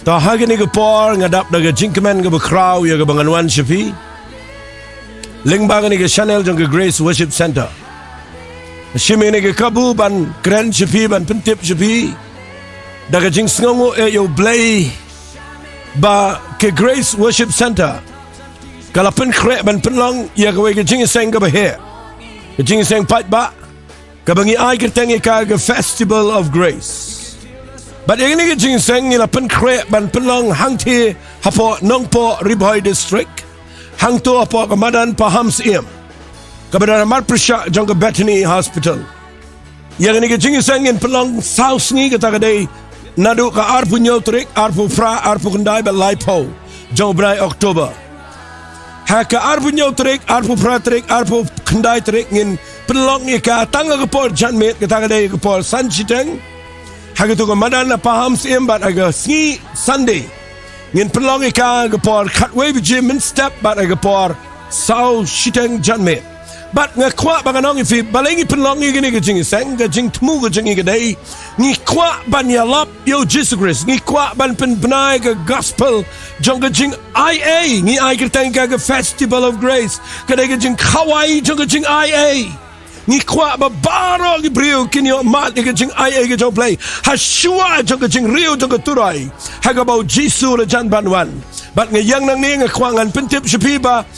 Tahagi ni kepor ngadap daga jingkemen ke bekrau ya ke banganuan Syifi. Lingbaga ni ke Chanel jong ke Grace Worship Center. Syimi ni ke kabu ban keren Syifi ban pentip Syifi. Daga jing sengongo yo blay ba ke Grace Worship Center. Kalau pen krek ban penlong ya ke ke jing seng ke bahir. Ke jing seng pat ba ke bangi ai ke tengi ka ke Festival of Grace. But yang ini jing seng ni la pen krek ban penlong hang ti hapo nongpo Ribhoi district hang tu hapo kemadan paham Siem kebenaran mar persyak jong ke Bethany Hospital. Yang ini jing seng in penlong south ni kata kadai nadu ke arpu nyotrik arpu fra arpu kendai ba laipo jong brai Oktober. Ha ke arpu nyotrik arpu fra trik arpu kendai trik ngin penlong ni ka tangga ke por janmet kata kadai ke por sanchiteng. Hagi tu kemadan na paham Siem bat aga sngi Sunday ngin pelong ika gapor cutway bijim min step bat aga por sau shiteng janmet bat ngakwa baganong ifi balengi pelong igini gajing iseng gajing temu gajing igadai ngi kwa ban yalap yo Jesus Christ ngi kwa ban pen benai ga gospel jong gajing IA ngi ai kerteng ga Festival of Grace kadai gajing kawai jong gajing IA ni kwa ba baro gi brio kinyo mat ni jing ai ge jong play ha shua jong jing rio jong turai ha ga bau jisu le jan banwan bat nge yang nang ni nge kwangan pentip Syifi ba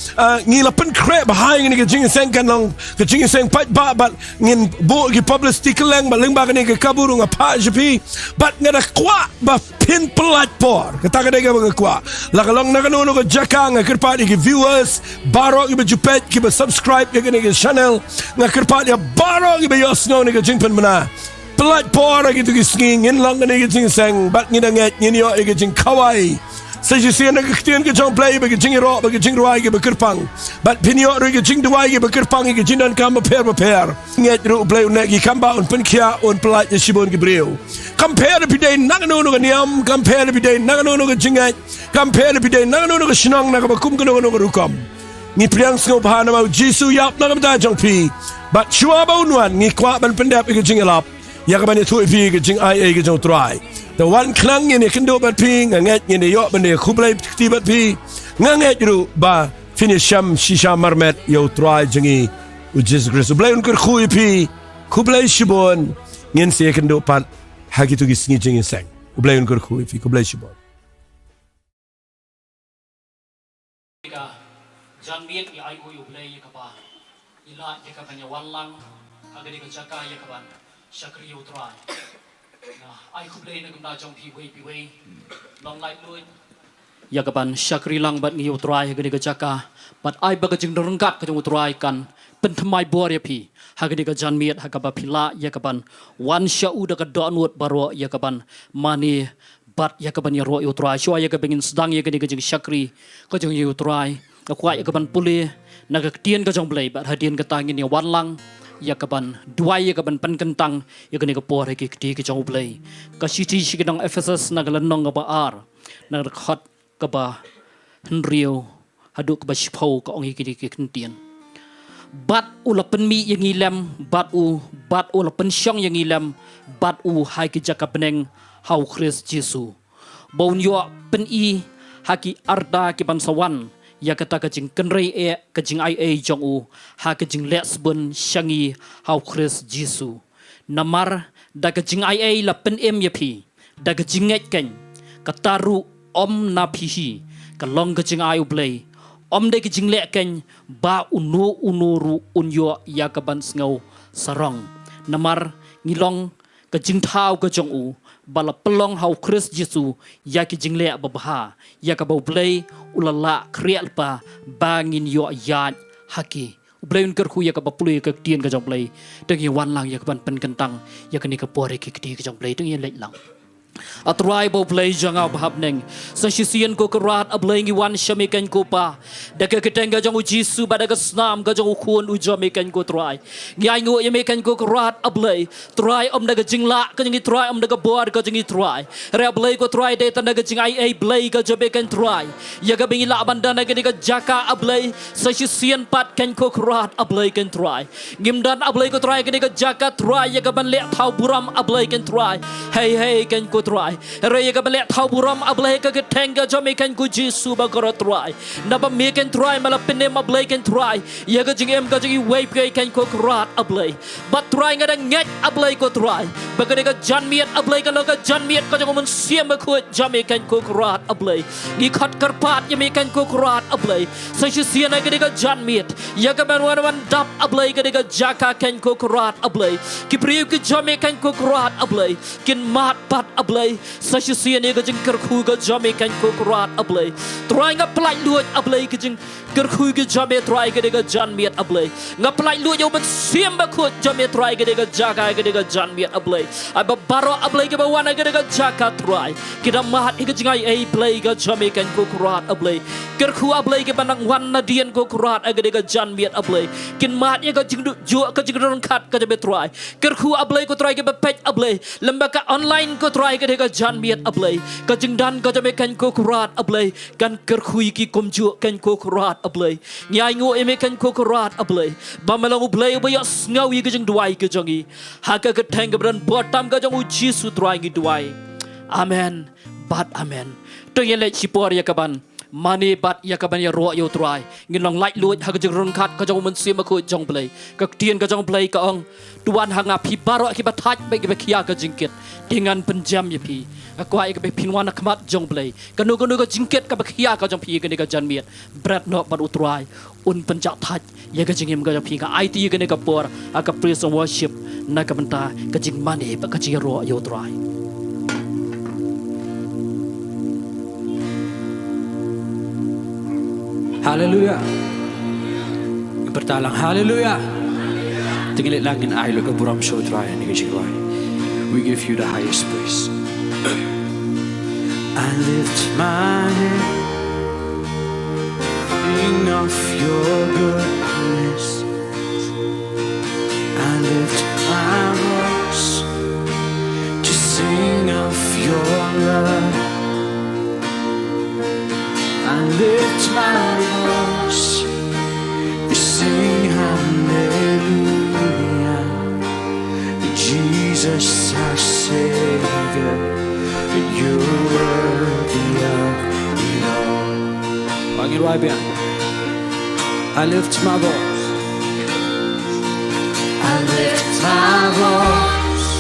ngi la pen krep ba hai ni jing seng kan long ge jing seng pat ba bat ngin bo gi publicity keleng ba leng ba ni ge kaburu nga pa Syifi bat nge da kwa ba pin pelat por kata ga ga kwa la kalong na kanu no jaka nga kirpa gi viewers baro gi ba jupet gi ba subscribe ge ni channel nga kirpa ya baro gi bayos ngo ni jingpen mana pelat por gi tu gi sking in long ni jing seng bat ni nget ni yo gi jing kawai sa ji sian ga ktien gi jong play ba gi jing ro ba gi jing ruai gi ba kirpang bat pinyo ro gi jing duai gi ba kirpang gi jing dan kam per nget ro play ne gi kamba un pen kia un pelat ya shibon gi breu compare bi day nang no ga niam compare bi day nang no ga jingat compare bi day nang no ga shinong na ga kum ga no ga rukom ni priang sngo bahana mau jisu yap na ga jong pi but shua ba unwan ni kwa ban pendap ga jing alap ya ga ban tu fi ga jing ai ga jong try the one klang ni kendo bat pi nget ni yo ban ni khublai ti bat pi nget ru ba finisham shisha marmet yo try jingi u Jesus Christ blai un kur khui pi khublai shibon ngin se kendo pat hagi tu gi sngi jing seng blai un kur khui pi khublai shibon Jan miet ni ai uyu blai ya kapa ila ya kapa nya wallang agadi ka jaka ya kapan shakri utrai na ai ku blai na gumna jong pi wei long lai lui ya kapan shakri lang bat ngi utrai agadi ka jaka bat ai ba ka jing rengkat ka jong utrai kan pen thamai bor ya pi agadi ka jan miet ha kapa pila ya kapan wan sha u da ka donut baro ya kapan mani bat ya kapan ya ro utrai shwa ya ka bengin sedang ya gadi ka jing shakri ka jong utrai kuat ya kaban pulih naga ketien ka jong blai bat hadian ka tangin ya wanlang ya kaban duai ya kaban pan kentang ya kene ka por ki kti ka jong blai ka city sikidang Ephesus naga lanong ka ba ar naga khat ka ba henrio haduk ka ba shipau ka ong ki kentien bat ulapen mi yang ilam bat u ulapen syong yang ilam bat u hai ki jaka beneng hau Christ Jesu baun yo pen i haki arda ki ban sawan ya kata kajing kenrei kajing ai jong u ha kajing lesbon shangi hau Christ Jesu namar da kajing ai la pen em ya pi da kajing nget ken kataru om na phi ka long kajing ai ublei om de kajing le ken ba unuru unyo ya kaban sngo sarong namar ngilong kajing thau ka jong u bala pelong hau Christ Jesu ya ki jingle babaha ya ka bau play ulala krial pa bangin yo ya haki blay un kerku ya ka bapului ka tien ka jong play tengi wan lang ya ka ban pen kentang ya ka ni ka pore ki kti ka jong play tengi lek lang atrai bo play janga bahap neng sa sisian ko kerat ablay ngi wan shamikan ko pa daga ketenga jong Jesu badaga snam ka jong khun u jamikan ko trai ngai ngo ya mekan ko kerat ablay trai om daga jingla ka ngi trai om daga boar ka ngi trai re ablay ko trai de tanda jing ai blay ka jamikan trai ya ga bingila bandana ka ni ka jaka ablay sa sisian pat kan ko kerat ablay kan trai ngimdan ablay ko trai ka ni ka jaka trai ya ga ban le thau buram ablay kan trai hey kan ko try raya ka bele thau buram ablay ka tenga jamikan ku jisu ba koro try na ba me kan try mala pene ma blay kan try ya ka jing em ka jing wave ka kan ko krat ablay but try nga dang nget ablay ko try ba ka ka jan miet ablay ka lo ka jan miet ka jong mun siam ma ku jamikan ko krat ablay ni khat karpat jamikan ko krat ablay sa sian ka ka jan miet ya ka ban wan dap ablay ka ka jaka kan ko krat ablay ki priu ki jamikan ko krat ablay kin mat pat ablay sa sian ni ka jing kar khu ka jamikan ko krat ablay try nga plai luot ablay ka jing kar khu ka jame try ka ka jan miet ablay nga plai luot yo ban siam ba ku jame try ka ka jaka ka ka jan miet ablay ai ba baro ablay ka ba wan ka ka jaka try kita mat ka jing ai play ka jamikan ko krat ablay kar khu ablay ka banang wan na dian ko krat ka ka jan miet ablay kin mat ya ka jing ju ka jing ron khat ka jame try kar khu ablay ko try ka ba pet ablay lamba ka online ko try ka ka jan miet ablay ka jing dan ka jame kan ko krat ablay kan kar khu ki kom ju kan ko krat ablay nyai ngo eme kan ko krat ablay ba malang ablay ba ya ngau yi ka jing duai ka jangi ha ka tang ka bran botam ka jong u jisu try ngi duai amen bat amen to yen le chipor ya ka ban mani bat ya ka ban ya ro yo try ngin long lai luot ha ka jing ron khat ka jong mun sim ko jong play ka tien ka jong play ka ong tuan hanga pi baro ki bataj be ki kia ka jingkit dengan penjam ya pi aku ai ka be pinwan khmat jong play ka nu ka jingkit ka kia ka jong pi ka ni ka jan miet brat no bat utrai un penjak thaj ya ka jingim ka jong pi ka ai ti ka ni ka por ka praise and worship na ka banta ka jing mani ba ka jing ro yo try Hallelujah. Bertalang hallelujah. Tinggal langin ay lo buram show try ni kajigway. We give you the highest praise. I lift my head, sing of your goodness. I lift my voice to sing of your love. I lift my voice to sing hallelujah. Jesus our Savior, you're worthy of it all. Pangin Waibian, I lift my voice. I lift my voice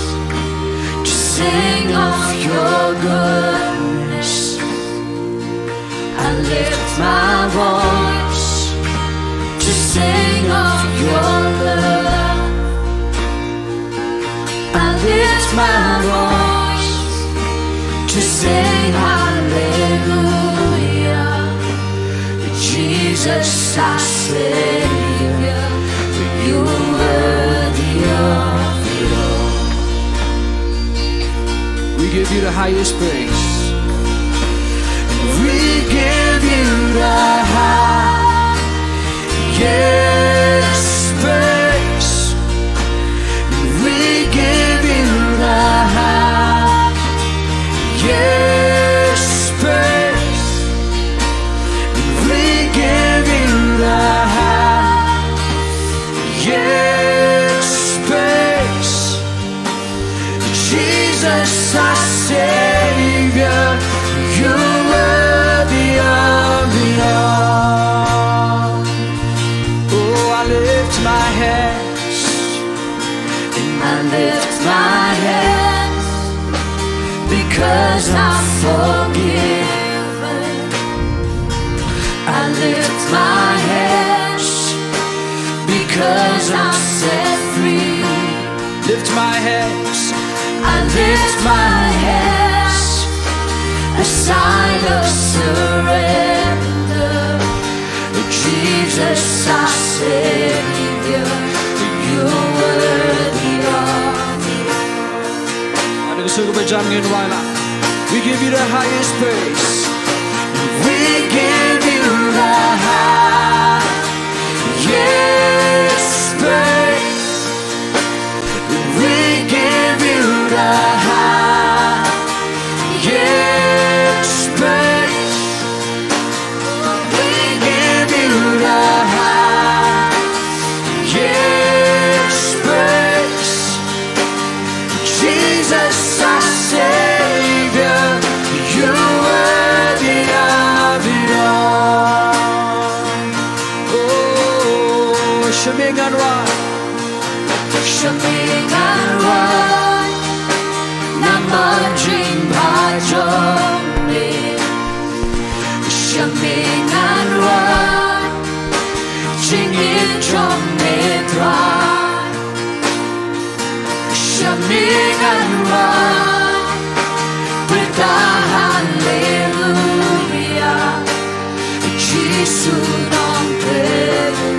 to sing of your goodness. I lift my voice to sing of your love. I lift my voice to sing hallelujah. Jesus our Savior, you're worthy of it all. We give you the highest praise. We give you the highest praise. We give you the highest praise. We give you the highest praise. Jesus our Savior, you're worthy of it all. Oh, I lift my hands, And I lift my hands because I'm forgiven. I lift my hands because I'm set free. lift my hands. I lift my hands, a sign of surrender. Jesus, our Savior, you're worthy of it all. Ano gusto ko ba dyan ngayon, wala? We give you the highest praise. We give you the highest praise. We give you the highest praise. We give you the highest praise. Jesus, our Savior. Shimmingan Shimmingan Naman Jingphla Jong Shimmingan Jingin Jong Nitra Shimmingan Bynta Hallelujah Jesus Nong Pelim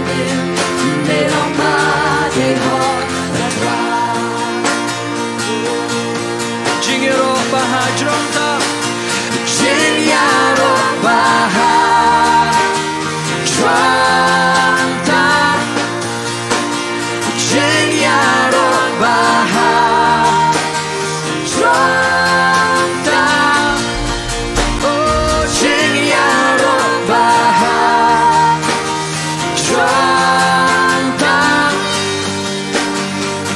Merong Madehon Natra Jingero Bahajronta Jinyaro Bahajronta Jinyaro Bahajronta Oh Jinyaro Bahajronta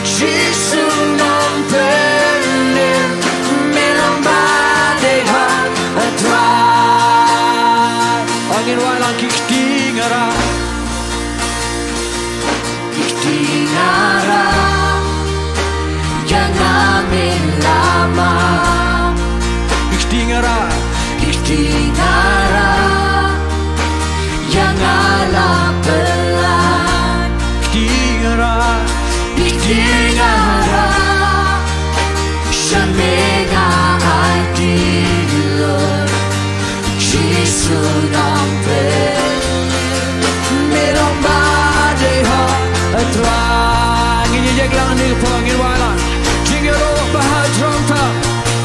Jisu Nong Pelim Merong Madehon Natra Angin walang kiktingara Iktingara Yang amin lama Kiktingara Iktingara Yang alam pelan Kiktingara Iktingara Shemega adilur Jisu Nong Merong Madehon Terang Ingin jaglang ni pangin walang Jingero Bahajronta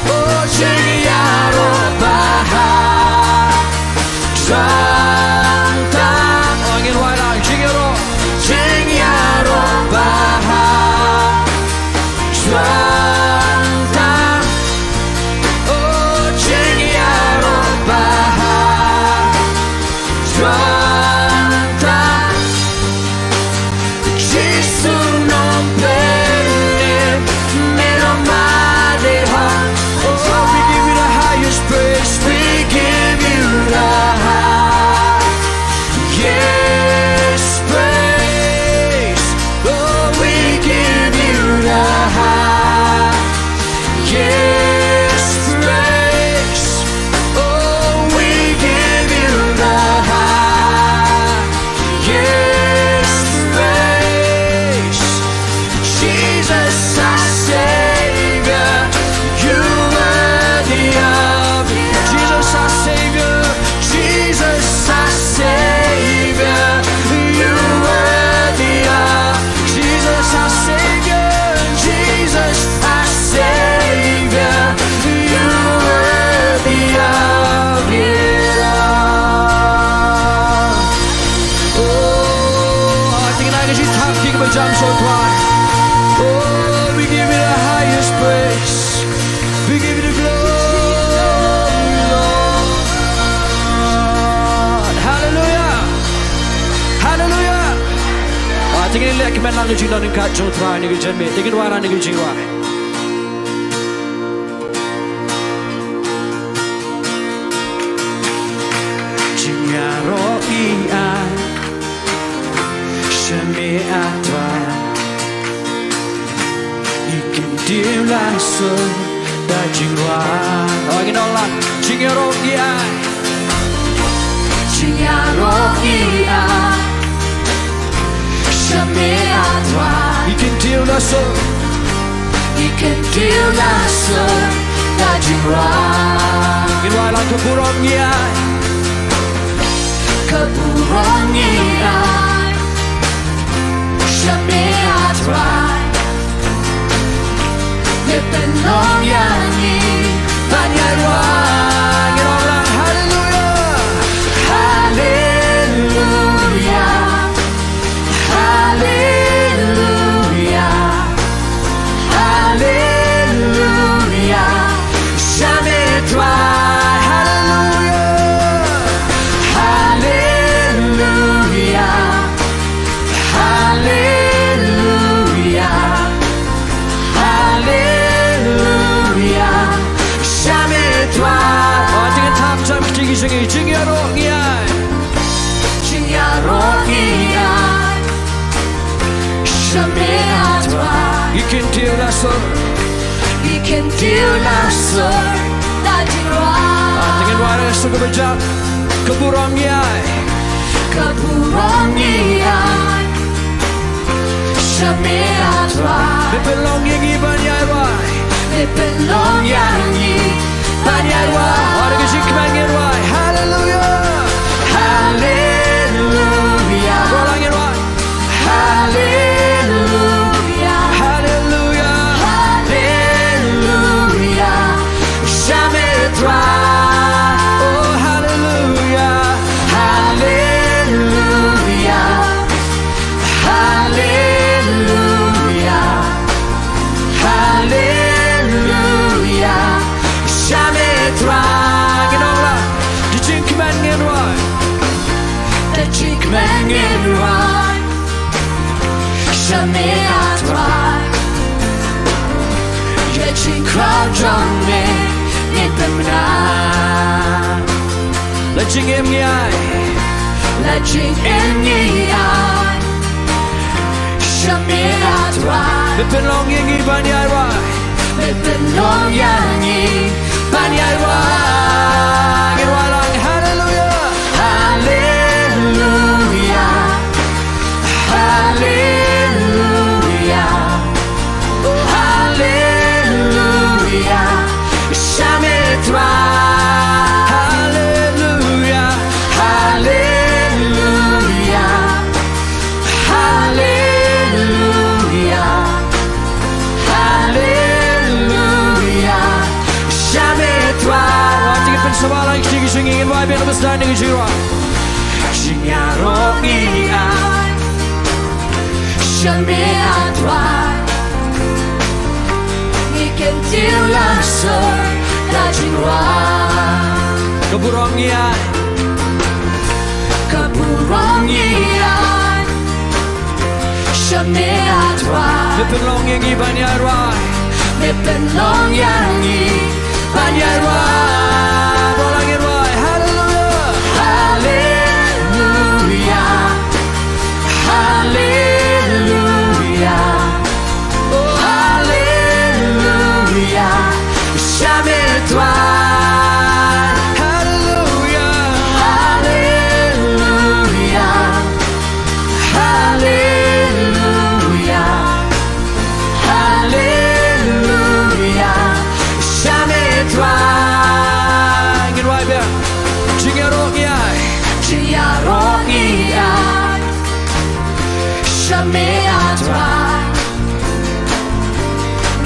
Oh Jinyaro Bahajronta Angin walang Jingero Jinyaro Bahajronta Oh Jinyaro Bahajronta Jisu Nong Pelim Merong Madehon Oh, we give you the highest praise We give you the highest praise. Oh, we give you the highest praise. Oh, we give you the highest praise. Jesus, our Savior, you worthy of it. Jesus our Savior Jesus, our Savior, you worthy of. Jesus, our Savior, Jesus, our Savior, you worthy of it all. Oh, tingin na kasi tapking majam so dry. Oh, we give you the highest praise. We give you the glory, Lord. Hallelujah. Hallelujah. Ah, tingin nila kimen lang ni Jingnon ng kachong try ni Jingme. Tingin wala ni Jingwa. Jingaro ian Shemi atwa Ikin dim langsung Da jingwa Oh, ingin orang Jingaro ian Jinyaro ian, Shemiatwa, Ikin dim langsung ikan dilasun dajingran. Ingin walang keburong ian Keburangian Shemiatwa, Lepenong yangi Banyarwan. Ingin orang hallelujah Hallelujah, hallelujah, hallelujah. Shemiatwa, hallelujah, hallelujah, hallelujah. Shemiatwa. Oh, tingin tap jam tinggi sengi Jingaro ian Jinyaro ian, Shillong Ikin tiu la sur Ikin tiu la sur Da Jingruai Dengan waris suka berjak Keburang yai Keburang iai Shillong Bepelong yang iban yai wai Bepelong yang iban yai wai Orang ke Jingkman yang wai Hallelujah Hallelujah Orang yang wai Hallelujah Hallelujah Hallelujah Jamais toi Oh hallelujah Hallelujah Hallelujah Hallelujah Jamais toi Cái đó là Đi Jingkman yang wai The Jingman in right Jamais toi The Jingkrao Jong Nít tâm na Là Jing em yai Là Jing em nghi ai Jamais toi Bepelong yang iban yai wai Bepelong yang iban yai wai Cái wai lang hallelujah Hallelujah Hallelujah Oh Hallelujah Jamais toi Hallelujah Hallelujah Hallelujah Hallelujah Jamais toi Tinggal pensabalan Kiki singingin wai Biar besar dengan jiwa Jingaro iai Jamais toi Ikan tiu la sur Da Jingruai Keburang yai Keburang iai Jamais toi Bepelong yang iban yai wai Bepelong yang iban yai wai Orang yang wai hallelujah Hallelujah Hallelujah Oh Hallelujah Jamais toi Hallelujah Hallelujah Hallelujah Hallelujah Jamais toi Ingin wai biar Jingarok yai Jingaro iai Jamais toi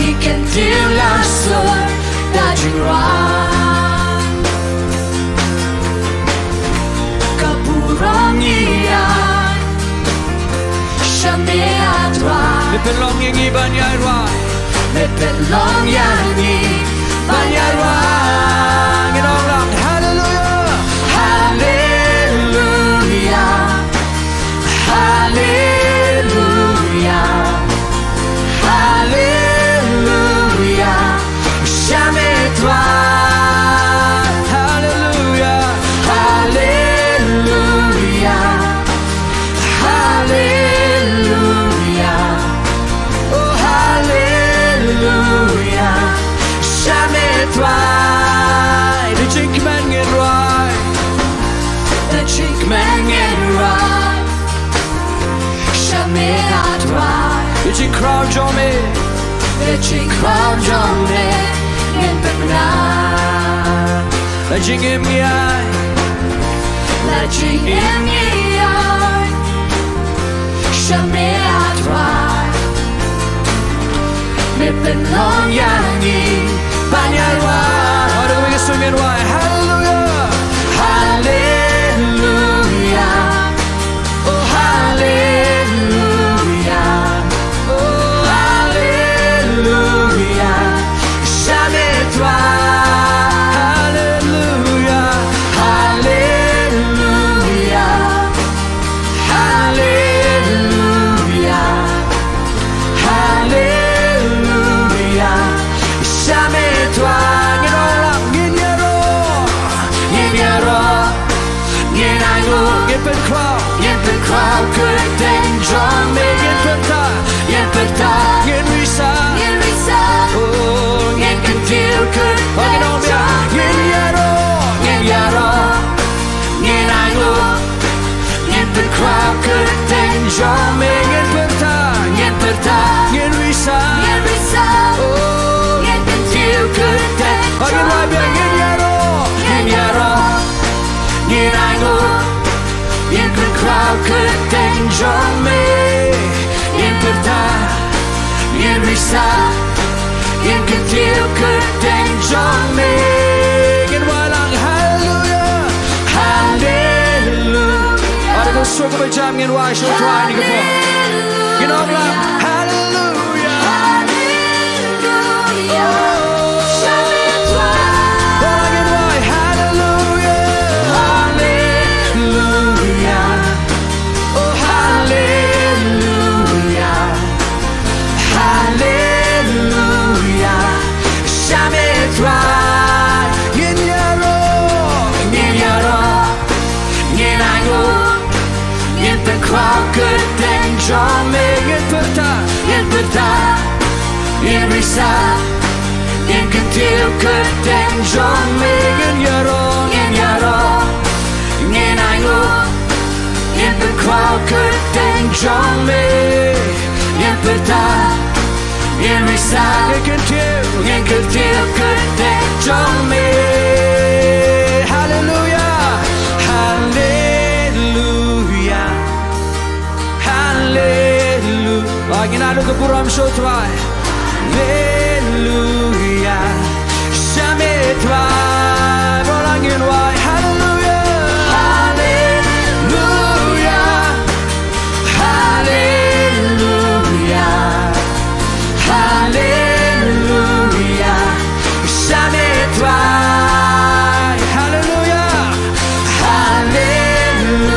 Ikan tiu la sur Da Jingruai Keburang iai Jamais toi Bepelong yang iban yai wai Bepelong yang iban yai wai Ingin orang hallelujah Hallelujah Hallelujah Hallelujah Jamais toi Hallelujah Hallelujah Hallelujah Oh Hallelujah Jamais toi Di Jingkman yang wai The Jingman in right Jamais toi Di Jingkrao Jong The Jingkrao Jong Nít tâm na Là Jing em yai Là Jing em nghi ai Jamais toi Bepelong yang iban yai wai Orang yang singing wai hallelujah Hallelujah Oh Hallelujah Oh Hallelujah Jamais toi Hallelujah Hallelujah Hallelujah Hallelujah Jamais toi Ingin orang Ingin yaro Nhìn nharo Nhìn ai ngu Ingin penkrao Nhìn bên khoa quyết định cho mình Ingin Bynta Jong ingin bertahan Ingin bertahan Ingin risau Ingin risau Oh Ingin kecil kedek Ingin wabia Ingin yaro Ingin yaro Ingin anggu Ingin berkrau kedek Jong Ingin bertahan Ingin risau Ingin kecil kedek Jong ingin walang hallelujah Hallelujah Ada kau suka berjam ingin wai show tuan ni kepo Ingin Nonglum hallelujah Hallelujah Orang ingin wai hallelujah Hallelujah Oh hallelujah Hallelujah Shame tuan Ingin yaro Ingin yaro Ingin anggu Ingin berkrau kedek Jong ingin bertahan Ingin bertahan Ingin risau Ingin kecil kedek Jong ingin yaro Ingin yaro Ingin anggu Ingin berkrau kedek Jong Ingin bertahan Ingin risau ingin kecil Ingin kecil kedek Jong hallelujah hallelujah hallelujah Ingin ada kepuram show tuan hallelujah Shame tuan Orang ingin wai hallelujah Hallelujah Hallelujah Shame tuan hallelujah Hallelujah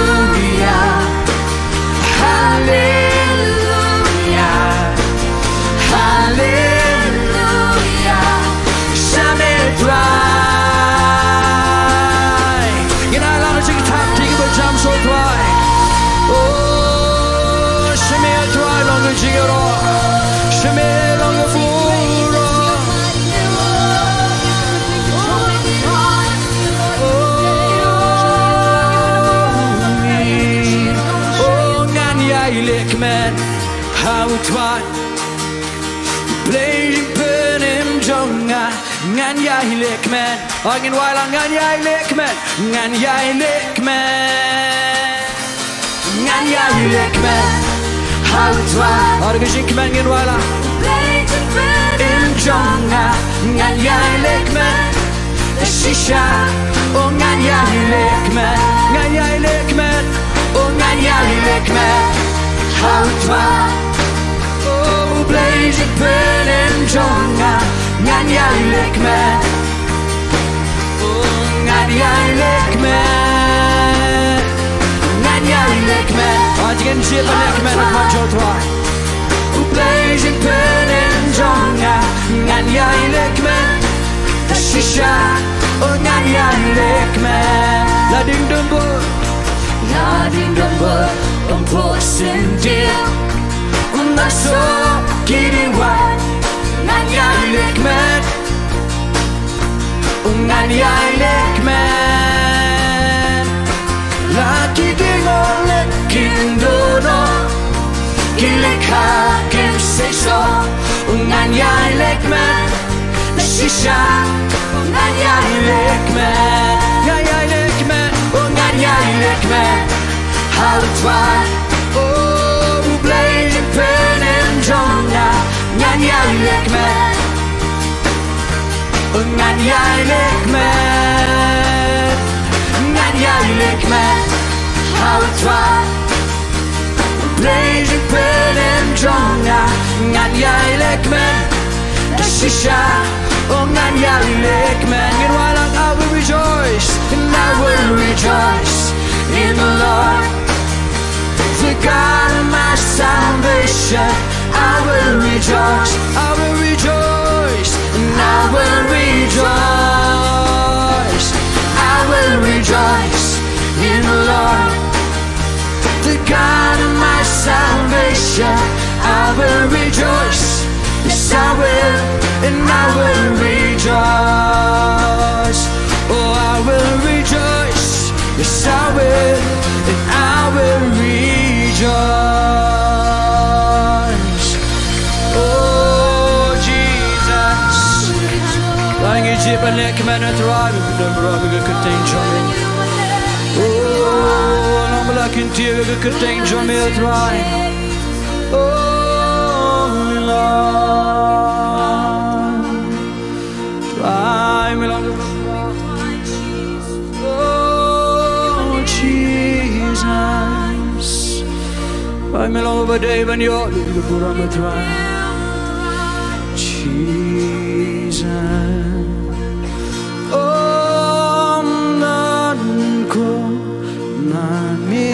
Hallelujah Hallelujah Shame tuan Ingin alam Jingtip 3 berjam show tuan Oh Shame tuan long jingero Shame long furo Oh ngan yai lekmen How tuan Blazing penim jonga Ngan yai lekmen Angin wailang ngan yai lekmen Ngan yai lekmen Ngan yai lekmen How tuan Ada Jingtip ngin wailang Blazing burning Jonga Ngan yai lekmen Shisha Oh ngan yai lekmen Ngan yai lekmen Oh ngan yai lekmen How tuan Oh blazing penim jonga Ngan yai lekmen Oh ngan yai lekmen Ngan yai lekmen Ajgen siapa lekmen Akman show tuan Blazing penim jonga Ngan yai lekmen Shisha Oh ngan yai lekmen Lading dembur Lading dembur Empuk sendir Masuk kiri wan Ngan yai lekmen Ngan yai lekmen Laki dingol lekin dono Kileka kem seso Ngan yai lekmen Shisha Ngan yai lekmen Ngan yai lekmen Ngan yai lekmen How tuan Oh blazing penim jonga Ngan yai lekmen Ngan yai lekmen Ngan yai lekmen How tuan Blazing penim jonga Ngan yai lekmen Shisha Ngan yai lekmen Ngin walang I will rejoice And I will rejoice In the Lord The God of my salvation I will rejoice I will rejoice And I will rejoice I will rejoice In the Lord The God of my salvation I will rejoice Yes I will And I will rejoice Oh I will rejoice Yes I will And I will rejoice Jingtip and lekmen at drive with the brother contain Jong. Oh, I'm like in tear contain Jong at drive. Oh, Lord, drive me along. Oh, Jesus, drive me along over day when you're the Burama drive. Jesus, Om Nanko Nami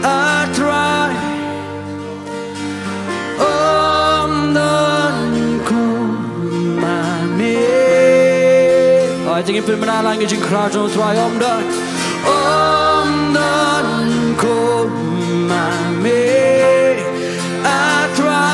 Atrai, Om Nanko Nami. I think if we're not language in crowd, don't try Om Dan, Om Nanko Nami Atrai.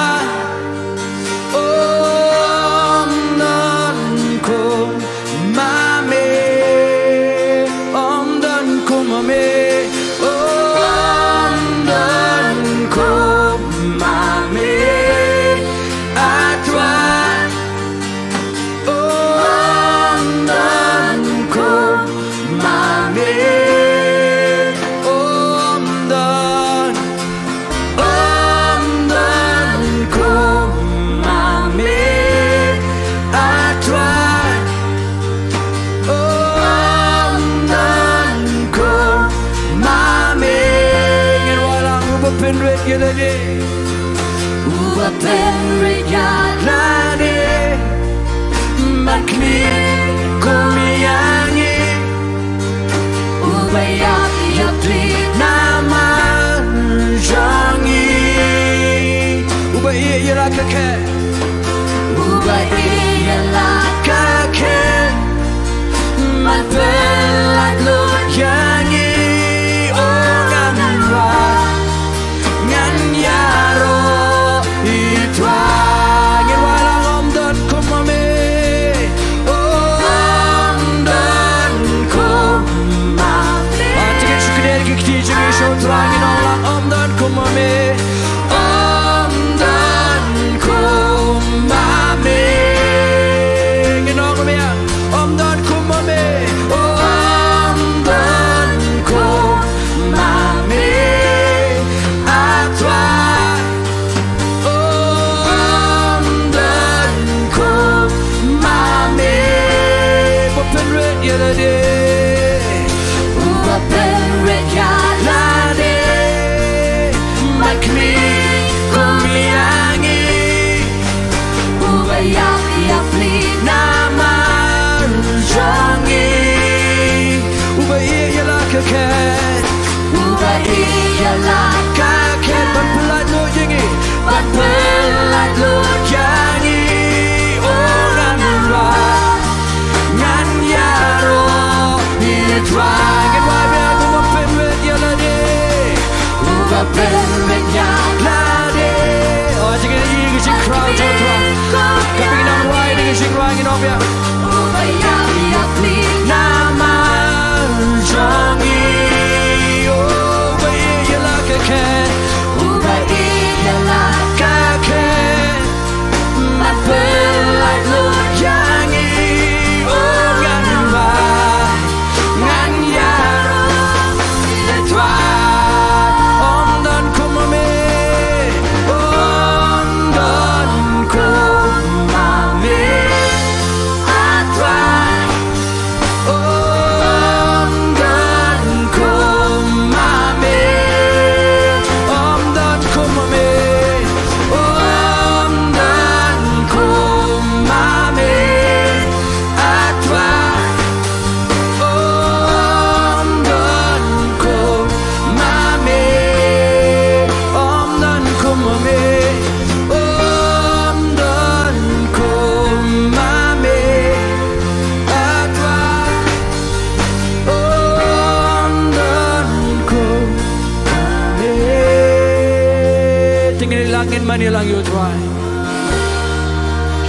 Manilang you try.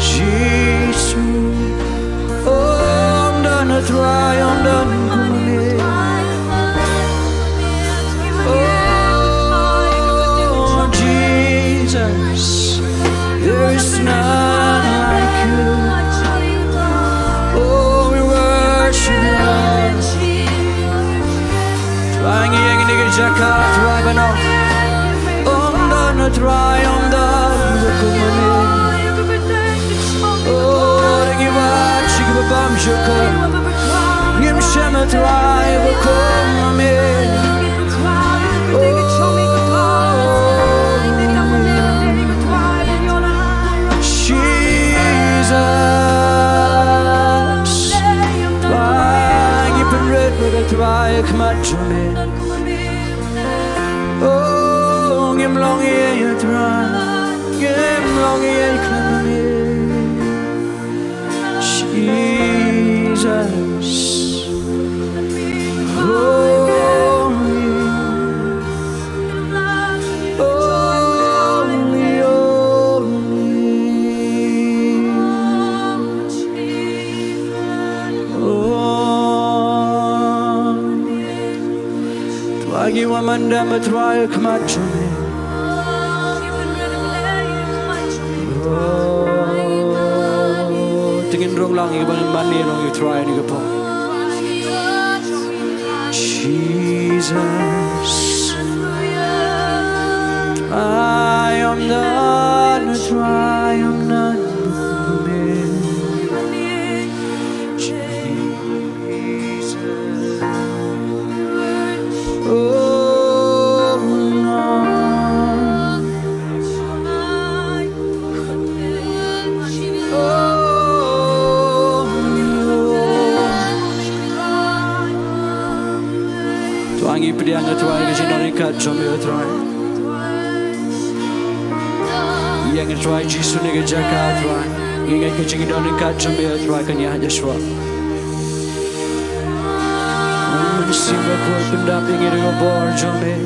Jesus, oh, I'm gonna try, I'm done. Oh, Jesus, there is none like you. Trying yang ni ke jaka try bano. Done try on done kumani. Oh, give up, she give a bum sugar. Give shama try kumani. Try come at me. Oh, give long you try. Give long you come me. Jesus. You want man them a try come at me. Oh, tingin rong lang yung bang mani rong you try ni ko po. Jesus, I am not a try, I'm not Yang try kasi narikat sa mga try. Yang try Jesus ni kajaka try. Ingay kasi narikat sa mga try kanya Yeshua. Mensimba ko pendaping ito yung board sa mga.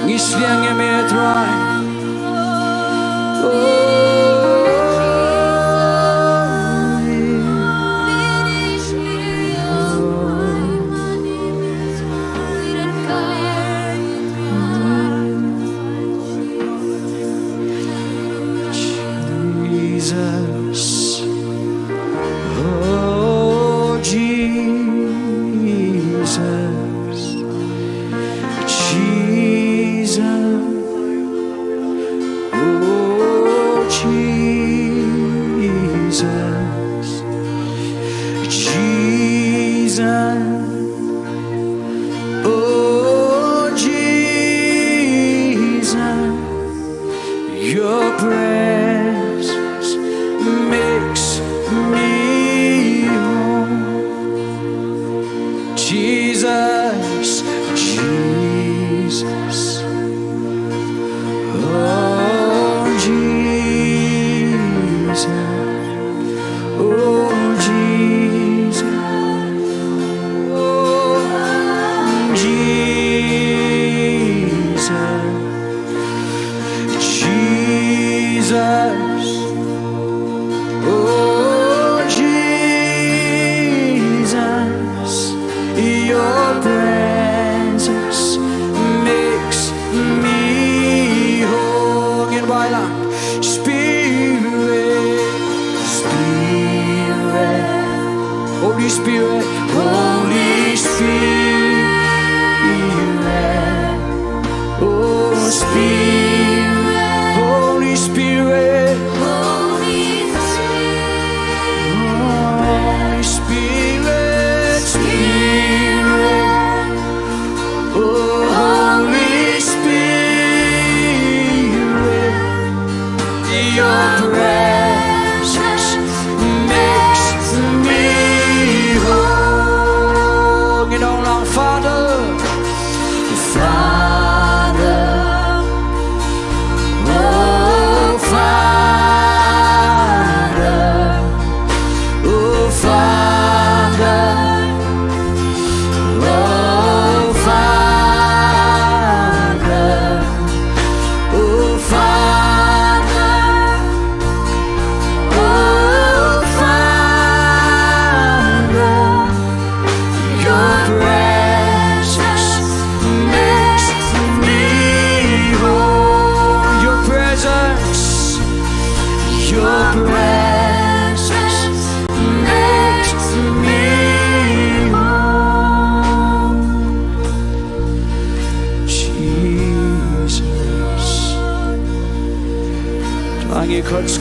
Ngisliang yung mga try. Your presence makes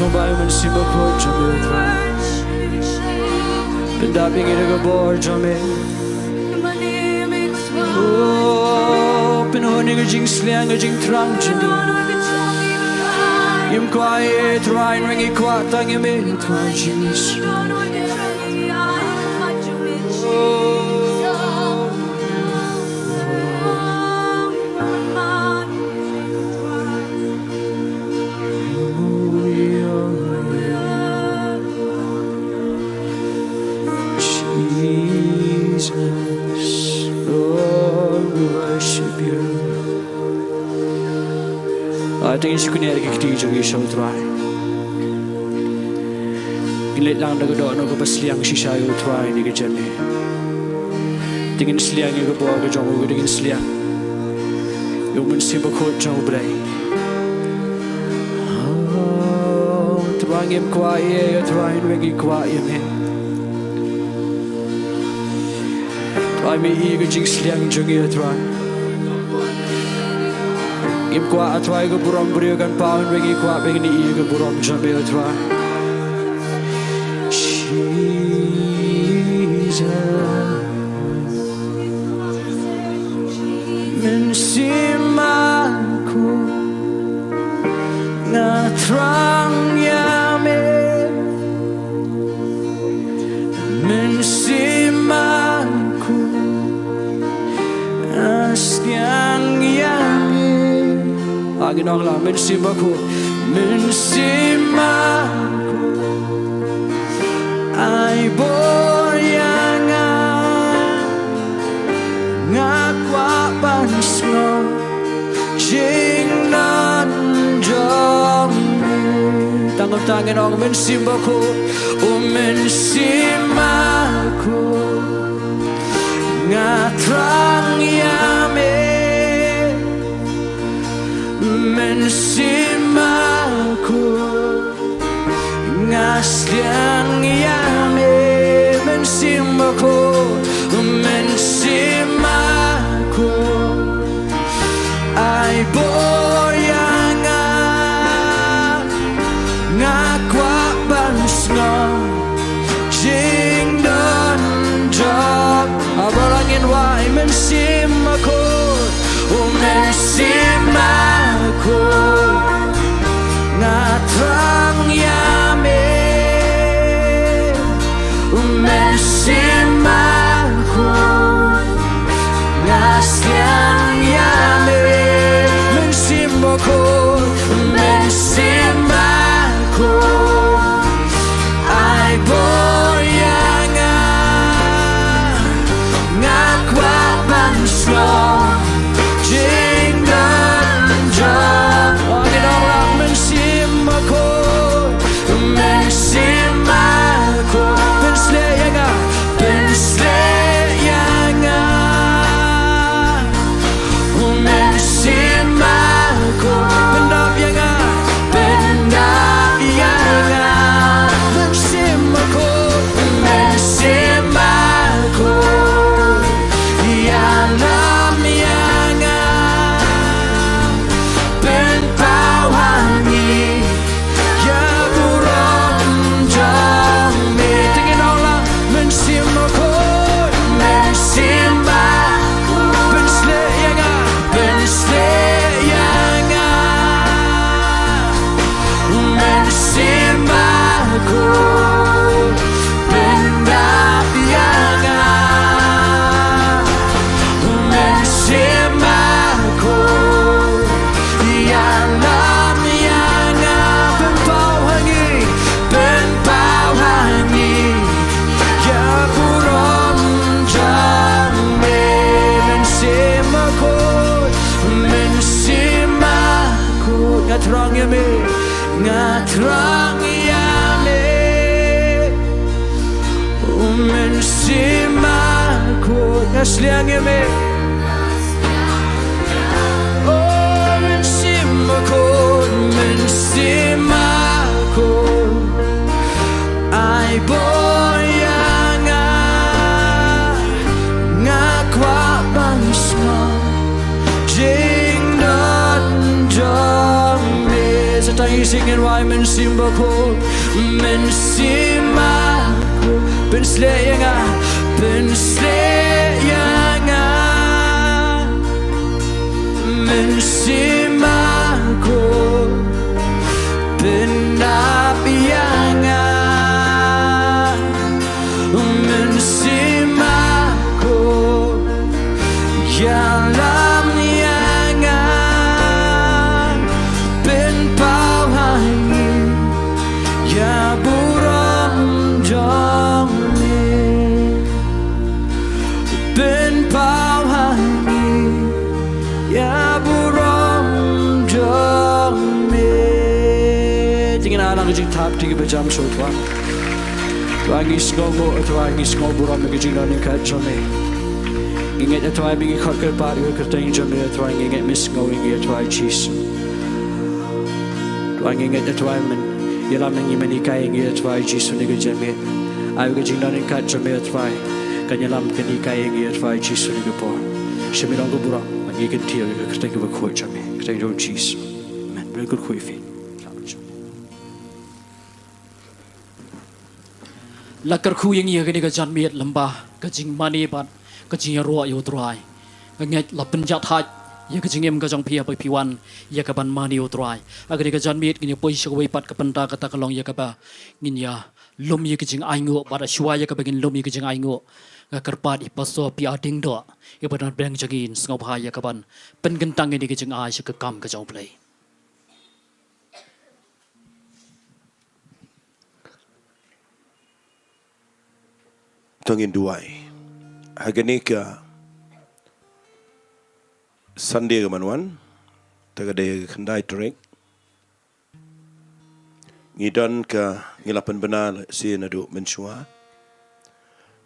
Sumbai men simba ko jame tra Bynta bingi de gabor jame Oh pinhoni ga jing sliang ga jing trang jame Yim quiet rain ringi kwat tang yim tra Jesus Tingin si kunyari kikiti jong isaw try Gilit lang nagado ano kapasliang si sayo try ni kajami Tingin sliang yung kabuha ka jong ugo tingin sliang Yung mansibak ko jong ublay Try ngim kwa iya try nwegi kwa iya me Try me iya jing sliang jong iya try Gim kwa atwai go buram brio kan paun wengi kwa bengni i go buram jambe atwai Jesus mensimaku ngatrang yame mensimaku astyang yame Lagi Nonglum mensimaku Ay boyangan ngakwa pansno jing nan jong Tanggap tangin ang mensimaku mensimaku ngatrang yame mensimaku ngasliang yame mensimaku ay boyangan ngakwa bansno jing don job abalangin wai mensimaku mensimaku ngatrang yame mensimaku ngasliang yame mensimaku ay boyangan ngakwa bansno ngatrang yame mensimaku ngasliang yame oh mensimaku ay boyangan ngakwa bansno jing non jong me sa Yang singin wai men simbako men simako ben sleyanga men simako ben nabianga men simako yalam nianga ben pawhangi ya buram jong ben pawhangi ya buram jong tingin alang Jingtip tingin bejam so tuan tuan isngomo tuan isngomo buram megajing nani kat jome inget tuan bingi khot ker pari ker teng jome tuan inget misngo inget tuan Jesus tuan inget tuan men yalam nangi menikai inget tuan Jesus ni jome ayu gajing nani kat jome tuan kanyalam kenikai inget tuan Jesus ni por Shillong buram magi kentia ker teng ke khoi jome ker teng Jesus men ber ker khoi fi lakar khu yang ia kini kejan miet lembah kejing mani ban kejing roa yo trai nget la penjat haj ia kejing em kejang pia pai piwan ia kaban mani yo trai agar kejan miet kini poi shawai pat ke penta kata kalong ia kaba ngin ya lom ia kejing aingo pada shwa ia kabagin lom ia kejing aingo kerpat ipaso pi ading do ia badan beng jagin ngau bha ia kaban pen gentang ini kejing ai ke kam kejang play Tangin duai hagani ka Sunday kamanwan tagade khandai trek ngidon ka ngilapan benal si nadu menshua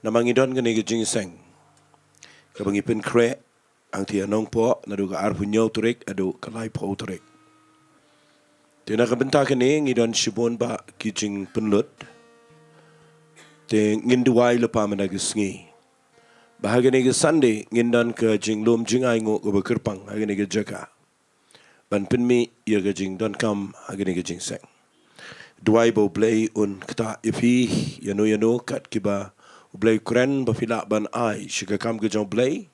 namang ngidon gani gijing seng ka bangipin kre ang tia nong po nadu ka arpunyo trek adu kalai po trek tina ka benta kani ngidon shibon ba gijing penlut te nginduai lepa menagisngi bahagani ke Sunday ngindan ke jinglum jingai ngo ke bekerpang hagani ke jaka ban pinmi ia ke jing don kam hagani ke jing seng duai bo play un kata ifi yano kat kiba play kren ba fila ban ai shika kam ke jong play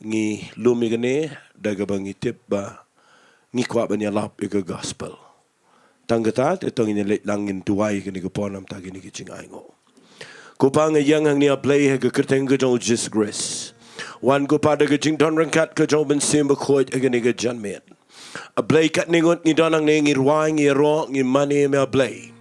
ngi lumi gane daga bangi tip ba ngi kwa ban ya lap ke gospel tanggata te tong ini langin duai ke ni ke ponam ta gini ke jingai ngo Kupang yang hang ni play ha ke kerteng ke jong Jesus grace. Wan ko pada ke jing don rangkat ke jong ben sim ba khoi agani ke janmet. A play kat ningot ni donang ni ngirwai ngiro ngi mani me a play.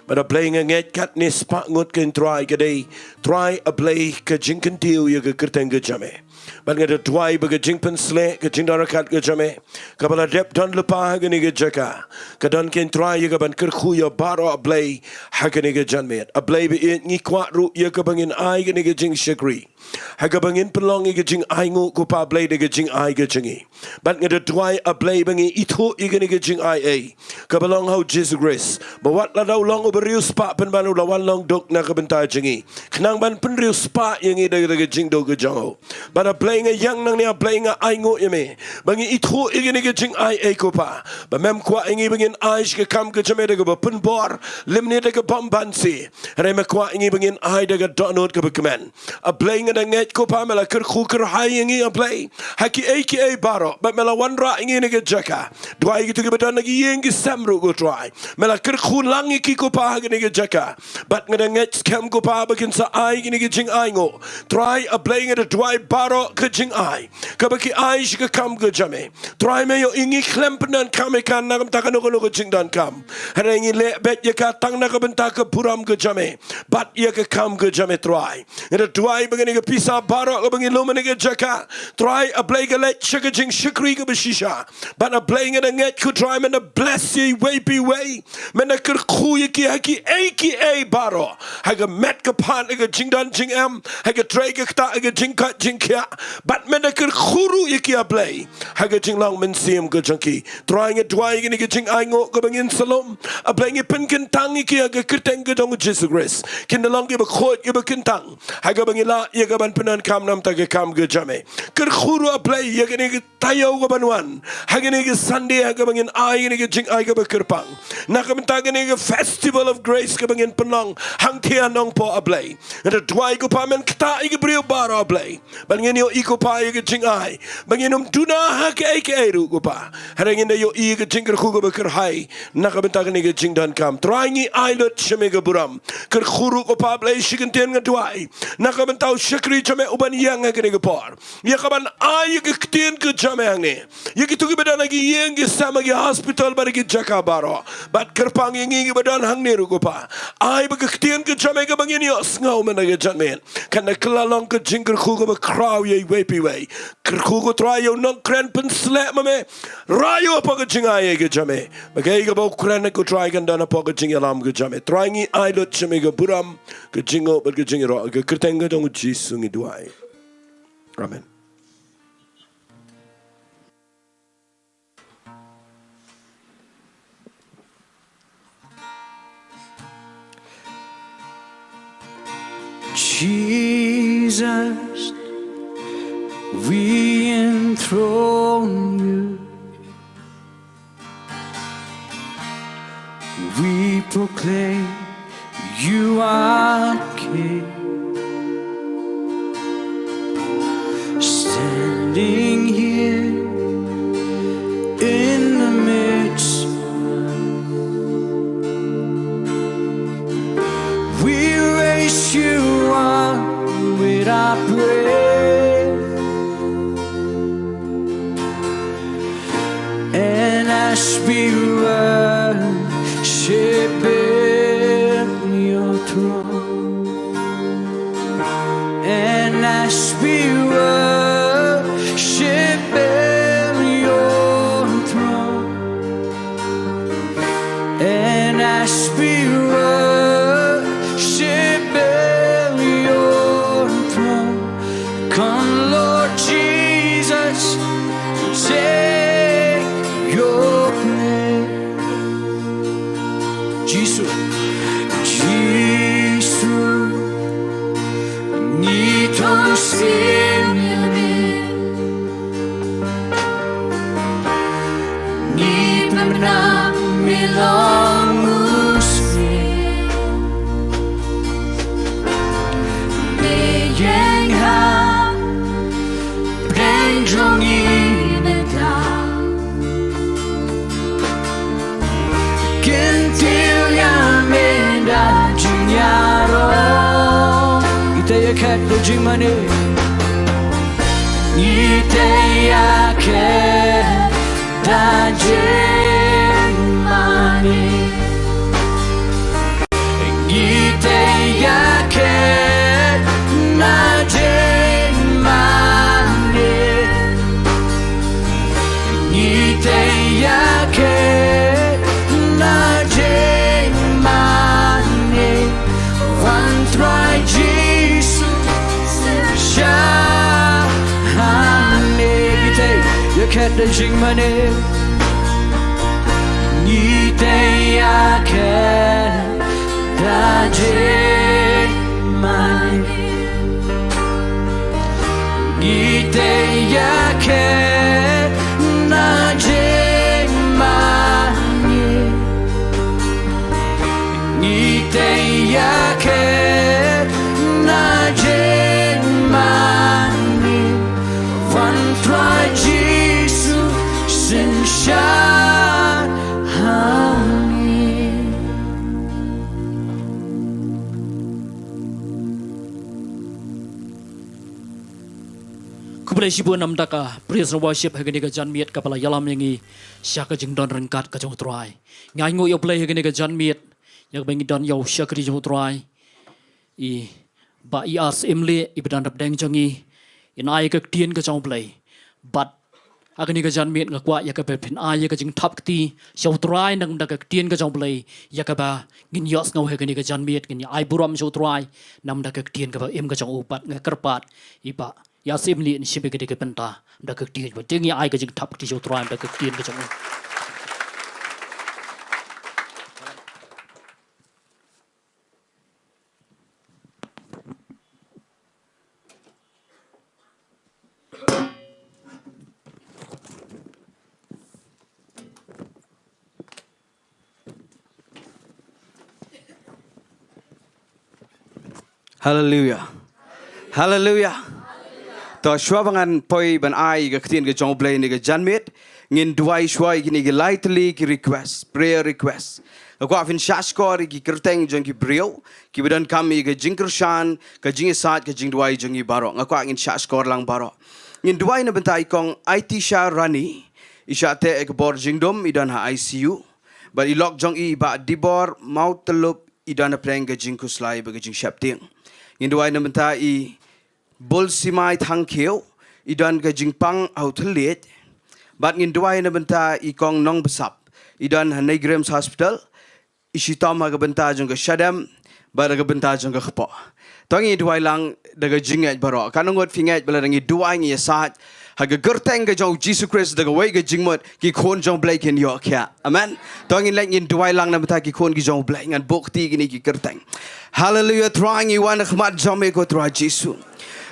But a play nget kat ni spak ngot ken try ke day. Try a play ke jing kentiu ya ke kerteng ke jame. But ngada try ba ke jing pen sle ke jing don rangkat ke jame. Kapala dep don lepa agani ke jaka. Ka don ken try ya ke ban ker khu ya baro a play hagani ke janmet. A play bi ngi kwat ru ya ke bangin ai gani ke jing shakri. Hagabangin pelong ke jing ai ngo ko pa play de ke jing ai ke jingi. But ngada try a play bangi itu igani ke jing ai a. Ka belong how Jesus grace. Ba wat la daw long oberius pa pen banu lawan long dok na ka bentai jingi. Kenang ban pen rius pa yang i de ke jing do ke jango. But a play nga yang nang ni a play nga ai ngo yeme. Bangi itu igani ke jing ai a ko pa. Ba mem kwa ingi bangin ai ke kam ke jame de ke ba pen bor limni de ke bambansi. Re me kwa ingi bangin ai de ke donot ke bekemen. A play nga nget ko pa mela ker khu ker hai ingi a play haki aka baro but mela wanra ingi ne jaka dwai gitu ke bedan lagi yengi samru go try mela ker khu lang ki ko pa ne jaka but ngada nget scam ko pa bakin sa ai ne jing ai ngo try a play ngada dwai baro ke jing ai ka baki ai shi ka kam go jame try me yo ingi klempenan kam kan na kam takano ko jing dan kam harangi le bet ya ka tang na ka benta ka puram go jame but ya ka kam go jame try ngada dwai bagani pisa barok bangi lumen ke jaka try a play ke let sugar jing shikri ke beshisha but a playing it nget ku try men a bless ye way be way men a ker khu ye ki haki a baro haga met ke pan ke jing dan jing am haga try ke ta ke jing kat jing kya ka bat mena ker khuru iki ablay haga jinglang men sim ke jangki trying it dwai gini ke jing aingo ke bangin salom ablay ngi pen kentang iki haga kerteng ke dong Jesus Christ kindalang ke khot ke kentang haga bangila ya ga ban penan kam nam ta ke kam ke jame ker khuru ablay ya gini ke tayo ke banwan haga ni ke Sunday haga bangin ai gini ke jing ai ke kerpang nak benta gini ke festival of grace ke bangin penang hang tia nong po ablay ada dwai ko pa men kta igi brio baro ablay bangin yo iko pa igi jing ai bangin duna ha ke ru ko pa harangin yo igi jing ker khugo ker hai nak benta gini ke jing dan kam trangi ai lot sheme ke buram ker khuru ko pa ablay shikin ten nga dwai nak benta shakri chame uban yang gini ke por ya kaban ai ke ten ke jame angne ye ki tugi bedan lagi yang ke sama ke hospital bar ke jaka baro bat kerpang yang igi bedan hang ne ru ko pa ai ba ke ten ke jame ke bangin yo ngau men ke jame kan klalong ke jingker khugo ba kraw ye wepi we ker khugo trayo non kren pen slap me rayo pa ke jinga ye ke jame ba ke ga ba kren ko try kan dana pa ke jinga lam ke jame trying I lot chame ke buram ke jingo ba ke jinga ro ke kerteng ke dong jisu ngi duai amen. Jesus, we enthrone you. We proclaim you are King. Standing here in the midst, we raise you up with our praise, and as we worship in your throne, and as we worship in your throne, and as we worship in your throne, come Lord Jesus, take your place. Jesus, Jesus, need to Syiemlieh, need to belong Jong Bynta Kentil yang menda jinyaro ite ya kat do jingmane ite ya kat da jingmane ite ya kat na kat da jingmane ni te ya kat da jingmane ni te ya kat na jingmane ni te ya kat na jingmane one try Sunshine, honey. Kubalay sibu nam daka praise and worship hagani ka janmiet kapala yalam yangi syaka jingdon rengkat ka jong try. Ngai ngo yo play hagani ka janmiet yak bangi don yo syaka jong try. I ba I Syiemlieh I bedan rap deng jongi in ai ka tien ka jong play. But agani ka janmiet ngakwa yakaba pin ai ka jing top kti show try nang dak tien ka jong play yakaba ngin yos ngau hagani ka janmiet ngin ai buram show try nam dak tien ka ba em ka jong upat ngakarpat iba ya Syiemlieh ni sibe ke Bynta dak ke tin ba ting ya ai ke Jingtip ke trai dak ke tin ke Jong Hallelujah. Hallelujah. To shwabangan poi ban ai ga ktin ga jong blay ni ga janmit ngin duai shwai gini ga lightly ki request prayer request ko afin shashkor ki kerteng jong ki brio ki bidan kami ga jingkershan ka jingisat ka jingduai jong i baro ngako ngin shashkor lang baro ngin duai na bentai kong IT sha rani ishate ek bor jingdom idan ha ICU but ilok jong i ba dibor mau telup idan na preng ga jingkuslai ba ga jing shapting ngin duai na bentai bol simai thang kheu idan ga jingpang outlet bat ngin duai na benta I kong nong besap idan hanai grams hospital isitam ga benta jong ga shadam ba ga benta jong ga khpo tongi duai lang daga jingat baro kanongot fingat bala ngi duai ngi sat ha ga gerteng ga jong Jesus Christ daga wai ga jingmot ki khon jong blai ken yo kya amen tongi lang ngin duai lang na benta ki khon gi jong blai ngan bokti gini ki gerteng hallelujah trying I wan khmat jome ko tra Jesus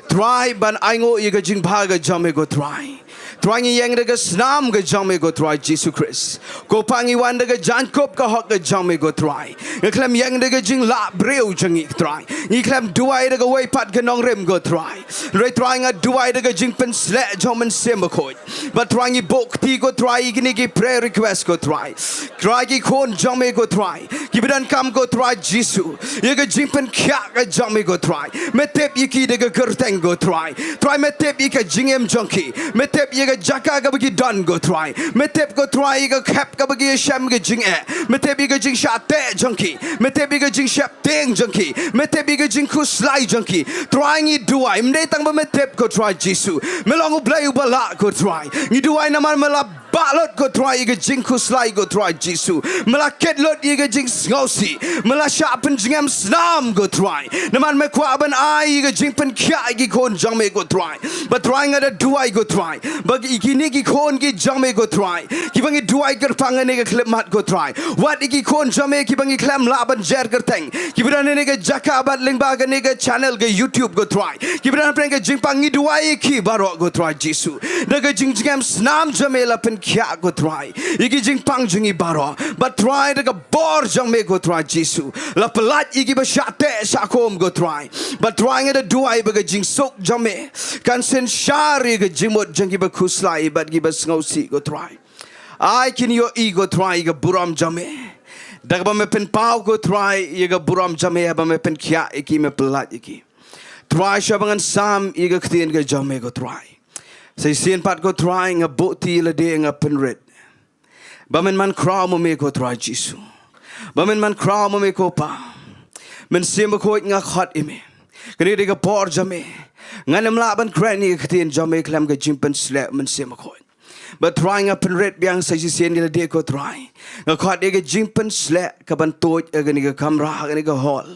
try ban aingo iga Jingphla ga jame go try trying yang daga snam ga jame go try Jesus Christ ko pangi wan daga jankop ka hok ga jame go try klem yang daga jing la breu jangi try ni klem duai daga way pat ga nong rem go try re trying a duai daga jing pen sle jomen sem ko but trying bok ti go try gini gi prayer request go try gi khon jame go try gi bidan kam go try Jesus iga jing pen kya ga jame go try metep yiki daga gerteng go try metep ika jingem junkie metep ika jaka ka bagi don go try metep go try ika cap ka bagi sham ga jing metep ika jing shate junkie metep ika jing shap ting junkie metep ika jing kuslai junkie trying it duai mde tang ba metep go try Jesus melong blai bala go try ni duai naman mala balot go try ika jing kuslai go try Jesus melaket lot ika jing ngosi mela shapen jingem snam go try naman me kwa ban ai ika jing pen kya ika khon jame go try but trying at a duai go try but ikini ki khon ki jame go try ki bangi duai ker pangane ka klep mat go try what iki khon jame ki bangi klem laban jer ker teng ki bidane ne ka jaka bat lingba ka ne ka channel ka YouTube go try ki bidane preng ka jingpangi duai ki baro go try Jesus daga jingjam snam jame la pen kya go try iki jingpang jingi baro but try daga bor jame go try Jesus la pelat iki ba shate sakom go try but trying at a duai ba jing sok jame kan sen shari ga jimot jangi ba kuslai bat gi ba sngosi go try I can your ego try ga buram jame daga ba me pen pau go try ye ga buram jame ba me pen kya iki me pelat iki try shabangan sam iga ktien ga jame go try say sin pat go try nga boti la de nga pen red ba men man kraw mo me go try Jesus ba men man kraw mo me ko pa men sim ko nga khat ime kani de ga por jame nganam la ban krani ktien jame klam ga jimpen sle men sim ko but trying up and red biang sa sin la de ko try nga khat de ga jimpen sle ka ban toj ga ni ga kamra ga ni ga hall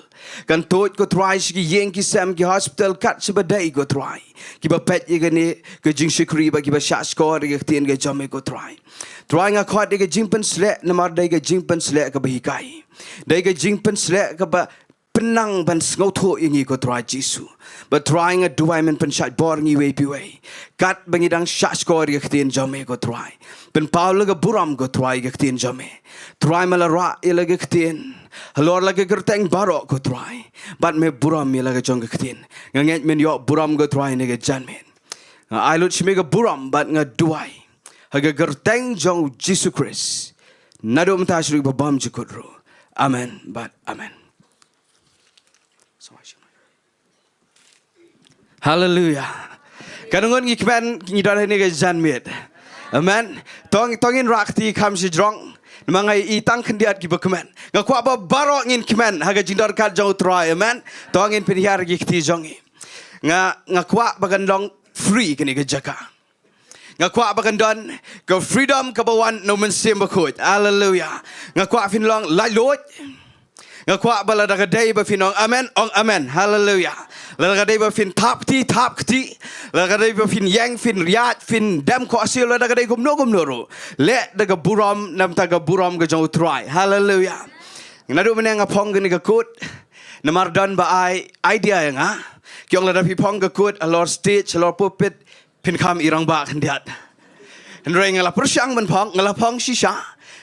kan toj ko try gi yeng ki sam ki hospital kat sa badai go try ki ba pet ye ga ni ga jing shikri ba ki ba sha score ga ktien ga jame ko try nga khat de ga jimpen sle na mar de ga jimpen sle ka ba hi kai de ga jimpen sle ka ba penang ban ngau tho ingi ko try Jesus but trying a duai men pen shat bor ngi we piwe kat bangi dang shas ko ri ktien jame ko try pen paul ga buram go try ga ktien jame try mala ra ila ga ktien halor la ga gerteng baro ko try but me buram ila ga jong ga ktien nganget men yo buram go try ne ga janmen I lut shme ga buram but nga duai ha ga gerteng jong Jesus Christ nado mta shri babam jikudro amen but amen. Hallelujah. Kanungon ngi kmen ngi dal ni ga janmet. Amen. Tongin rakti kham si Jong. Mangai itang kendiat ki bakmen. Nga kwa ba baro ngin kmen haga jindar kat jong try amen. Tongin pinhiar gi kti jongi. Nga kwa bagandong free kini ga jaka. Nga kwa bagandon go freedom ka bawan no men sim bakut. Hallelujah. Nga kwa finlong lai lot. Nga kwa bala daga day ba finong amen ong amen hallelujah Lalu kadai ba fin tap kti. Lalu kadai ba fin yang fin riat fin dam ko asil lalu kadai gumno ro. Le daga buram nam taga buram ga jong try. Hallelujah. Nadu meneng apong gani ga kut. Namar dan ba ai idea yang Kyong la da pi pong ga kut a lor stage a lor pulpit pin kham irang ba kan diat. Henry ngala persyang men pong ngala pong shisha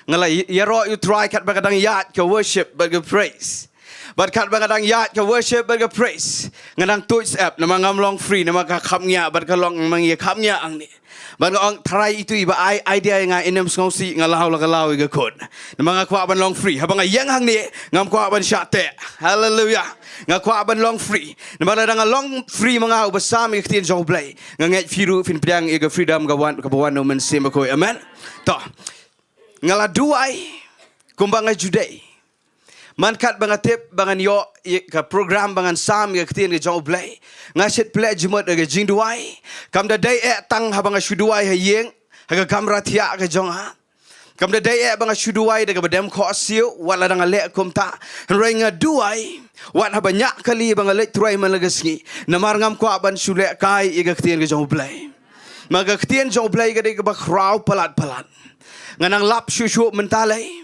ngala yaro you try kat bagadang yat ke worship baga praise. But kat bagadang yat ke worship baga praise. Ngadang tuits app nama ngamlong free nama ka Khambniah bat ka long mang ye Khambniah ang ni. Ban ong try itu iba ai idea nga inem ngausi ngalau la kalau ga kod. Nama nga kwa ban long free habang yang hang ni ngam kwa ban syate. Hallelujah. Nga kwa ban long free. Nama la nga long free mga ubasam iktin jong play. Nga nget firu fin pedang ega freedom ga wan ka bawan no men sema ko. Amen. To. Ngala duai kumbang juday. Man kat bangatip bangan yo ka program bangan sam ga ktin ga jong play. Nga sit play jumot ga jing duai. Kam da day tang habang shuduai ha yeng ha kamera tia ga jong ha. Kam da day bang shuduai da ga badam ko siu wala da le kumta. Renga duai wat ha banyak kali bang le try man lagasngi. Namar ngam ko ban shule kai ga ktin ga jong play. Maga ktin jong play ga de ga ba crowd palat. Nganang lap shushu mentalai.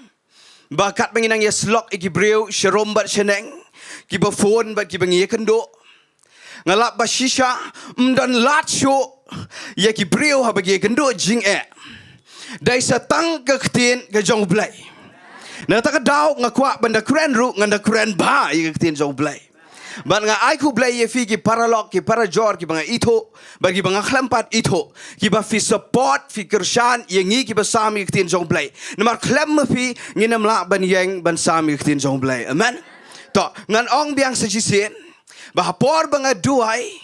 Bakat menginang ya slok ikibreu syarom bat syeneng. Kiba phone bat kiba ngiye kendo. Ngalap ba shisha mdan lat syo ya kibreu ha bagi kendo jing Dai satang ke ktin ke jong blai. Na ta ka daw ngakwa banda kren ru nganda kren ba ya ktin jong blai. Ban nga ai ku blai ye fi ki paralog ki parajor ki banga ito bagi banga khlampat ito ki ba fi support fi kershan ye ngi ki ba sami ktin jong blai. Namar khlam fi nginam la ban yang ban sami ktin jong blai. Amen. To ngan ong biang sajisen ba hapor banga duai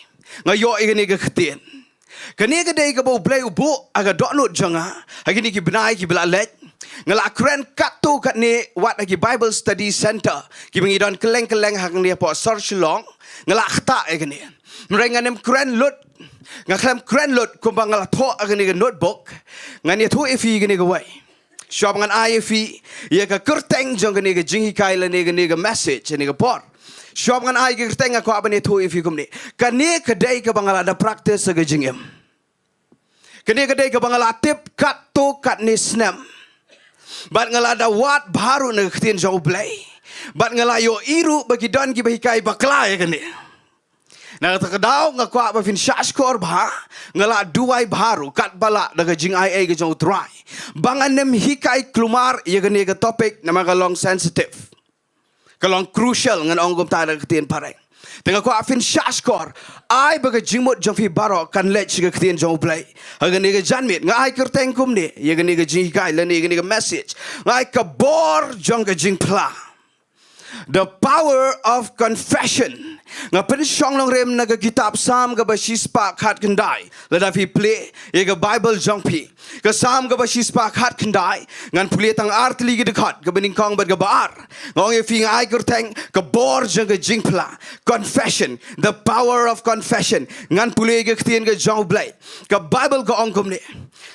ngayo igani ga ktin. Kani ga dai ga bo blai ubu aga donut janga agini ki benai ki belalet ngala kren katu kat ni wat lagi Bible Study Center ki bengi don keleng hang ni po sor Shillong ngala khta agini mrenga nem kren lut ngaklam kren lut kumbang ngala tho agini ga notebook ngani thu ifi gini ga wai shop ngan ifi ye ka kerteng jong gini ga jinghikai la ni ga message ni ga por shop ngan ai ga kerteng ko abani thu ifi kumni kani kadai ka bangala da practice ga jingem kani kadai ka bangala tip kat to kat ni snam bat ngala da wat baru na ktin jong play bat ngala yo iru bagi don ki bahikai bakla ya kani na ta kadaw nga kwa ba fin shashkor ba ngala duai baru kat bala daga jing ai ga jong try bangan nem hikai klumar ya kani ga topic na magalong sensitive kalong crucial ngan ong gum ta daga ktin pareng tengah ko afin shashkor ai baga jingmot jong fi baro kan let siga ktin jong play haga ni ga janmit nga ai kerteng kum ni ye ga ni ga jing kai la ni ga message ngai ka bor jong ga Jingphla the power of confession nga pen shong long rem naga kitab sam ga ba shispa khat kandai la da fi play ye ga Bible jong pi ka sam ga ba shispa khat kandai ngan play tang art li ga khat ga bening kong ba ga bar ngong ye fi ngai kerteng ka bor jong ga Jingphla confession the power of confession ngan play ga ktin ga jong blai ka Bible ga ong kum ni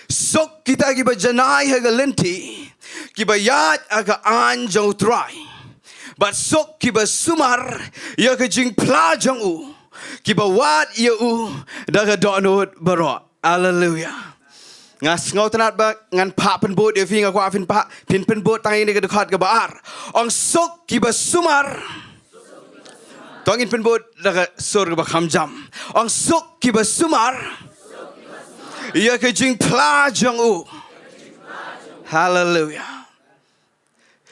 sok kita gi ba janai ha ga lenti ki ba yat aga an jong try but sok kiba sumar ya ke Jingphla jong u kiba wat ya u daga donut baro hallelujah ngas ngau tanat ba ngan pa pen bot ya fi nga kwa fin pa pin pen bot tang ini ke dekat ke bar ong sok kiba sumar tongin pen bot daga sur ke ba khamjam ong sok kiba sumar ya ke Jingphla jong u hallelujah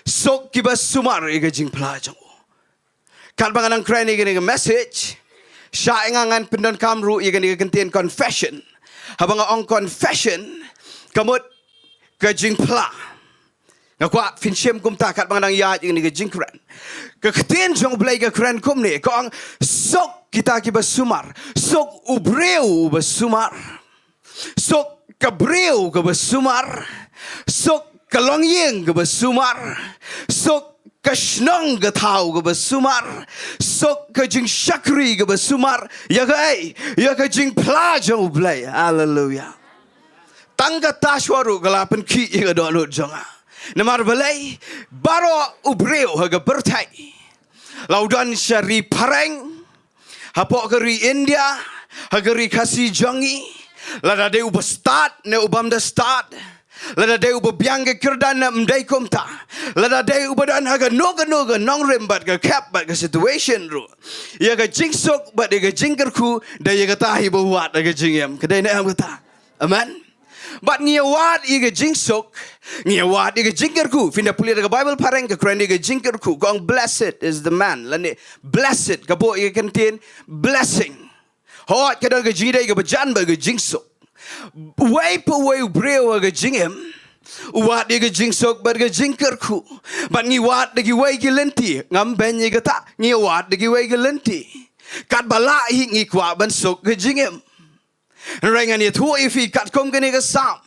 sok kiba sumar iga Jingphla jong kat bangan ang kren iga message sya ingangan pendon kamru iga kentien confession habang ang confession kamut ka Jingphla ngakwa finshem kumta kat bangan ang yat iga Jingkren ka kentien jong blay ka kren kum ni ko ang sok kita kiba sumar sok ubreu ba sumar sok kabreu ka ba sumar sok kalong yeng ke besumar sok kashnong ke tau ke besumar sok ke jing syakri ke besumar ya ke Jingphla jong blai hallelujah tangga taswaru galapan ki ya donut jonga namar balai baro ubreu ha ke bertai laudan syari pareng Hapok keri India, hageri kasi Jongi, lada de uba start ne ubam da start. Lada de uba biangge kerdan na mdai komta. Lada de uba dan haga noga nong rembat ga cap bat ga situation ru. Ya ga jingsok bat ga jingkerku da ya ga tahi buat ga jingem. Kedai na am kata. Amen. But ngiyawat iga jingsok, ngiyawat iga jingkerku. Finda puli ga Bible pareng ga kren iga jingkerku. Gong blessed is the man. Lani blessed ga bo iga contain blessing. Hot kadang ga jida iga bajan ba ga jingsok. Way pa way breu ga jingem. Wat iga jingsok ba ga jingkerku. But ngiwat dagi way ga lenti. Ngam ben iga ta. Ngiyawat dagi way ga lenti. Kat bala hi ngikwa ban sok ga jingem. Rengan ya tu ifi kat kom kene ke sam.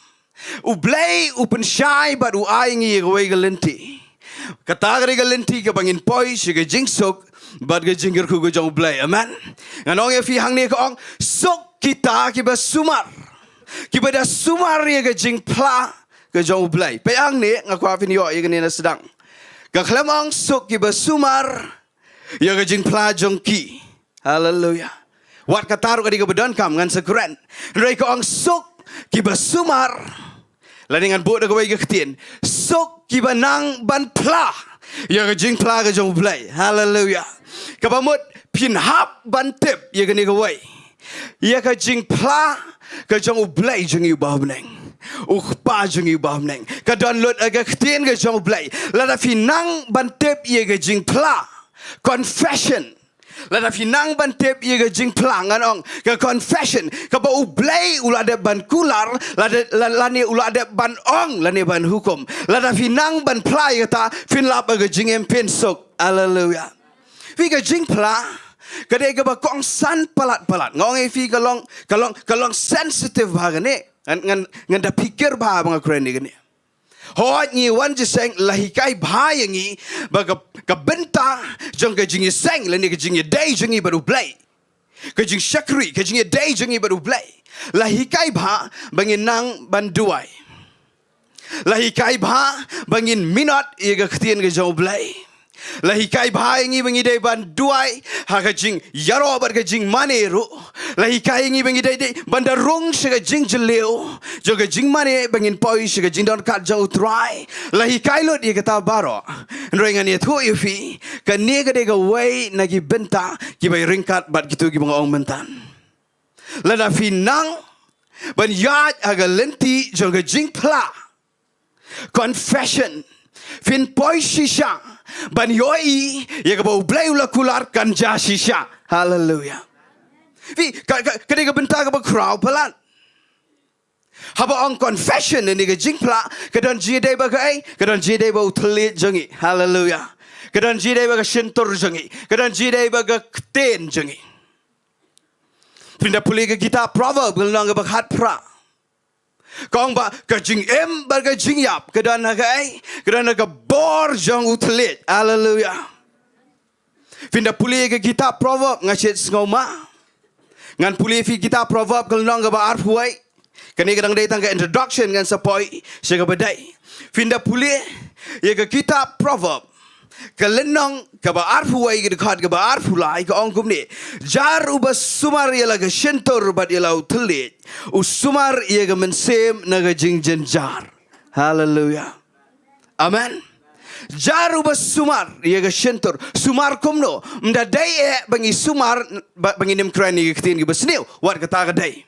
Ublay upen syai bat u ai ngi gwe galenti. Kata gre galenti ke bangin poi si ke jingsok bat ke jingger ku ke jong ublay. Amen. Nganong ya fi hang ni ke ong sok kita ki ba sumar. Ki ba da sumar ya ke jingphla ke jong ublay. Pe ang ni ngaku afin yo ya ke ni na sedang. Ka klamang sok ki ba sumar ya ke jingphla jong ki. Hallelujah. Wat kataru kadi kebedan kam ngan sekuren. Rai ko ang sok kiba sumar. Lani ngan buat kawai ketien. Sok kiba nang ban pla. Ya ke jing pla ke jong play. Hallelujah. Kabamut pinhap ban tip ya ke ni kawai. Ya ke jing pla ke jong play jong yu bah beneng. Ukpa jong yu bah beneng. Kadan lut aga ketien ke jong play. Lada pinang ban tip ya ke jing pla. Confession. Lada finang ban tep ye ga jing plang anong ga confession ka ba ublay ulade ban kular lani ulade ban ong lani ban hukum lada finang ban play ta finlap ga jing empen sok. Hallelujah. Vi ga jing pla ka de ga ba kong san palat ngong e fi kalong sensitive bagane ngan da pikir ba bang kren ni gani. Hot ni wan jiseng lahikai bayangi baga ka Bynta jong ka jingi seng lani ka jingi day jingi baru play ka jing syakri ka jingi day jingi baru play lahikai ba bangin nang banduai lahikai ba bangin minot iga ketien ka jong play lahikai bayangi bangi day banduai ha ka jing yaro bar ka jing maneru lahikai ngi bangi day bandarung siga jing jeleu joga jing mane bangin poi siga jing don kat jauh try lahikai lot ia kata baro rengan ia tu ifi ka ni ka de ka way nagi Bynta ki bay ringkat bat gitu ki mga ong mentan lada finang ban yat aga lenti joga Jingphla confession fin poi shisha ban yoi ya ka bau blay ula kular kan ja shisha. Hallelujah. Vi kade ka Bynta ka ba crowd palan. Haba on confession ni ka Jingphla kadan jide ba kai kadan jide ba utlit jangi. Hallelujah. Kadan jide ba ka shintor jangi. Kadan jide ba ka kten jangi. Pinda puli ka kita proverb ngang ka ba hat pra. Kong ba ka jing em ba ka jing yap kadan na kai kadan na ka bor jang utlit. Hallelujah. Pinda puli ka kita proverb ngasit ngoma. Ngan puli fi kita proverb ngang ka ba arhuai. Kani kadang datang ke introduction ngan sapoi siya ka badai. Finda puli ya ka kita proverb kalenong ka ba arhuai ka dekat ka ba arhulai ka ongkum ni. Jar uba sumar ya la ka shentor bat ya la utlit. Usumar ya ka mensem na ka jingjen jar. Hallelujah. Amen. Jar uba sumar ya ka shentor. Sumar kumno. Mda day bangi sumar bangi nim krani ka ketin ka basniw. Wat kata ka day.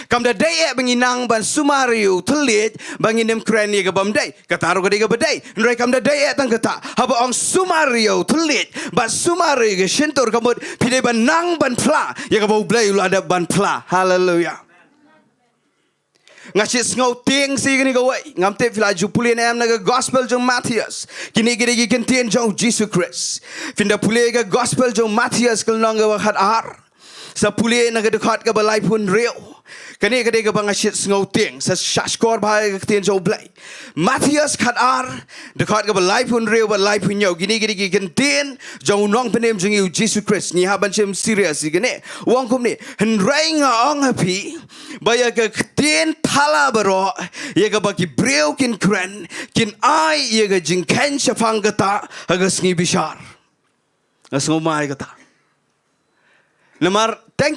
Kam da day banginang ban sumariu telit banginem krani ga bamday kataru ga diga baday nrai kam da day tang kata haba ong sumario telit ba sumari ga shintor kamut pide ban nang ban pla ya ga bau blay lu ada ban pla. Hallelujah. Ngasit ngau ting si gini ga wai ngam te fila jupulin am na ga gospel jong Matthias kini gidi gi contain jong Jesus Christ finda pule ga gospel jong Matthias kal nang ga hat ar sa pule na ga dekat ga balai pun real. Kani kadai ka bang asyik ngauting sa syashkor bahaya ka tien jo blay. Matthias kat ar dekat ka balai pun real balai pun nyau gini gini tien jo nong penem jeng yu Jesus Christ ni haban cem serius gini. Wang kum ni hendrai nga ong happy baya ka tien thala baro ye ka baki breu kin kren kin ai ye ka jingken syafang kata hagas ngi bishar. Ngas ngomai kata. Namar teng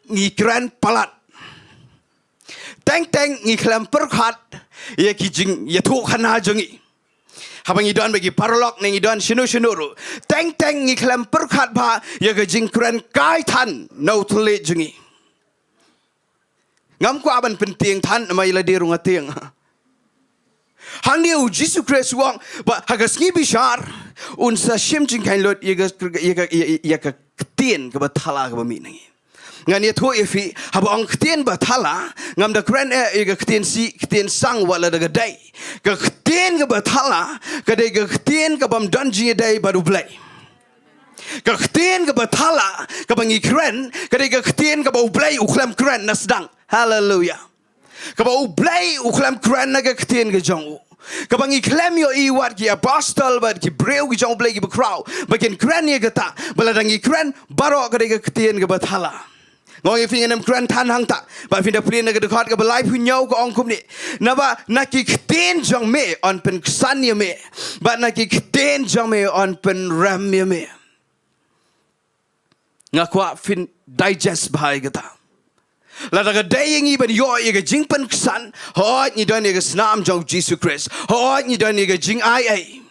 ngi kran palat. Teng ngi klam perkhat ye ki jing ye thu khana jongi. Habang idon bagi parlok nang idon shinu ru. Teng ngi klam perkhat ba ye ke jing kran kai than no thule jongi. Ngam ko aban penting than mai la dirung atiang. Hang dia Jesus Christ wang ba hagas ngi bishar un sa shim jing kain lot ye ka tien ke bathala ke bami nangi. Ngan ye thu ifi haba ong tien bathala ngam da kran ye ka tien sang wala da dai. Ka tien ke bathala ka dai ka tien ke bam donji dai baru blai. Ka tien ke bathala ka bangi kran ka dai ka tien ke bau blai uklam kran nasdang. Hallelujah. Kaba ublay uklam kran naga ktien ke jong. Kaba ngiklam yo iwat ki apostol bat ki breu ki jong blay ki bakraw. Bakin kran ye kata baladang ikran baro ka dega ktien ke bathala. Ngong ifing enam kran tan hang ta. Ba finda plin naga dekat ka balai punyau ko ong kumni. Naba naki ktien jong me on pen ksan ye me. Ba naki ktien jong me on pen ram ye me. Ngakwa fin digest bahai kata. Ladaga dayang iban yo iga jingpan ksan hot ni don iga snam jong Jesus Christ hot ni don iga jing ai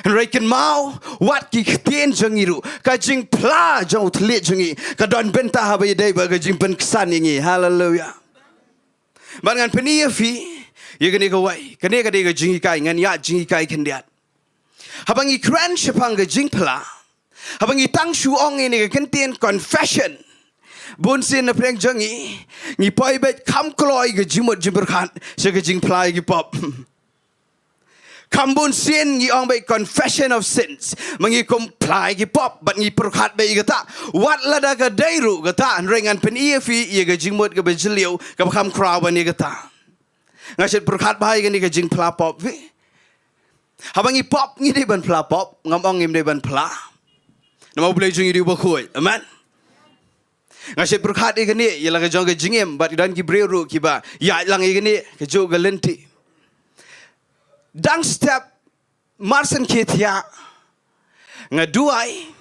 and reckon mau what ki ktien jong iru ka Jingphla jong thle jongi ka don Bynta habai dai ba ga jingpan ksan ingi hallelujah bangan penia fi iga ni ga wai kane ga dai ga jingi kai ngan ya jingi kai kendiat habangi kran shapang ga Jingphla habangi tang shu ong ini ga kentien confession Bun sin na preng jangi ni poi bet kam kloi ge jimot jimberkhan se ge Jingphla gi pop kam bun sin ni ong bet confession of sins mangi comply gi pop but ni perkhat be gata wat lada ga dairu gata rengan pen efi ye ge jingmot ge bejliu ka kam kraw ni gata ngaset perkhat bai ge ni ge Jingphla pop vi habangi pop ni de ban phla pop ngam ong im de ban phla namo blai jungi di ba khoi amen Ngasih perkhat ikan ni, ialah kejong ke jingem, bat dan ki breru ki ba, ya lang ikan ni kejuk ke lenti. Dang step marsen kitia, ngaduai,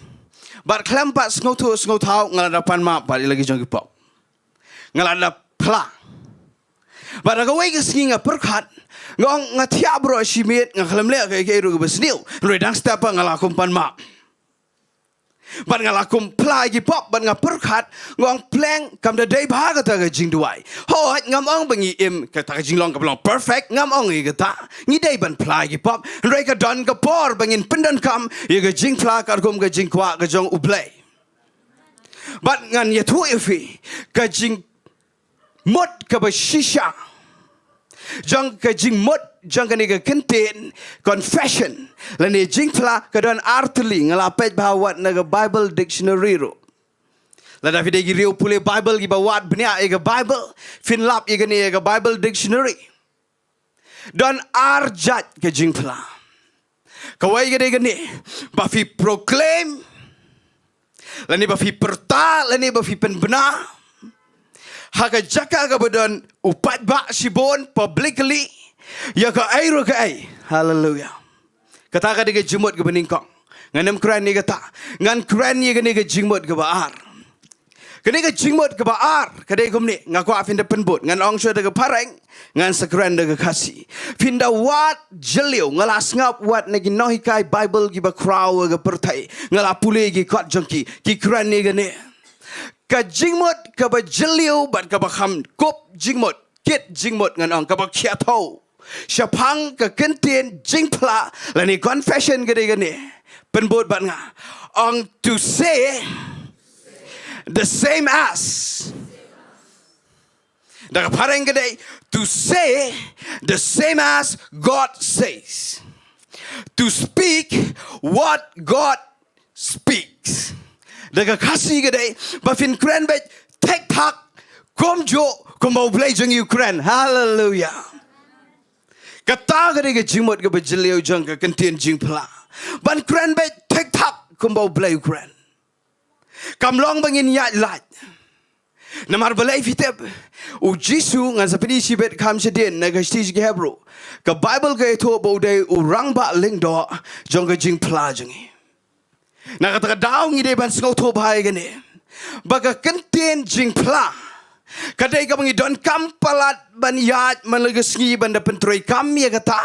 bat kelampat ngotau ngaladapan map, bat lagi jong ki pop, ngaladap pla. Bat agawai ke singi perkhat, ngong ngatia bro simit ngaklamle ke iru ke besniu, dang step ngalakumpan map. Ban ngalakum plai gi pop ban ngaperkhat ngong pleng kam da dei bha ga ta ga jing duai ho hat ngam ong bangi im ka ta jing long ka long perfect ngam ong gi ta ni dei ban plai gi pop rei ka don ka por bangin pindan kam ye ga Jingphla ka kum ga jingkwa ga jong uplay ban ngan ye thu ifi ka jing mot ka ba shisha jong ka jing mot jong ka ni ga kenten confession lani Jingphla ka don artli ngalapet bahawat na ga Bible dictionary ro lada fide gi riu pule Bible gi bawat bnia e ga Bible finlap e ga ni ga Bible dictionary don arjat ka Jingphla kawai ga ni ba fi proclaim lani ba fi perta lani ba fi penbena haga jaka ga badon upat ba sibon publicly ya ka ai ro ka ai hallelujah kata ka diga jimot ke beningkong nganam kran ni kata ngan kran ni ga jimot ke baar kani ga jimot ke baar kadai gumni ngaku afin de penbut ngan ong sho de pareng ngan sakran de kasi finda wat jeliu ngalas ngap wat nagi nohikai Bible gi ba kraw ga pertai ngala pule gi kot jongki ki kran ni ga ne ka jingmot ka ba jeliu bat ka ba kham kop jingmot kit jingmot ngan ong ka ba khiatho Shapang ka kentien Jingphla lani confession gede gede penbot bat nga on to say the same as daga pareng gede to say the same as God says to speak what God speaks daga kasi gede bafin kren bet tek tak komjo komau blazing Ukraine hallelujah Kata ke jimot ke bejeliu jong ke kentien Jingphla. Ban kran be tek tak kumbau blai kran. Kam long bangin ya lat. Namar balai fitep u Jisu ngan sapini sibet kam sedien na gasti ke Hebrew. Ke Bible ke to bode u rang ba ling do jong ke Jingphla jongi. Na kata daw ngi de ban sngau to bhai gane. baga kenten Jingphla kadai ka bangi don kampalat ban yat malagasngi banda pentroi kam ya kata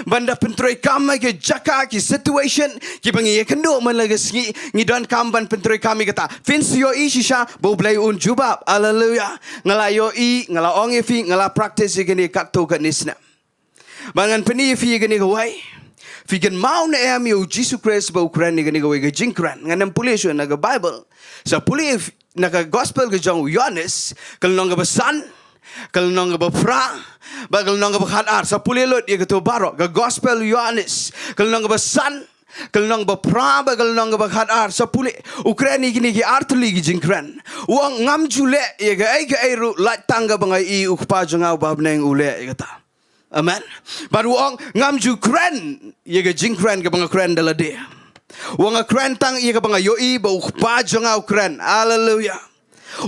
banda pentroi kam ke jaka ki situation ki bangi kendo malagasngi ngi don kam ban pentroi kam kata fins yo I shisha bo blai un jubab haleluya ngala yo I ngala ong fi ngala practice gini katto kanisna bangan peni fi gini gawai Figan mau na emi o Jesus Christ ba Ukraine ni gani gawai ga Jingkran nganam pulisyo na ga Bible sa puli na ga gospel ga Jong Yohanes kalnong ga san kalnong ga fra ba kalnong ga khadar sa puli lot ya to baro ga gospel Yohanes kalnong ga san kalnong ba pra ba kalnong ga khadar sa puli Ukraine ni gini gi artli gi Jingkran wang ngam jule ya ga ai ru la tanga bangai I ukpa jangau ba neng ule ya ta Amen. Baru orang ngamju keren, ia ke Jingkran ke bangga keren dalam dia. Orang keren tang ia ke bangga yoi bau pajangau keren. Haleluya.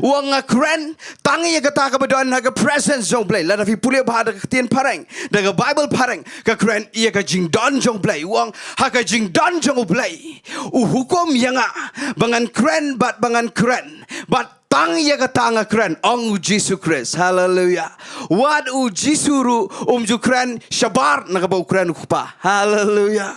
Orang keren tang ia ke tak kebetulan naga presence jong play. Lada fi pulih bahada ketien pareng, daga Bible pareng. Ke keren ia ke Jingdon jong play. Orang haka Jingdon jong play. Hukum yang bangan keren bat bangan keren bat. Tang ya katanga keren ong Jesus Christ. Hallelujah. What u Jisuru ju keren shabar nakabau keren kupa. Hallelujah.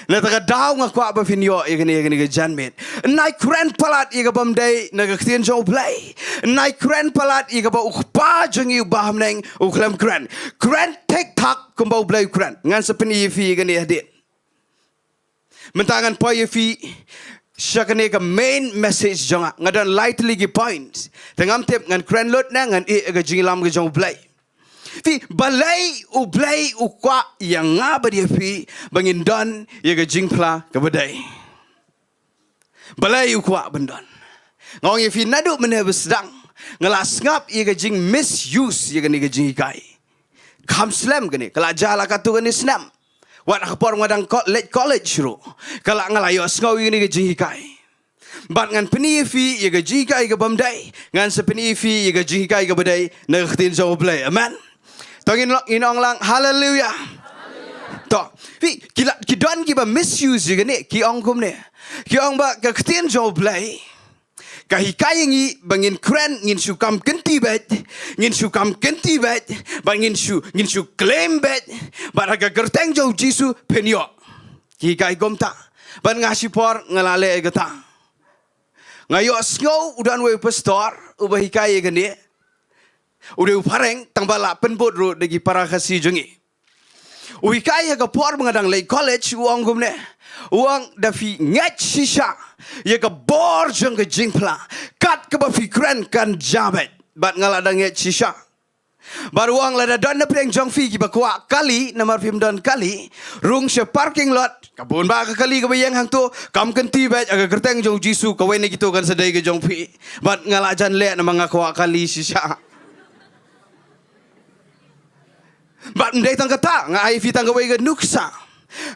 Nataka daw nga kwa ba finyo igani ga janmet. Nai keren palat iga bamday nagaktian jong play. Nai keren palat iga ba ukpa jong yu bahamneng uklam keren. Keren tek tak kumbau play keren. Ngan sepeni fi igani hadit. Mentangan po fi siya kani ka main message jonga ngadan lightly gi points tengam tip ngan kren lot na ngan ga jingilam ga jong play fi balai u kwa yang nga ba dia fi bangin don ya ga Jingphla ka badai balai u kwa bandon ngong ye fi nadu mene besdang ngalas ngap ya ga jing misuse ya ga ni ga jingikai kam slam gani kala jala katu gani snam Wat akapor ngadang late college ro. Kala ngalayo asngaw ini ke jihikai. Bat ngan penifi ye ke jihikai ke bamdai. Ngan sepenifi ye ke jihikai ke badai. Nagaktin sa oblay. Amen. Tongin inong lang. Hallelujah. To. Fi kidon ki ba misuse ye ni ki ong kum ni. Ki ong ba kaktin sa oblay. Kahikai ngi bangin kren ngin sukam kenti bet ngin sukam kenti bet bangin su claim bet baraga gerteng jau jisu penyo kikai gomta ban ngasi por ngalale gata ngayo snow udan we pastor ubahikai gani udah pareng tangbala penbot ro dagi para kasi jongi uhikai ga por mengadang lay college uang gumne uang dafi ngat shisha ya ka bor jong ke Jingphla kat ke ba fikran kan jabet bat ngaladang ngat shisha baru uang lada don na preng jong fi ki ba kwa kali namar film don kali rung she parking lot kabun ba ka kali ka bayang hang tu kam kenti bet aga kerteng jong jisu ka wen gitu kan sedai ke jong fi bat ngalajan le na mga kwa kali shisha bat ndai tang kata nga ai fi tang ka wei ga nuksa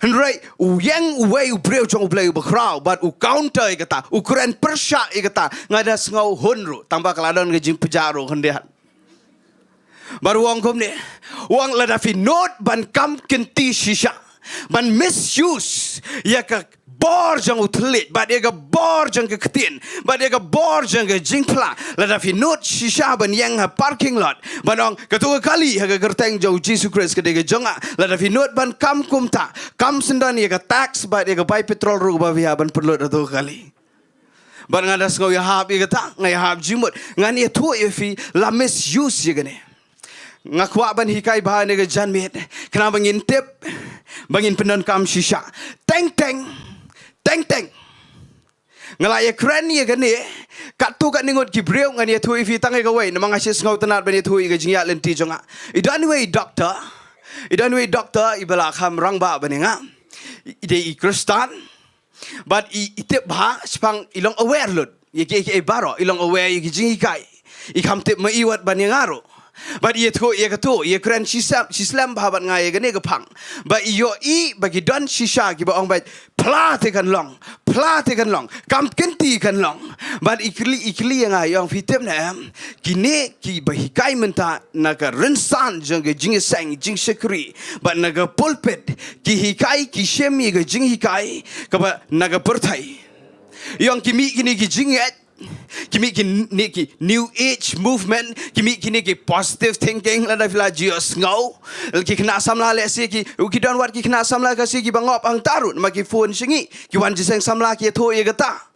Right, yang way breu jong play bakrau, but counter kata, ukuran persya kata, ngadas ngau honro, tambah keladon ngejing pejaro hendihan. Baru wang kom ni, wang ladafi not ban kam kenti shisha, ban misuse, ya ka bor jong utlit, but ya ka bor jong ke ketin, but ya ka bor jong ke Jingphla, ladafi not shisha ban yang ha parking lot, banong ketua kali ha gerteng jauh Jesus Christ kedega jonga, ladafi not ban kam kumta, kam sendan ya ka tax, but ya ka buy petrol ru ba via ban perlu ketua kali. Ban ngadas ngau ya hab ya ka ngai hab jimut, ngan ya tu ya fi la misuse ya gane. Ngakwa ban hikai bahan ya ka janmet, kena bangin tip, bangin pendon kam shisha, teng teng. Teng teng ngalaya keren ni kan ni kat tu kat ningot ki breu ngan ye thui fi tangai ka wei namang asis ngau tanat ban ye thui ka jingya lenti jonga idan wei doctor ibala kham rang ba ban nga ide I kristan but itip ba spang ilong aware lut ye ke baro ilong aware ye jingi kai I kham tip ma iwat ban ngaro but ye tho ye kato ye kren shislam bahabat ngai gane gapang but yo I bagi don shisha ki ba ong ba plate kan long kam kenti kan long but ikli yang ayong fitem na kini ki bahikai menta naga rensan jang ge jing sang jing sekri but naga pulpit ki hikai ki shemi ge jing hikai ka ba naga perthai yang kimi kini ki jinget Kimi ni ki new age movement kimi kini ki positive thinking la dai la jios ngau ki kena samla le si ki don wat ki kena samla ka si ki bangop ang tarut ma ki phone singi ki wan ji seng samla ki tho ye gata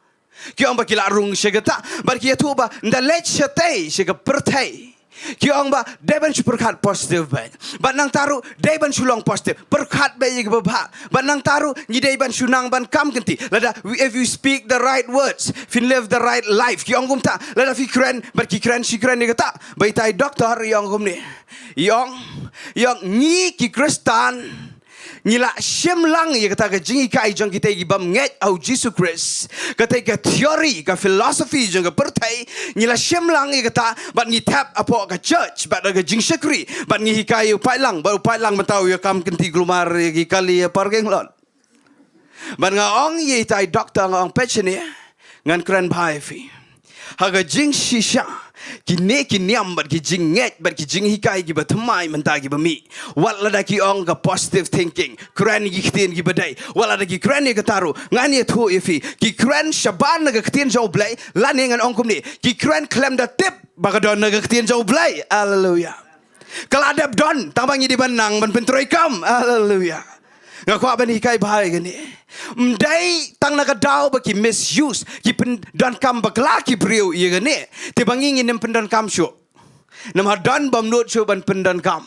ki ong ba ki la rung she gata bar ki tho ba nda lech chate she ka perthai ki ong ba deban superkhat positive ba but nang taru deban sulong positive perkhat ba ye ba but nang taru ni deban sunang ban kam kenti lada if you speak the right words if you live the right life ki ong gumta lada fi kren but ki kren si kren ni kata bai tai doctor yong gum ni yong ni ki kristan Nila Syiemlieh ye kata ke jingi kai jong kita gi bam nget au Jesus Christ kata ke theory ka philosophy jong ke pertai nila Syiemlieh ye kata bat ni tap apo ka church bat ke jing sekri bat ni hikai upai lang baru upai lang mentau ye kam kenti glumar gi kali parking lot bat nga ong ye tai doctor nga ong pechene ngan kran bai fi haga jing shisha kini am bat ki jing nget bat ki jing hikai ki batmai menta ki bami wat lada ki ong ka positive thinking kran ki ktin ki badai wala da ki kran ki taru ngani thu ifi ki kran shaban ga ktin jo blai lan ngan ong kumni ki kran klem da tip bagadon ga ktin jo blai hallelujah kaladap don tabangi di banang ban pentroi kam hallelujah ngakwa ban hikai bahai gani mdai tang nakadaw ba ki misuse ki pendan kam bakla ki priu ye gani te bangi ngin pendan kam shu nam hadan bam not shu ban pendan kam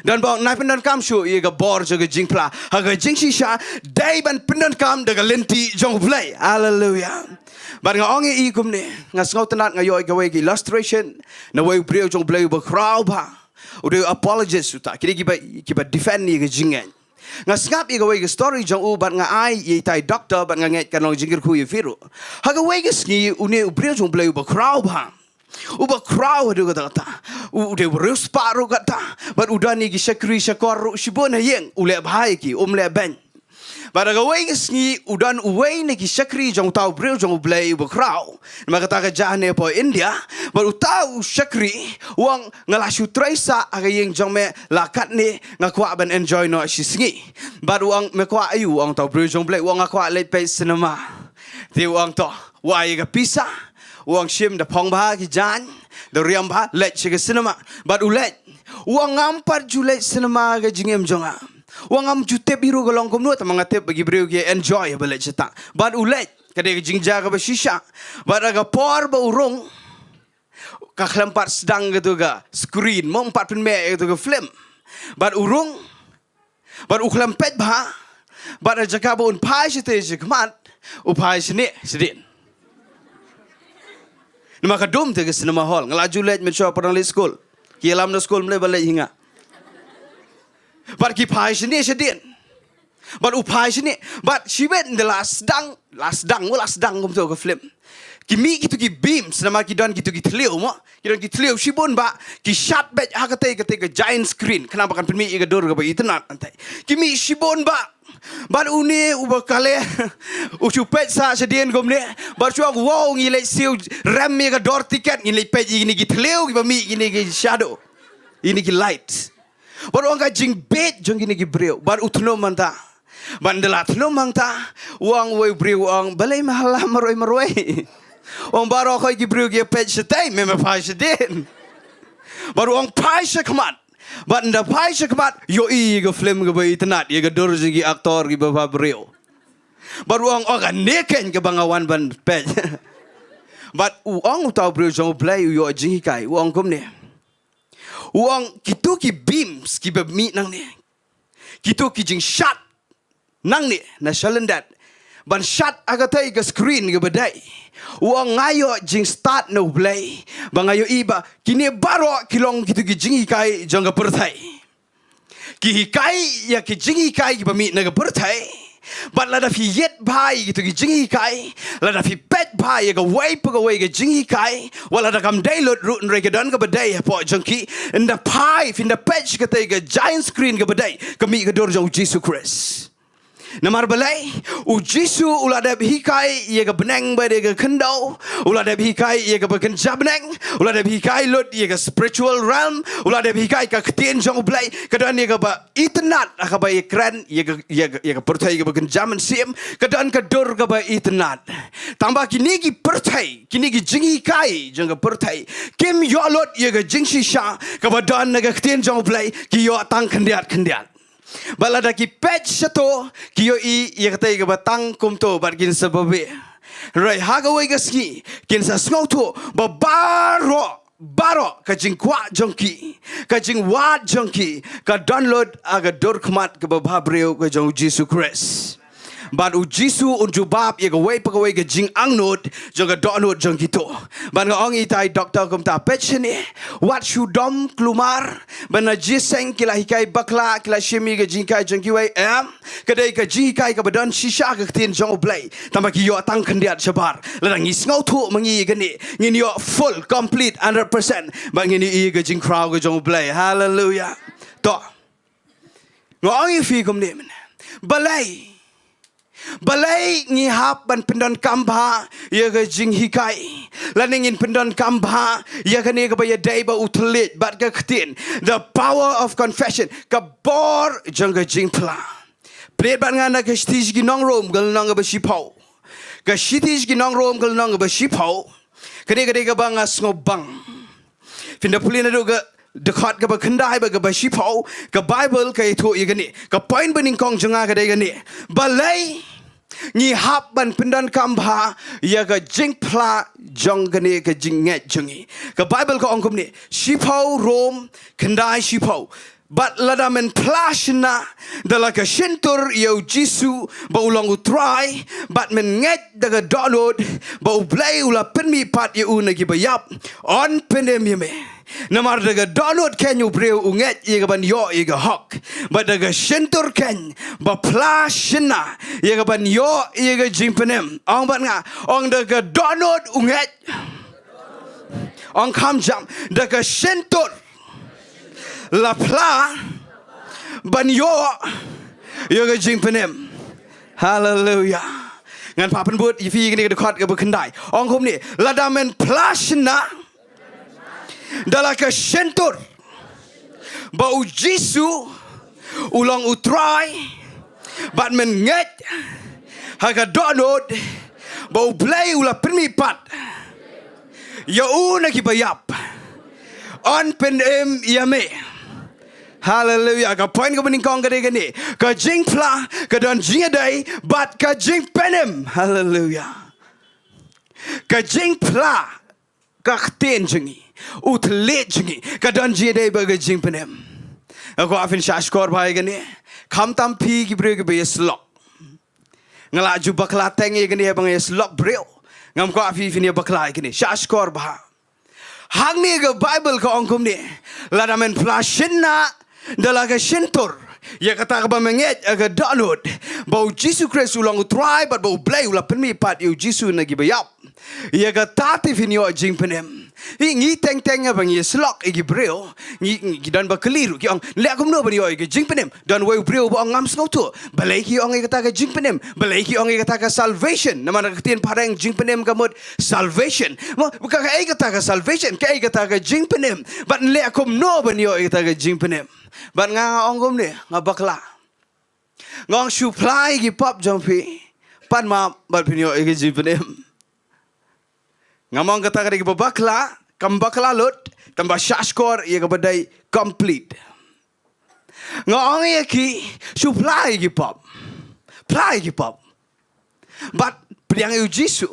dan bang nai pendan kam shu ye ga bor jo ga Jingphla ha ga jingshisha dai ban pendan kam daga lenti jong play hallelujah bar nga ong e kum ne nga ngau tanat nga yo ga we ki illustration na we priu jong play ba crowd ba ude apologies uta ki ba defend ni ga jingen nga ngap iga way story jong u bat nga ai ye tai doctor bat nga nget kanong jingir khu ye firu ha ga way ngi une u brio jong bleu ba crowd ba u ba crowd du ga ta u de rus paru ga ta bat udani gi shakri shakor shibona yeng u le bhai ki le ben bat ga way ngi udan u way ne gi shakri jong tau brio jong bleu ba crowd ma ga ta ga jahne po India bat u tau shakri wang ngala shu traisa aga yeng jong me lakat ni ngakwa ban enjoy no shi singi bat wang me kwa ayu wang tau brio jong bleu wang ngakwa le pe cinema ti wang to wai ga pisa wang shim da phong ba ki jan da riam ba le chi ga cinema bat u le wang ampat ju le cinema ga jingem jonga wang am ju te biru ga long kom no ta manga te bagi brio ge enjoy ba le chita bat u le kade ga jingja ga ba shisha bat aga por ba urung ka klampat sedang gitu ga screen mo 4 pen me gitu ga film bat urung bat uklampet ba bat jaka ba un pai site jikmat u pai sini sidin nama ka dum te ga cinema hall ngalaju let me show parang le school ki alam no school mle bale hinga bat ki pai sini sidin bat u pai sini bat shibet the last dang gum to ga film kimi gitu ki beams nama ki don gitu ki tliu mo ki don ki tliu shibun ba ki shot bet hakate ke giant screen kenapa kan pemi iga dor ga ba internet antai kimi shibun ba bar uni ubakale uchupet sa sedien gomne bar chuang wow ngile siu ram mi ga dor tiket ngile pej ini ki tliu ki pemi ini ki shadow ini ki light bar ong ga jing bet jong ini ki breu bar utno manta bandela tno manta wang we breu ong balai mahala maroi ong baro khoi ki breu ki pej setay me pa sedin baru ong pai sekmat bat nda pai sekmat yo i ga film ga bai tenat ye ga dor gi aktor gi baba breu baru ong ga neken ke bangawan ban pej bat ong tau breu jong play yo jing kai ong kom ne ong kitu ki beams ki be mi nang ne kitu ki jing shot nang ni na shalendat ban shot agatai ga screen ga badai wang ngayo jing start no play bangayo iba kini baro kilong kitu ki jingi kai jong ga perthai ki hikai ya ki jingi kai ki pami na ga perthai ban la da fi yet bhai kitu ki jingi kai la da fi pet bhai ga wai pa ga wai ga jingi kai wala da kam dai lot rut re ga don ga badai po jong ki in the pie in the patch ga tai ga giant screen ga badai kami ga dor jong Jesus Christ Namar balai u Jisu ulada hikai ye ga benang ba de ga kendau ulada hikai ye ga bakan jabnang ulada hikai lot ye ga spiritual realm ulada hikai ka ketien jong blai kadan ye ga ba itnat ka ba ekran ye ga pertai ga bakan jaman sim kadan ka dor ga ba itnat tambah kini gi pertai kini gi jingi kai jong ga pertai kim yo lot ye ga jingshi sha ka ba dan ga ketien jong blai ki yo tang kendiat balada ki page sato kiyo i kata ga batang kumto bargin sababe rai haga wai gaski kin sa snauto ba baro ka jingkwa jongki ka jingwa jongki ka download aga dorkmat ka babreo ka jong Jesus Christ ban u Jisu unju bab ye ga wei pa wei ga jing angnot jong ga download jong kito ban ga ong itai doctor kum ta pechni what should dom klumar ban na jiseng kila hikai bakla kila shimi ga jingkai jong ki wei am kadai ka jingkai ka badan shisha ga tin jong blai tamba ki yo tang khandiat shabar ladang is ngau thu mangi ga ni ngin yo full complete 100% ban ngin i ga jing crowd ga jong blai hallelujah to ngong i fi kum ni balai ngi hap ban pendon kambha ya ga jing hikai laningin pendon kambha ya ga ne ga ba ya dai ba utlet bat ga ktin the power of confession ka bor jang ga Jingphla plate ban ngana ga stis gi nongrom gal nong ba shipau ga shitis gi nongrom gal nong ba shipau kade ga bang asngo bang finda pulina do ga dekat ke bakandai ba ga shipau ka bible ka itu igani ka point bening kong janga ka dai gani balai ni hap ban pendan kambha ya ga Jingphla jong gani ka jinget jungi ka bible ka ongkum ni shipau rom kandai shipau but ladamen plashna dalaka shintur yo Jisu ba ulang utrai but men nget daga download ba ublay ula penmi pat ye una gi bayap on penem yeme namar daga download ken you breu unget ye ban yo ye ga hok but daga shintur ken ba plashna ye ban yo ye ga jingpenem ong ban nga ong daga download unget ong kam jam daga shintur la pla ban yo ga jingpenem hallelujah ngan papan but yifi ni ga dekat ga bekendai ong kum ni ladamen plashna dalaka shentur ba u Jisu ulang utrai bat men nget haga download ba u play ula permi pat ya una ki bayap on penem yame hallelujah ka point ka bening kong ka ni ka Jingphla ka don jingdai but ka jingpenem hallelujah ka Jingphla ka khten jingi utlet jingi ka don jingdai ba ka jingpenem ako afin shashkor bhai ka ni kham tam phi ki bre ka be slok ngala ju bakla teng ye ka ni bang ye slok breu ngam ko afi fin ye bakla ka ni shashkor bha hang ni ka bible ka ongkum ni ladamen plashina dalaga shintur ya kata ka ba menget aga download bau Jesus Christ ulang utrai but bau blay ula penmi pat yu Jesus na gibayap ya ka tati fin yo jingpenem ngi teng abang ye slok igi breo ngi dan ba keliru ki ong le akum no ba yo igi jingpenem dan wai breo ba ngam snautu balai ki ong kata ka jingpenem balai ki ong kata ka salvation nama ka tien parang jingpenem ka mod salvation mo ka kata ka salvation ka kata ka jingpenem but le akum no ba yo kata ka jingpenem but nga ong gum ne nga bakla ngong supply gi pop jompi pan ma bat pinyo igi jingpenem ngamong kata ka gi bakla kam bakla lot tambah shashkor ye ka badai complete ngong ye ki supply gi pop but priang yu Jisu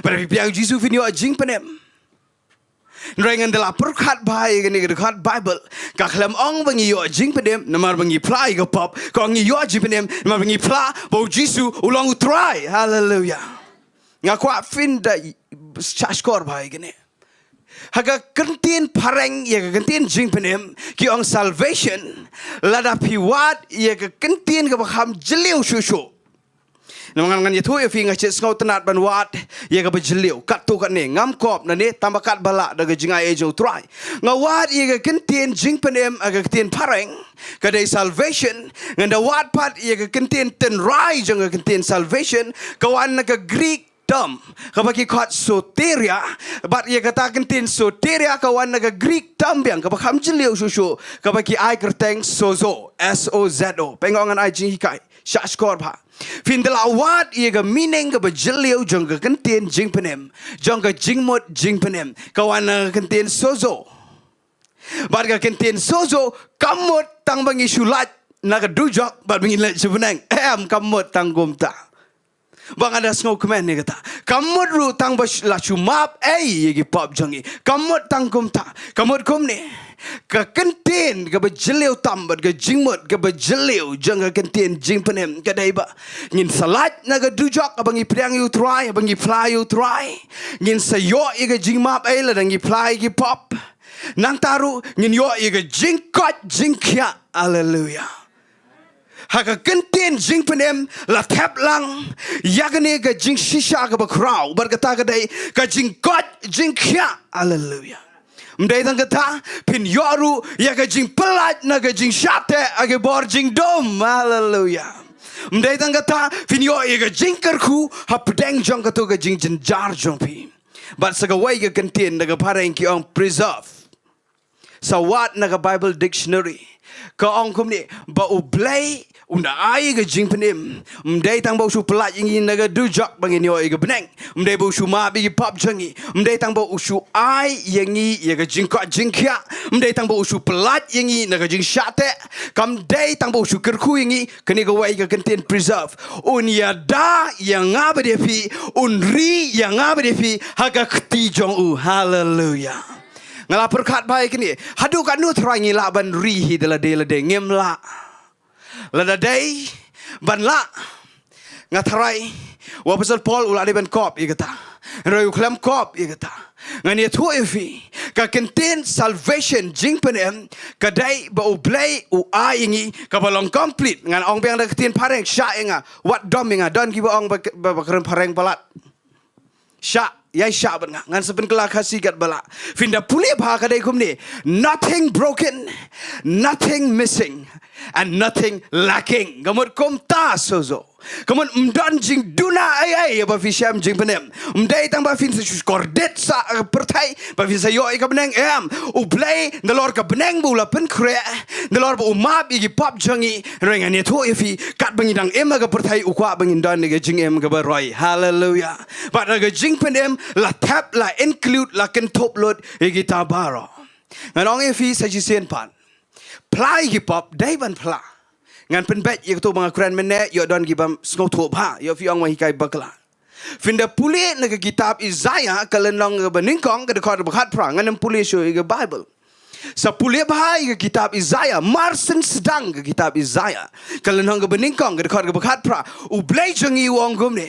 but priang yu Jisu finyo jingpenem Nrengan dala perkat bahai gani dekat Bible ka khalam ong bangi yo jingpenem namar bangi ply ka pop ka ngi yo jingpenem namar bangi pla bo Jisu ulang utrai hallelujah ngakwa fin da chashkor bahai gani haga kentin pareng ya kentin jingpenem ki ong salvation lada piwat ya kentin ka baham jeliu shushu Namangan ya tu fi ngacet ngau tenat ban wat ya ga bejeliu kat tu kat ni ngam kop na ni tambah kat bala daga jinga ejo try ngawat ya ga kentien jingpenem aga kentien pareng kadai salvation nganda wat pat ya ga kentien ten rai jang ga kentien salvation kawan na ga Greek term kapaki kot soteria but ia kata kentin soteria kawan naga Greek term biang kapakam jeliu susu kapaki ai kerteng sozo S-O-Z-O pengongan ai jinghikai syashkor ba findela wat ia ga meaning ga bejeliu jong ga kentin jingpenem jong ga jingmut jingpenem kawan naga kentin sozo but ga kentin sozo kamut tang bangi sulat naga dujok but bangi let sebenang kamut tang gumta Bang ada snow kemen ni kata. Kamut ru tang bas la cumap yegi pop jangi. Kamut tang kum ta. Kamut kum ni. Ka kentin ka bejeliu tambat ka jingmut ka bejeliu jang ka kentin jing penem ka dai ba. Ngin salat na ka dujok abangi priang yu try abangi fly yu try. Ngin sayo ka jingmap la dangi fly ki pop. Nang taru ngin yo ka jingkot jingkia. Hallelujah. Haka kentin jing penem la tap lang yagane ga jing shisha ga bakrau berkata kadai ka jing kot jing kya hallelujah mdai tang kata pin yoru ya ga jing pelat na ga jing shate age bor jing dom hallelujah mdai tang kata pin yo ya ga jing kerku ha pedeng jong ka to ga jing jenjar jong pi but saga wai ga kentin na ga pareng ki ong preserve sawat na ga Bible dictionary ka ong kum ni ba ublay unda ai ga jingpenim mdai tang bau su pelat yang naga dujak bangin yo ga beneng mdai bau su ma bi pop jangi mdai tang bau su ai yang ya ga jingkot jingkya mdai tang bau su pelat yang naga jing shate kam dai tang bau su kerku yang kini ga wai ga content preserve un ya da yang ngabade fi un ri yang ngabade fi haga kti jong u hallelujah ngala perkat baik ni hadu kan nu trangi la ban ri hi de ngem la lada day ban la ngatarai wa pasal Paul ulade ban kop igata roi uklam kop igata ngani tu efi ka contain salvation jingpenem kadai ba ublay u aingi ka balong complete ngan ong beng da ketin pareng sha enga wat dominga don ki ba ong ba keren pareng balat sha yai sha ban ngan sepen kelak hasigat bala finda puli ba kadai kum ni nothing broken nothing missing and nothing lacking. Gamot kom ta sozo. Gamot mdan jing duna ay ba fi syam jing penem. Mdai tang ba fin sa kordet sa pertai ba fi sa yo ka beneng ublay dalor ka beneng bula pen kre dalor ba umap igi pop jangi rengan ye to fi kat bangidang ka pertai ukwa bangindan ga jing ka ba roi hallelujah. Ba ga jing penem la tap la include la ken top load igi tabaro. Nganong fi sa jisen pan. Play hip hop dai ban pla ngan pen bet ye to mga kran mene yo don gibam snow to ba yo fi ong hikai bakla finda puli na kitab Isaiah kalenong baningkong ka dekor bakhat pra ngan puli show ga Bible sa puli ba ga kitab Isaiah marsen sedang ga kitab Isaiah kalenong ga baningkong ka dekor bakhat pra u blay jangi wong gumne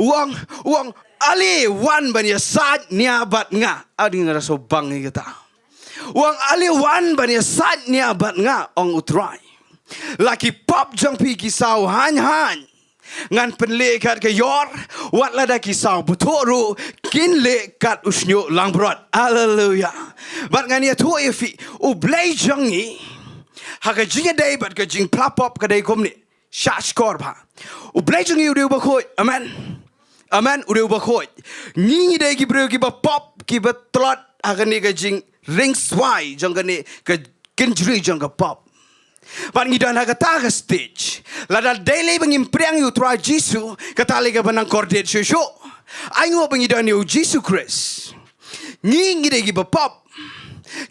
wong ali wan ban ya sad nia bat nga ading raso bang gata wang aliwan bani sat nia bat nga ong utrai laki pop jang pi kisau han ngan penle kat ke yor wat lada kisau butoru kin le kat usnyo langbrot hallelujah bat ngan ya tu efi u blay jangi haga jinga dai bat ka jing plapop ka dai komni shashkor ba u blay jangi u ba khoi amen u ba khoi ni dai ki bro ki ba pop ki ba trot haga ni ka jing ring swai jangane ke kenjri jangga pop pan ngidan ha kata ka stage lada daily bangim priang yu tra jisu kata le ka banang kordet shosho aingo bangidan yu jisu Christ ngi de gi pop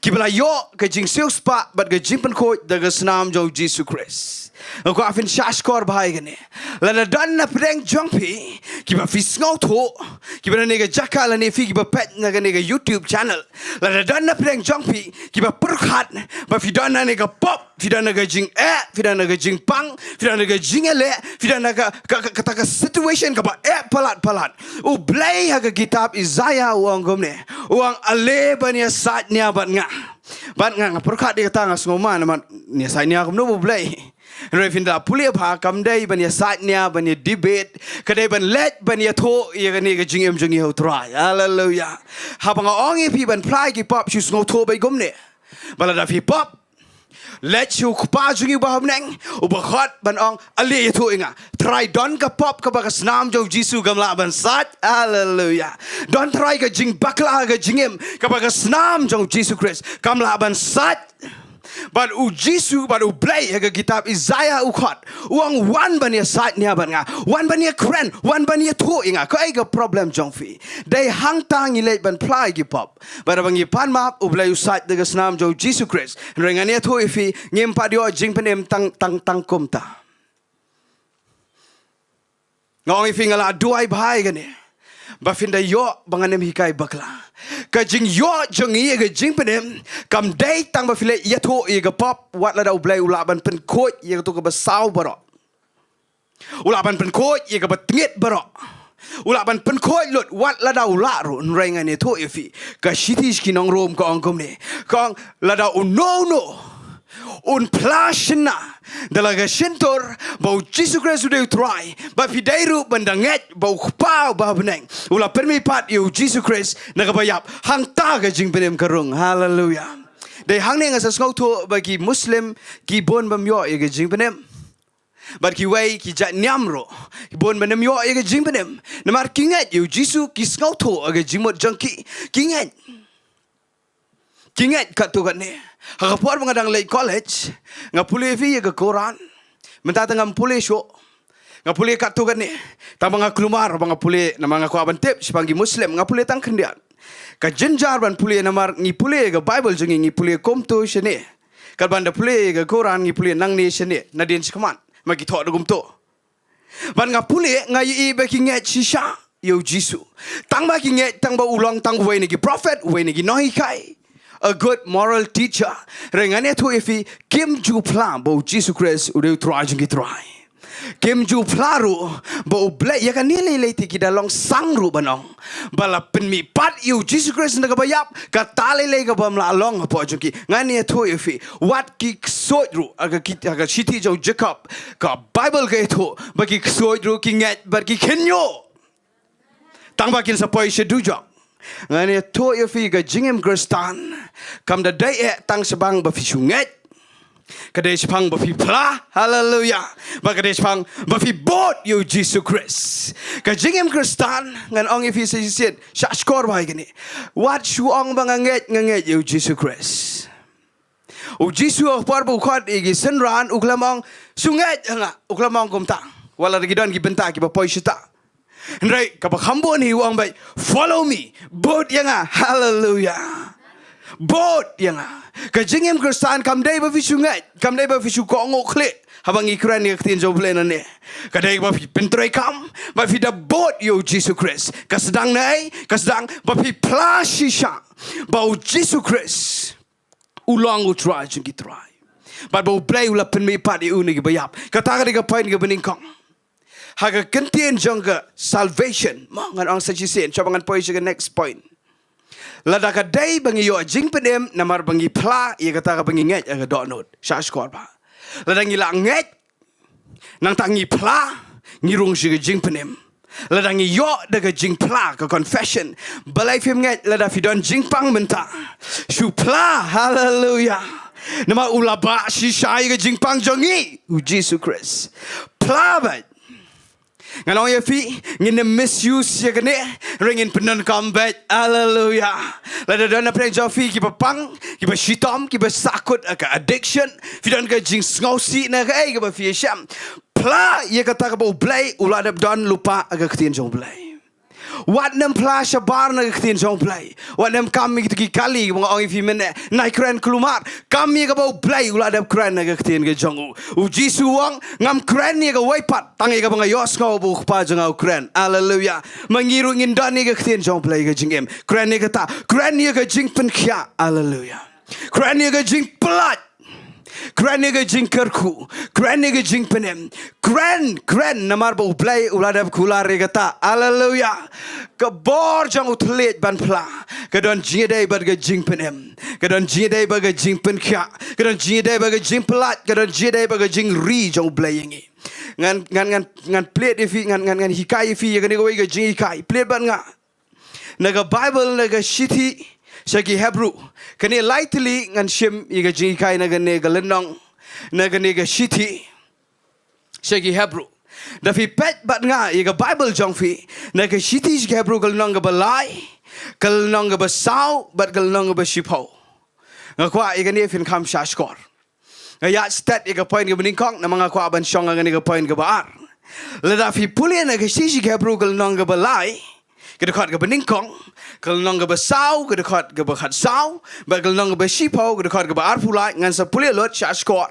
kibla yo ke jing seus pa bat ke jimpan ko daga snam jo jisu Christ ko afin shashkor bhai gane lada dan na preng jongpi kiba fisngau tho kiba ne ga jakala ne fi kiba pet na ga ne ga YouTube channel lada dan na preng jongpi kiba perkhat ba fi dan na ne ga pop fi dan na ga jing fi dan na ga jing pang fi dan na ga jing ele fi dan na ga kata ka situation ka ba palat u blay ha ga kitab Isaiah wang gomne wang ale bania sat nia bat nga perkhat dia kata ngas ngoma na ni sai nia kom no blay Refinda pulia pa kamdai ban ya satnya ban ya debate kadai ban let ban ya tho ya ni ga jingem jungi ho try hallelujah habang ongi pi ban plai ki pop shus ngo tho bai gomne balada fi pop let you pa jungi ba hamneng uba hot ban ong ali ya tho inga try don ka pop ka ba ka snam jo jisu gamla ban sat hallelujah don't try ka jing bakla ka jingem ka ba ka snam jo jisu Christ gamla ban sat But u Jisu but u play haga kitab Isaiah u khot uang wan bania sat nia ban nga wan bania kren wan bania tho inga ko ai ga problem jong fi dai hang tang i leit ban plai gi pop but bang i pan map u play u sat de snam jo Jisu Christ rengania tho fi ngem pa dio jing penem tang kom ta ngong fi ngala duai bhai ga ne ba finda yo banganem hikai bakla ka jing yo jong i ga jing penem kam dai tang ba file ya tho i ga pop wat la dau blai ula ban pen khoi ya to ka ba sau baro ula ban pen khoi ya ga ba tnget baro ula ban pen khoi lot wat la dau la ro renga ne tho i fi ka shitish ki nong rom ko ong kom ne kong la dau no un plashna dalaga shentor bau Jesus Christ udah try ba fidairu bandanget bau pau ba beneng ula permi pat you Jesus Christ nagabayap hang ta ga jing penem karung hallelujah dei hang ne ngasas ngau tho bagi muslim ki bon bam yo ye ga jing penem but ki wei ki ja nyamro bon benem yo ye ga jing penem namar kinget you Jesus ki ngau tho ga jimot jangki kinget kat tu kan ni hagapor mengadang late college ngapuli fi ke Quran menta tengam puli syo ngapuli kat tu kan ni tamang keluar ngapuli nama ngaku abantip sepangi muslim ngapuli tang kendian ka jenjar ban puli namar ngipuli ke Bible jengi ngipuli kom tu sene kal banda puli ke Quran ngipuli nang ni sene nadin sekaman magi tho dugum tu ban ngapuli ngai i beki nget shisha yo jisu tang baki nget tang ba ulang tang we ni prophet we ni noi kai a good moral teacher rengane tu ifi kim ju plan bo Jesus Christ udah try jengi try kim ju plaru bo ble ya kan nilai leti ki dalong sangru banong bala penmi pat you Jesus Christ ndaga bayap ka tale le ka bam la long po jengi ngane tu ifi what ki sojru aga shiti jo Jacob ka Bible ke tu bagi sojru ki ngat bagi kenyo tang bakin sapoi shedujo ngane to ye fi ga jingem grstan kam da dai e tang sebang ba fi sunget ka dai sepang ba fi pla hallelujah ba ka dai sepang ba fi bot you Jesus Christ ka jingem grstan ngan ong fi se sit sha skor ba gani what shu ong ba nganget you Jesus Christ u Jesus par bu khat e gi senran uklamong sunget nga uklamong kom ta wala gi don gi Bynta gi ba poi shita Right, kapag hambon hi uang bay, follow me. Boat yang hallelujah. Boat yang kajingem Kristan kam day ba fisungat, kam day ba fisu ko ngok klik. Habang ikran ni katin jo plena ni. Kadai ba fi pentroy kam, ba fi da boat yo Jesus Christ. Kasedang nai, kasedang ba fi plashisha. Ba u Jesus Christ. Ulang u try jeng try. Ba ba u play ula pen me padi u ni bayap. Kata ka pain ka beningkong. Haga kentien jongga salvation mangan ang sajisen cobangan poi ke next point lada ka dai bangi yo jing pedem namar bangi pla ye kata ka bangi nget aga donot sha skor ba lada ngi la nget nang tangi pla ngirung shi jing pedem lada ngi yo daga jing pla ka confession balai fim nget lada fidon jing pang menta shu pla hallelujah nama ulaba shi shai ga jing pang jongi u Jesus Christ pla ba ngalong ye fi ngin misuse ye kene ringin penon combat hallelujah la dana preng jo fi ki papang ki ba shitom ki ba sakut ka addiction fi don ka jing ngosi na ka ai ka ba fi sham pla ye kata ka ba blai ulada don lupa aga ktin jong blai wat nem pla shabar na ktin jong blai wat nem kam ki kali mga ong fi men nai kren klumar kam ye ka ba blai ulada kren na ktin ka jong u jisu wang ngam kren ye ka waipat tangi ka mga yos ngau bu pa jong au kren hallelujah mangiru ngin don ye ka ktin jong blai ka jingem kren ye ka ta kren ye ka jing pen kya hallelujah kren ye ka jing plat kren ye ka jing kerku kren ye ka jing penem keren namar ba uplay uladab kula regata hallelujah ka bor jang utlet ban pla ka don jide ba ga jingpenem ka don jide ba ga jingpen kya ka don jide ba ga jingplat ka don jide ba ga jing ri jang playing ngan plate ifi ngan hikai ifi ga ni ga jing hikai plate ban nga naga bible naga shiti shagi hebrew kani lightly ngan shim iga jing hikai naga ne ga lenong naga ne ga shiti shagi hebrew da fi pet bat nga iga bible jong fi naga shiti shagi hebrew gal nong ga balai gal nong ga basau bat gal nong ga bashipho ngakwa iga ne fin kam shashkor ya stat iga point ga beningkong na mga kwa ban shong ga iga point ga baar lada fi puli naga shiti shagi hebrew gal nong ga balai kada khat ga beningkong gal nong ga basau kada khat ga bakhat sau ba gal nong ga bashipho kada khat ga baar pulai ngan sa puli lot shashkor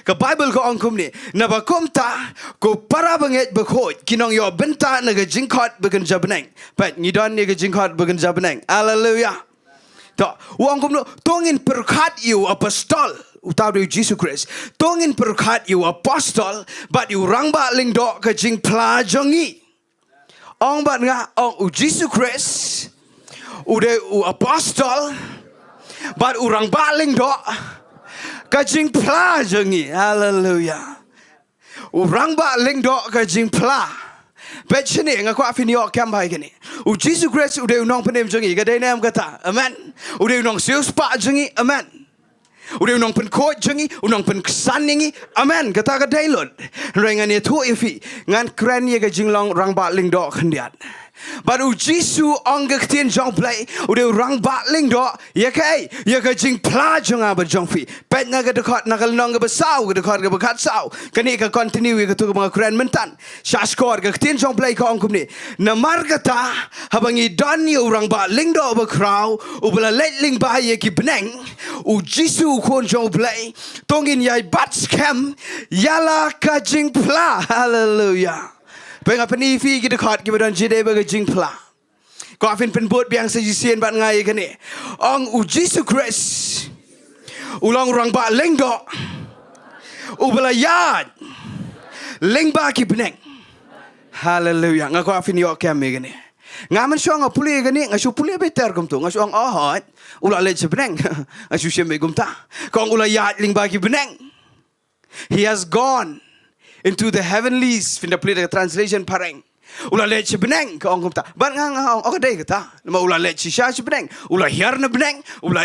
ka Bible ko angkum ni na ba komta ko para banget bakot kinong yo Bynta na ga jingkot bagan jabneng pat ngidon ni ga jingkot bagan jabneng hallelujah to wangkum no tongin perkat you apostol utaw do Jesus Christ tongin perkat you apostol but you rangba lingdo ka Jingphla jongi ong bat nga ong Jesus Christ ude u apostol but urang baling do ka Jingphla jongi hallelujah urang baling do ka Jingphla bet chini ngako afini ok kam bai gani u Jesus Christ ude unong penem jongi ga dai nam kata amen ude unong sius pa jongi amen ude unong pen ko jongi unong pen san ningi amen kata ga dai lot rengan ye thu ifi ngan kran ye ga jinglong rang baling do khandiat but u Jisu ong ga tien jong play ude rang baling do ye kai ye ga Jingphla jonga ba jong fi pet na ga dekot na gal nong ga basau ga dekot ga bakat sau kani ka continue ga tu mga kran mentan shashkor ga tien jong play ka ong kumni na margata habangi don ye rang baling do ba kraw u bla letling ba ye ki beneng u Jisu kon jong play tongin yai bat scam yala ka Jingphla hallelujah penga penifi kita khat ki badan jide ba Jingphla ko afin pen bot biang sa jisien bat ngai kani ong u Jesus Christ ulang rang ba lengdo u bala yad leng ba ki beneng hallelujah ngako afin yo kam kani ngaman shong apuli kani ngasu puli beter kum tu ngasu ong ahot ula le beneng ngasu sheme gumta kong ula yad leng ba ki beneng he has gone into the heavenlies finda play the translation pareng ula le beneng ka ong kumta ban nga ong okadai kata ma ula le sha beneng ula hiar na beneng ula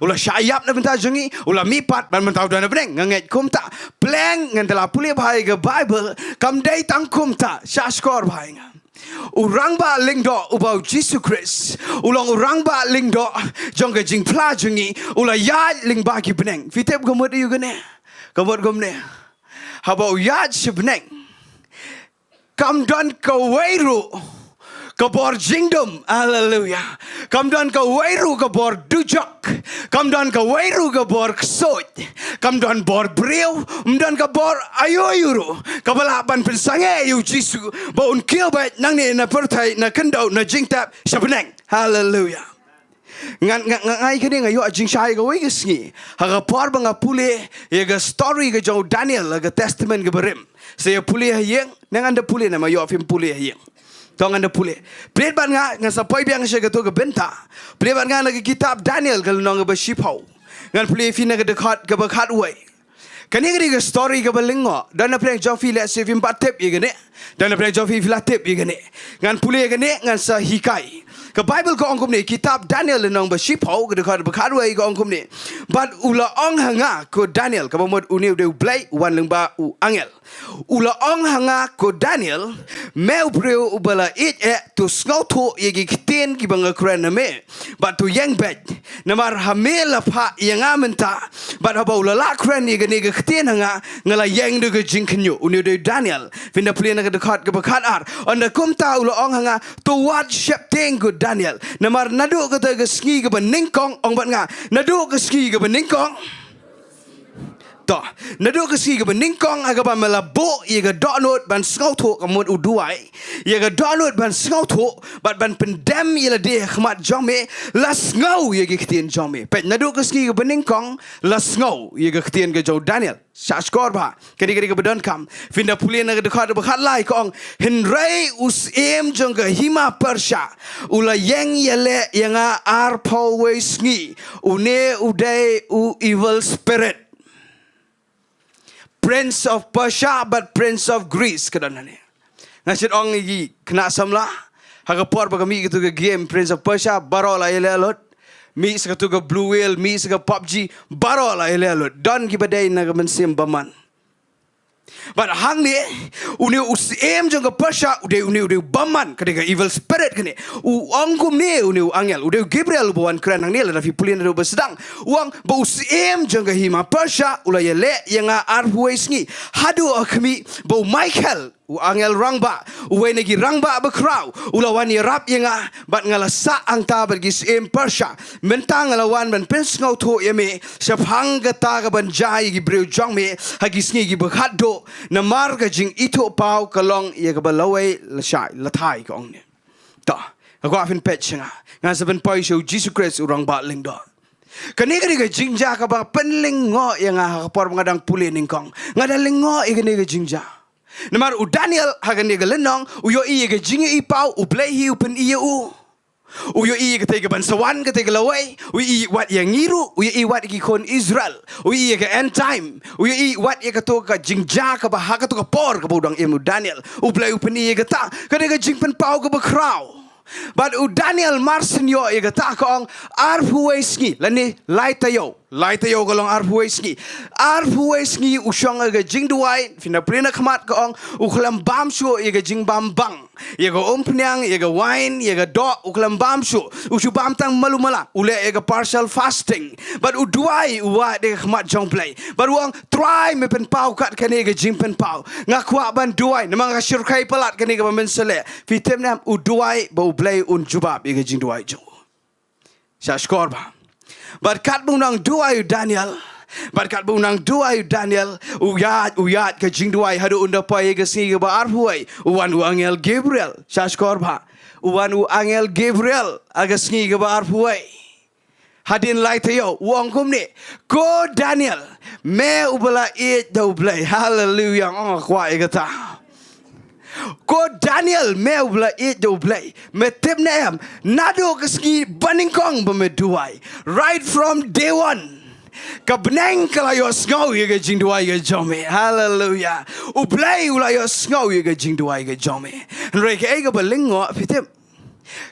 ula syayap na benta jongi ula mipat ban mentau dan beneng nganget kumta pleng ngandala puli bhai ga bible kam dai tang kumta shashkor bhai nga urang ba lingdo ubau Jesus Christ ulang urang ba lingdo jong ga Jingphla jongi ula ya ling ba ki beneng fitep gomot yu gane gomot gomne habau yad shibneng kam don ka weiru ka bor jingdom hallelujah kam don ka weiru ka bor dujok kam don ka weiru ka bor ksot kam don bor breu don ka bor ayoyuru ka balaban pensange yu Jisu ba un kill ba nang ni na pertai na kendo na jingtap shibneng hallelujah ngai kini ngayo ajing shai ga wei gisngi haga par banga pule ye ga story ga jo Daniel ga testament ga berim se ye pule hayeng nang anda pule na mayo afim pule hayeng tong anda pule plate ban nga sa poi biang se ga to ga Bynta plate ban nga na kitab Daniel ga nong ga shipho ngan pule fi na ga dekhat ga bakhat wei kani ga story ga balingo dan na pleng jo fi le se vim patep ye ga ne dan na pleng jo fi latep ye ga ne ngan pule ga ne ngan sa hikai ka Bible ko ongkum ni kitab Daniel nong ba shipho ga dekhat bakhat wei ko ongkum ni but ula ong hanga ko Daniel ka bomod uniu de blai wan leng ba u angel ula ong hanga ko Daniel meu breu ubala it to snauto yegi kiten ki banga kran na me but to yang bet namar hamela pha yanga menta but haba ula la kran ni ga kiten hanga ngala yang de ga jingknyu uniu de Daniel finda plena ga dekhat ga bakhat ar on the kumta ula ong hanga to what shep ting ko Daniel namar nadu ga ta ga ski ga beningkong ong bat nga nadu ga ski ga beningkong to nadu ka si ga beningkong aga ba melabo ye ga donot ban skau tho ka mod uduai ye ga donot ban skau tho bat ban pendem ye la de khmat jome las ngau ye ga ktien jome pe nadu ka si ga beningkong las ngau ye ga ktien ga jo Daniel Shashkor ba kadi ga bedon kam finda pulien ga de khat ba khat lai kong hinrai us em jong ga hima persha ula yang yele yanga ar always ngi une uday u evil spirit Prince of Persia but Prince of Greece kadana ni ngasit ong gi kena samla hagapor bagami gitu ke game Prince of Persia barola elelot mi sekatu ke Blue Whale mi seka PUBG barola elelot don gi badai na mensim baman but hang ni uni usem jong ke Persia ude baman kadega evil spirit kene angkum ni uni angel ude Gabriel bawan kran hang ni la fi pulin do besedang uang ba usem jong ke hima Persia ulayele yanga arhuis ngi hadu akmi ba Michael angel rangba uwe negi rangba bekrau ulawan rap yanga bat ngalasa angta bagi sem Persia mentang lawan ban pens ngau tho yeme saphang gata ga ban jai gi breu jong me hagi sngi gi bakhat do na mar ga jing ito pau kalong ye ga balawai la shai la thai ko ong ne ta ga fin pet chinga nga sa ban pai show Jesus Christ urang ba ling do kani ga jingja ka ba penling ngo yanga ka por ngadang pulin ningkong ngadaling ngo igani ga jingja Namar u Daniel hagan ni galenong uyo iye ga jingi ipau u play hi upen iye u uyo iye ga tega ban sawan ga tega lawai u iye wat yang ngiru uyo iye wat ki kon Israel u iye ga end time uyo iye wat ye ga to ka jingja ka ba ha ka to ka por ka budang emu Daniel u play upen iye ga ta ka ga jingpen pau ga ba kraw but u Daniel marsin yo ye ga ta ka ong ar huweski lani laitayo galong arhuesngi usyong aga jingduai fina prina khamat ka ong uklam bamshu ye ga jingbam bang ye ga ompnyang ye ga wine ye ga do uklam bamshu ushu bamtang malumala ule ye ga partial fasting but uduai uwa de khamat jong play but uang try me pen pau kat kane ga jingpen pau ngakwa ban duai namang ga shirkai palat kane ga mensele fitem nam uduai ba ublay un jubab ye ga jingduai jo shashkor ba Berkat bunang dua Daniel. Berkat bunang dua Daniel. Uyat ke jing dua hadu unda pai ke si ke ba arhuai. Uwan u angel Gabriel. Shashkor ba. Uwan u angel Gabriel agas ngi ke ba arhuai. Hadin lai tayo uang kum ni. Ko Daniel me ubala it do play. Hallelujah. Oh kwa igata. Ko Daniel me ubla it do play me tip nem nado keski baning kong bemeduai right from day one kabneng kala yo snow ye ge jing duai ge jome hallelujah ublay ula yo snow ye ge jing duai ge jome re ke ge belingo pitip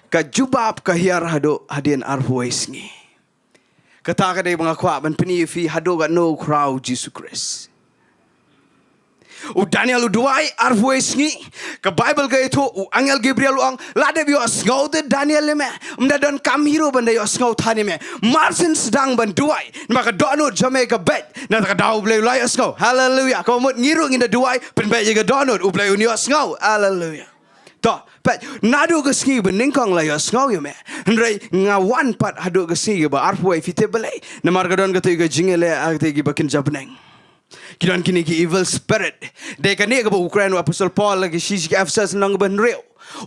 ka jubab ka hiar hado hadin arhuis ngi kata ka dei mga kwa ban peni fi hado ga no crowd Jesus Christ u Daniel u duai arhues ngi ka Bible ga itu u angel Gabriel uang lade bio sngau de Daniel me mda don kam hero banda yo sngau thani me marsin sedang ban duai maka donut jame ka bet na ka dau blay lai sngau hallelujah ka mut ngiru ngi de duai pen bet ye donut u blay uni sngau hallelujah to but nadu ga ski bening kong la yo sngau yo me ndrei ngawan pat hadu ga ski ba arhuai fite belai na marga don ga te ga jingele a te gi bakin jabneng Kidan kini ki evil spirit. Deka ni ka ba Ukraine Apostle Paul lagi sisi ki Ephesus nang ban rew.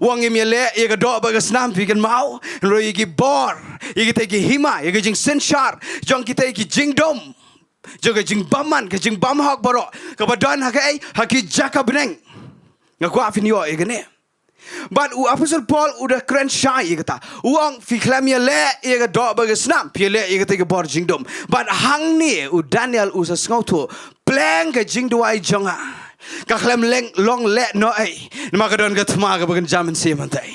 Wang im yele ye ka do ba ka snam fi kan mau. Ro ye ki bor. Ye ki te ki hima. Ye ki jing senshar. Jong ki te ki jing dom. Jong ki jing baman. Ka jing bam hak baro. Ka ba don hak ay. Haki jaka beneng. Nga kwa fin yo ye ka ni. But Apostle Paul udah keren syai kata. Uang fiklam ye le ye do ba ka snam. Pi le ye ka te ki bor jing dom. But hang ni u Daniel u sa ngau tu. Plan ke jing duai jonga. Ka khlem leng long le no ai. Nama ka don ka thma ka bagan jamin se mantai.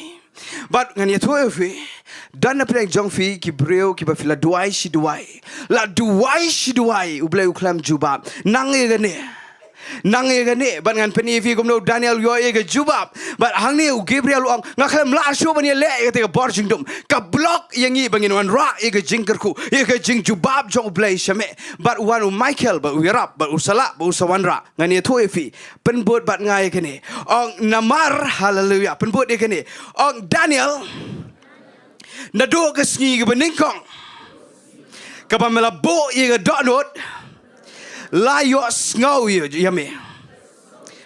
But ngan ye tu fi dan na plan jong fi ki breu ki ba fila duai shi duai. La duai shi duai u bleu khlem jubab. Nang ye gane. Nang ye gane ban ngan peni fi gumno Daniel yo ye ge jubab. But hang ni u Gabriel uang ngakhlem la shu ban ye le ye te bor jing dum. Ka block yangi bangin wan ra ye ge jing kerku. Ye ge jing jubab jong blai shame. But wan u Michael ba u yarap ba u sala ba u sawan ra. Ngan ye tu fi penbot bat ngai kene. Ong namar hallelujah penbot ye kene. Ong Daniel nado ke sngi ge beningkong. Ka ba mela bo ye ge donot Layos ngau yami.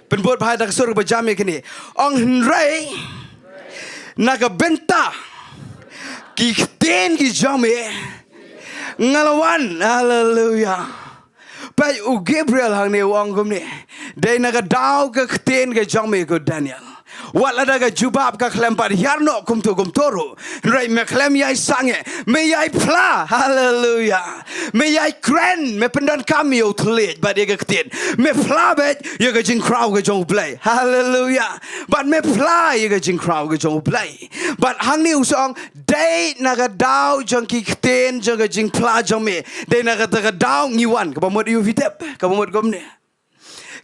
Penbuat bahaya dak sur berjami kini. Ong henrei naga Bynta ki ten ki jami ngalawan. Hallelujah. Pai u Gabriel hang ni wong kum ni. Dai naga dau ke ten ke jami ko Daniel. Wala daga jubab ka klempar yarno kum toru. Rai me klem yai sange. Me yai pla. Hallelujah. Me yai kren. Me pendan kami o tlet. But ye ketin. Me pla bet. Ye ke jing crowd ke jong play. Hallelujah. But me pla ye ke jing crowd ke jong play. But hang ni usong. Day naga dau jong ki ketin. Jong ke jing pla jong me. Day naga dau ngiwan. Kapamot yu vitep. Kapamot gom ni.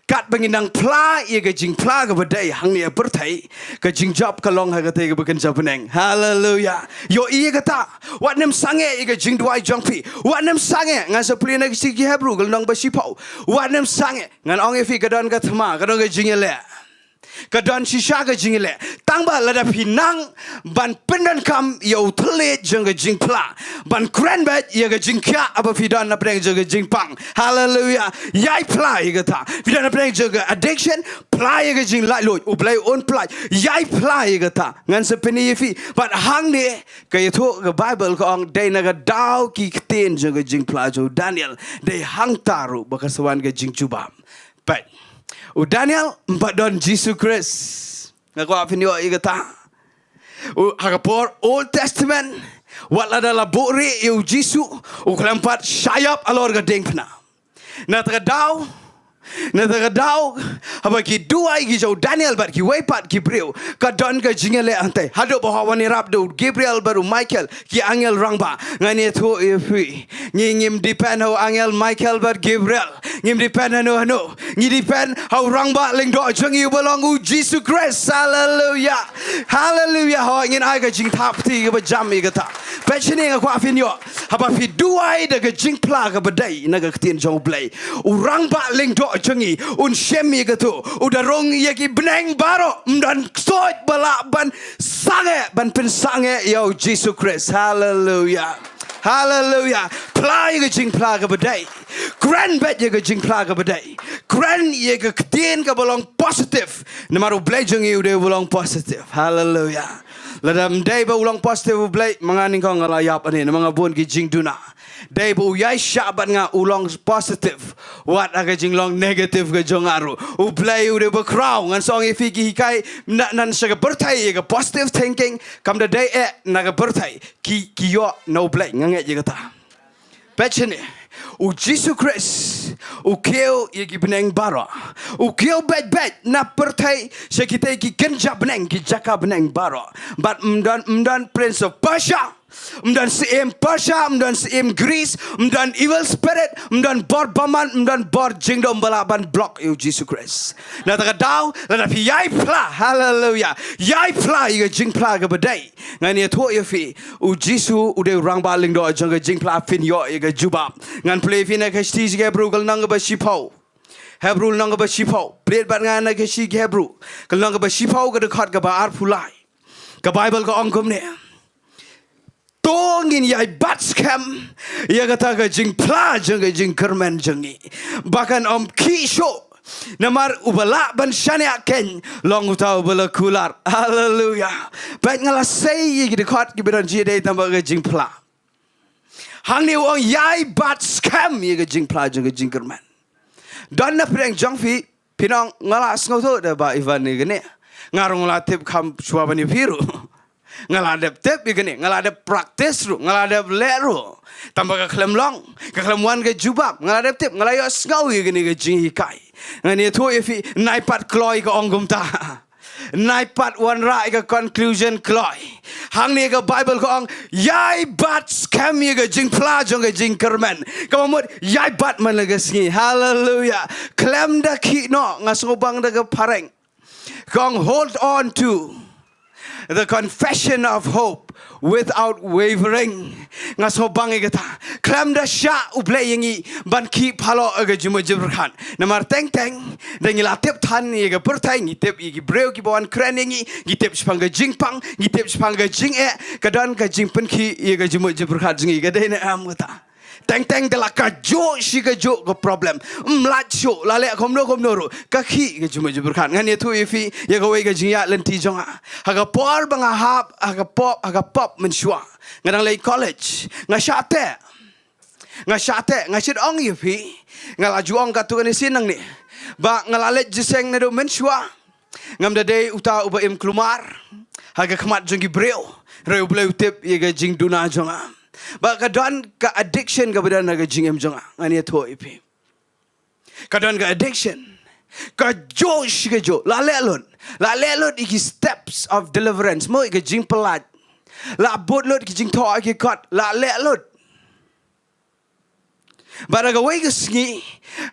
Kat benginang pla ye ke Jingphla ke badai hang ni bertai ke Jingjob ke long ha ke te ke bukan japeneng. Hallelujah. Yo iye kata wat nem sange ye ke Jingdwai Jongpi. Wat nem sange ngan sepli na si ki Hebrew ke nong basipau. Wat nem sange ngan ong efi ke don ke thma ke don ke Jingele. Kadon shisha ke Syiemlieh tangba lada pinang ban pendan kam yo tele jeng ke Jingphla ban kren bet ye ke Jingkya apa fidan na preng jeng ke Jingpang. Hallelujah. Yai pla ye kata fidan na preng jeng ke addiction pla ye ke Jing lai lo ublai on pla yai pla ye kata ngan sepeni ye fi but hang ni ke ye tho ke Bible ko ong dai na ga dau ki ten jeng ke Jingphla jo Daniel dai hang taru bakaswan ke Jingjuba. But U Daniel mbadon Jesus Christ. Ngaku apa ni awak kata? Hagapor Old Testament. Wala dalam bukri eu Jesus. U kelampat syayap alor gading pena. Natagadaw haba ki duai ki jau Daniel bat ki wepat ki breu ka don ka Jingele ante hado bahawa ni rap do Gabriel baru Michael ki angel rangba ngani thu ifi ngim depend how angel Michael bat Gabriel ngim depend hano ngi depend how rangba ling do jangi belong u Jesus Christ. Hallelujah. Hallelujah. Ho ngin ai ka Jingtip ti ka jam i kata pechini nga kwa fin yo haba fi duai da ka Jingphla ka badai na ka tin jong play u rangba ling do jangi un shemi gitu udah rong ye ki beneng baro dan soj balak ban sange ban pensange yo Jesus Christ. Hallelujah. Hallelujah. Pla ye Jingphla ka badai grand bet ye Jingphla ka badai grand ye ka tin ka belong positive namaru blai jangi udah belong positive. Hallelujah. Ladam day ba ulang positive blai manganing ko ngalayap ani mga buon ki Jingduna day bu yai syabat nga ulang positive wat aga jinglong negative ke jongaru u play u de background ngan song ifi ki hikai nan saga bertai ke positive thinking kam the day naga bertai ki yo no play ngange je kata pechene u Jesus Christ u keo ye ki beneng bara u keo bet na bertai sekite ki kenja beneng ki jaka beneng bara but mdan prince of Persia mdan siem Persia mdan siem Greece mdan evil spirit mdan bor baman mdan bor jingdom balaban block you Jesus Christ na taka daw la pi yai pla. Hallelujah. Yai pla ye Jingphla ka badai ngani tho ye fi u Jesus u de rang ba ling do jang ka Jingphla fin yo ye ka juba ngan play fin ka sti ge brugal nang ba shipau Hebrew nang ba shipau play bat ngan ka shi Hebrew kal nang ba shipau ka de khat ka ba ar phulai ka Bible ka ongkom ne tongin yai bat scam ya kata ka Jingphla jang ka Jingkerman jangi bahkan om kisho namar ubala ban shania ken long utau bala kular. Hallelujah. Baik ngala say ye dekat ki beran ji dei tambah ka Jingphla hang ni wong yai bat scam ye ka Jingphla jang ka Jingkerman don na preng jongfi pinong ngala sngo tho da ba Ivan ni gene ngarong la tip kham chwa bani phiru ngaladep tep begini ngaladep praktis ru ngaladep leru tambah ke Khambniah ke Khambniah ke jubab ngaladep tep ngalayo ngau begini ke Jinghikai ngani thu ifi naipat kloi ke ongum ta naipat one right ke conclusion kloi hang ni ke Bible ko ong yai bat scam ye ke Jingphla jong ke Jingkerman kamamut yai bat man lagi singi. Hallelujah. Klem da ki no ngasubang da ke pareng kong hold on to the confession of hope without wavering. Ngaso bangi kata klam da sha ublay yangi ban ki phalo aga jumo jibrkan namar teng dengi latep than ye ga pertai ngi tep gi breu ki bon kren yangi gi tep spanga Jingpang gi tep spanga Jing kadan ka Jingpen ki ye ga jumo jibrkan jingi ga dei na am kata teng de la ka jo shi ka jo ko problem mlat sho la le khom no ro ka khi ke juma jubur khan ngan ye thu ifi ye ko we ke jinya len ti jonga ha ka por banga hap ha ka pop men shwa ngadang le college nga shate nga shit ong ifi nga la juong ka tu ni sinang ni ba nga la le jiseng na do men shwa ngam da day uta uba im klumar ha ka khmat jongi breu reu bleu tip ye ga jing duna jonga ba ka don ka addiction ka badan na ga jing em jonga ani tho ipi ka don ka addiction ka josh ka jo la lelon iki steps of deliverance mo ka jing pelat la bot lot ki jing tho ki kat la lelon ba ga wei ka sngi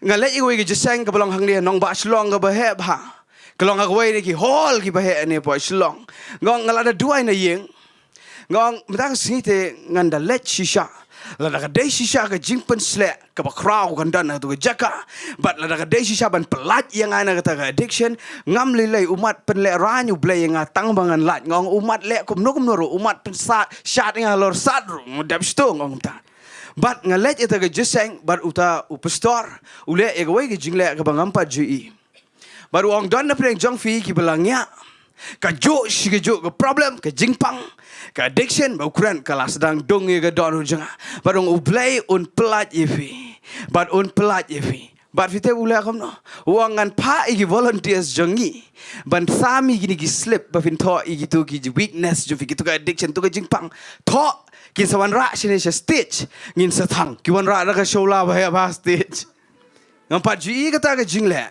nga le i wei ka jisang ka belong hang dia nong ba Shillong ka ba he ba kalong ka wei ni ki hall ki ba he ani po Shillong ngong ngala da duai na yeng ngong mata singi te nganda let shisha la daga dei shisha ka jingpen sle ka ba crowd kan dan tu jaka but la daga dei shisha ban pelat yang ana kata ka addiction ngam lilai umat pen le ranyu blay nga tang bangan lat ngong umat le kum no ro umat pen sat nga lor sat ro dab sto ngong ta but nga let eta ka jiseng but uta upastor ule e ga wei ka jingle ka bangam pa ji baru ong don na preng jong fi ki belangnya ka jo shi ka jo ka problem ka jingpang ka addiction ba ukuran kala sedang dong ye ka don hujanga barong ublay un pelat yefi but un pelat yefi but fite ula kam no wangan pa igi volunteers jongi ban sami gini gi slip ba fin tho igi tu ki weakness jo fi ki tu ka addiction tu ka jingpang tho ki sawan ra shine stage ngin sathang ki wan ra ka shola ba ya ba stage ngam ji ka ta ka jingle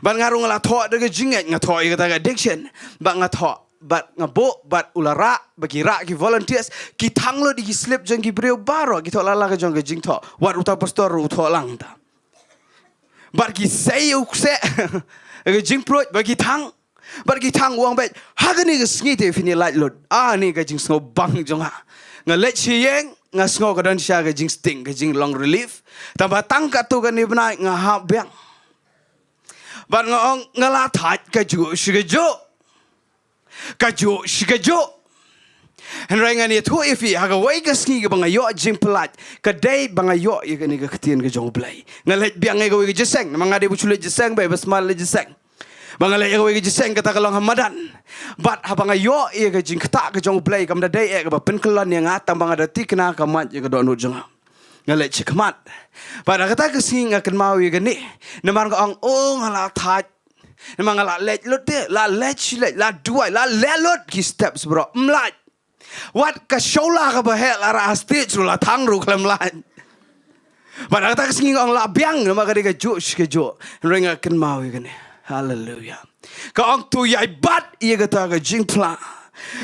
ban ngarung la tho de ka jinget nga tho i ka ta ka addiction ba nga tho but ngabo but ulara bagi ra ki volunteers ki thanglo di slip jeng ki breu baro ki thola la ka jong ka jing tho wat uta pastor u tho lang ta but ki say u se ka jing pro bagi thang but ki thang wang bet ha ka ni ka sngi te fini light load ni ka jing snow bang jong ha nga let chi yeng nga snow ka don sha ka jing sting ka jing long relief tamba tang ka tu ka ni bnai nga ha bang but nga la that ka ju shi ka jo kajo shikajo henrengan ye thu ifi haga wai ka ski ga banga yo Jingphla ka dei banga yo ye ka ni ka ktien ka jong blai ngalet biang ga wai ka jeseng manga de buchule jeseng bai basmal le jeseng banga le ga wai ka jeseng ka ta kalong hamadan but ha banga yo ye ka jing kta ka jong blai kam da dei e ka ba pen klon ye nga tam banga da tikna ka mat ye ka don ujanga ngalet chikmat pada kata ka singa kan mau ye ka ni namar ka ong ngala that memang la let lot dia la let chilet la duai la lelot ki steps bro mlat wat ka shola ka bahel ara stage la thang ru klam la pada kata sing ong la biang nama ka ka josh ke jo ringa kan mau kan hallelujah ka ong tu yai bat ye kata ka Jingphla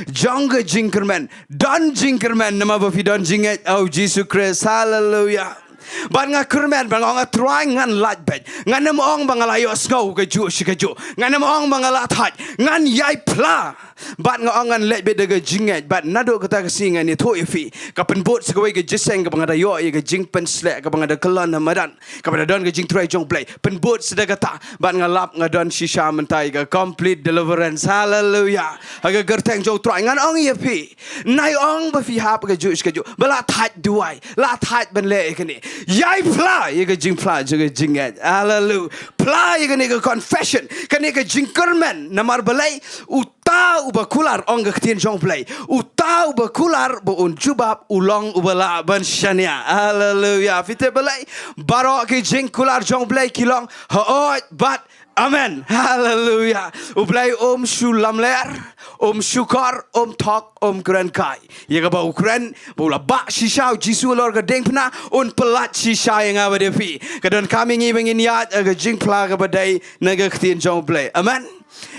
Jong ka Jingkerman don Jingkerman nama ba fi don jinget oh Jesus Christ hallelujah ban nga kermen ban nga trying ngan lat bet ngan nam ong bang la yo snow ka ju shi ka ju ngan nam ong bang la that ngan yai pla ban nga ong ngan let bet ga jinget bat nado kata ka singa ni tho ifi ka pen bot sa ka jiseng ka bang da yo ye ka jing pen slek ka bang da kelon hamadan ka bang don ka jing try jong play pen bot sa kata ban nga lap nga don shisha mentai ka complete deliverance hallelujah aga gerteng jo try ngan ong ifi nai ong ba fi hap ka ju shi ka ju bala that duai la that ben le ka ni yai pla ye ka Jingphla juga jinget hallelujah pla ye ka ni ka confession ka ni ka jingkermen namar balai uta ubakular ong ka ktien jong play uta ubakular bo un jubab ulong ubala ban shania hallelujah fite balai baro ki jingkular jong play kilong ha but amen hallelujah ublai om shulam ler om shukar om thok om kran kai ye ka ba ukran bo la ba shisha jisu lor ka dengpna un pelat shisha yang aba de fi ka don coming even in yat ka Jingphla ka ba dai na ka ktien jong play amen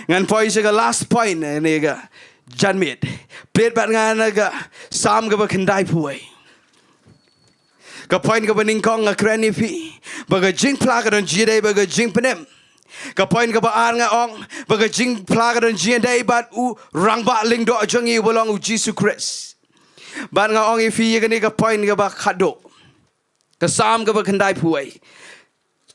ngan point sa last point ni ka janmit plate bat ngan ka sam ka ba khandai puai ka point ka ba ningkong ka kran ni fi ba ka Jingphla ka don jidai ba ka jingpenem ka point ka ba nga ong ba ka Jingphla ka don jidai bat u rang ba ling do jongi bolong u Jesus Christ bat nga ong ifi ka ni ka point ka ba khado ka sam ka ba khandai puai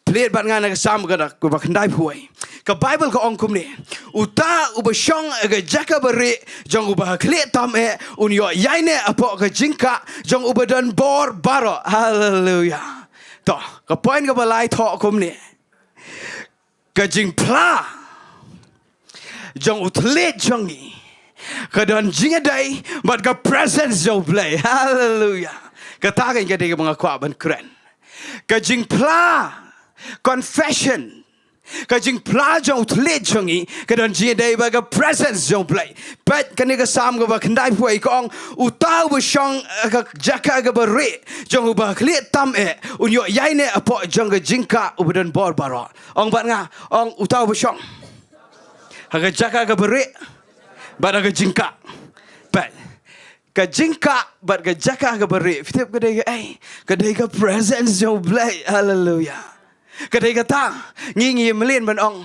Plate bat nga nagasama ka na kubakanday buhay. Ka Bible ka ong kumni. Uta ubasyong aga jaka bari jong ubahakli tam unyo yaine apo ka jingka jong ubadan bor baro. Hallelujah. To ka point ka balay to kumni. Ka Jingphla jong utlet jongi. Ka don jingaday but ka presence jong play. Hallelujah. Katakin ka di mga kwaban kren. Ka Jingphla confession. Ka Jingphla jong utlit jongi. Ka don jingaday but ka presence jong play. But kaniga sam ka ba kanday puay kong utaw ba siyang jaka ka bari jong ubaklit tam unyo yaine apo jong ka jingka ubadan bor baro. Ong bat nga ong utaw ba siyang haga jaka ka bari but haga jingka. But ka jingka but ka jaka ka bari fitip ka day ka presence jong play. Hallelujah. Kadai kata ngi melin ban ong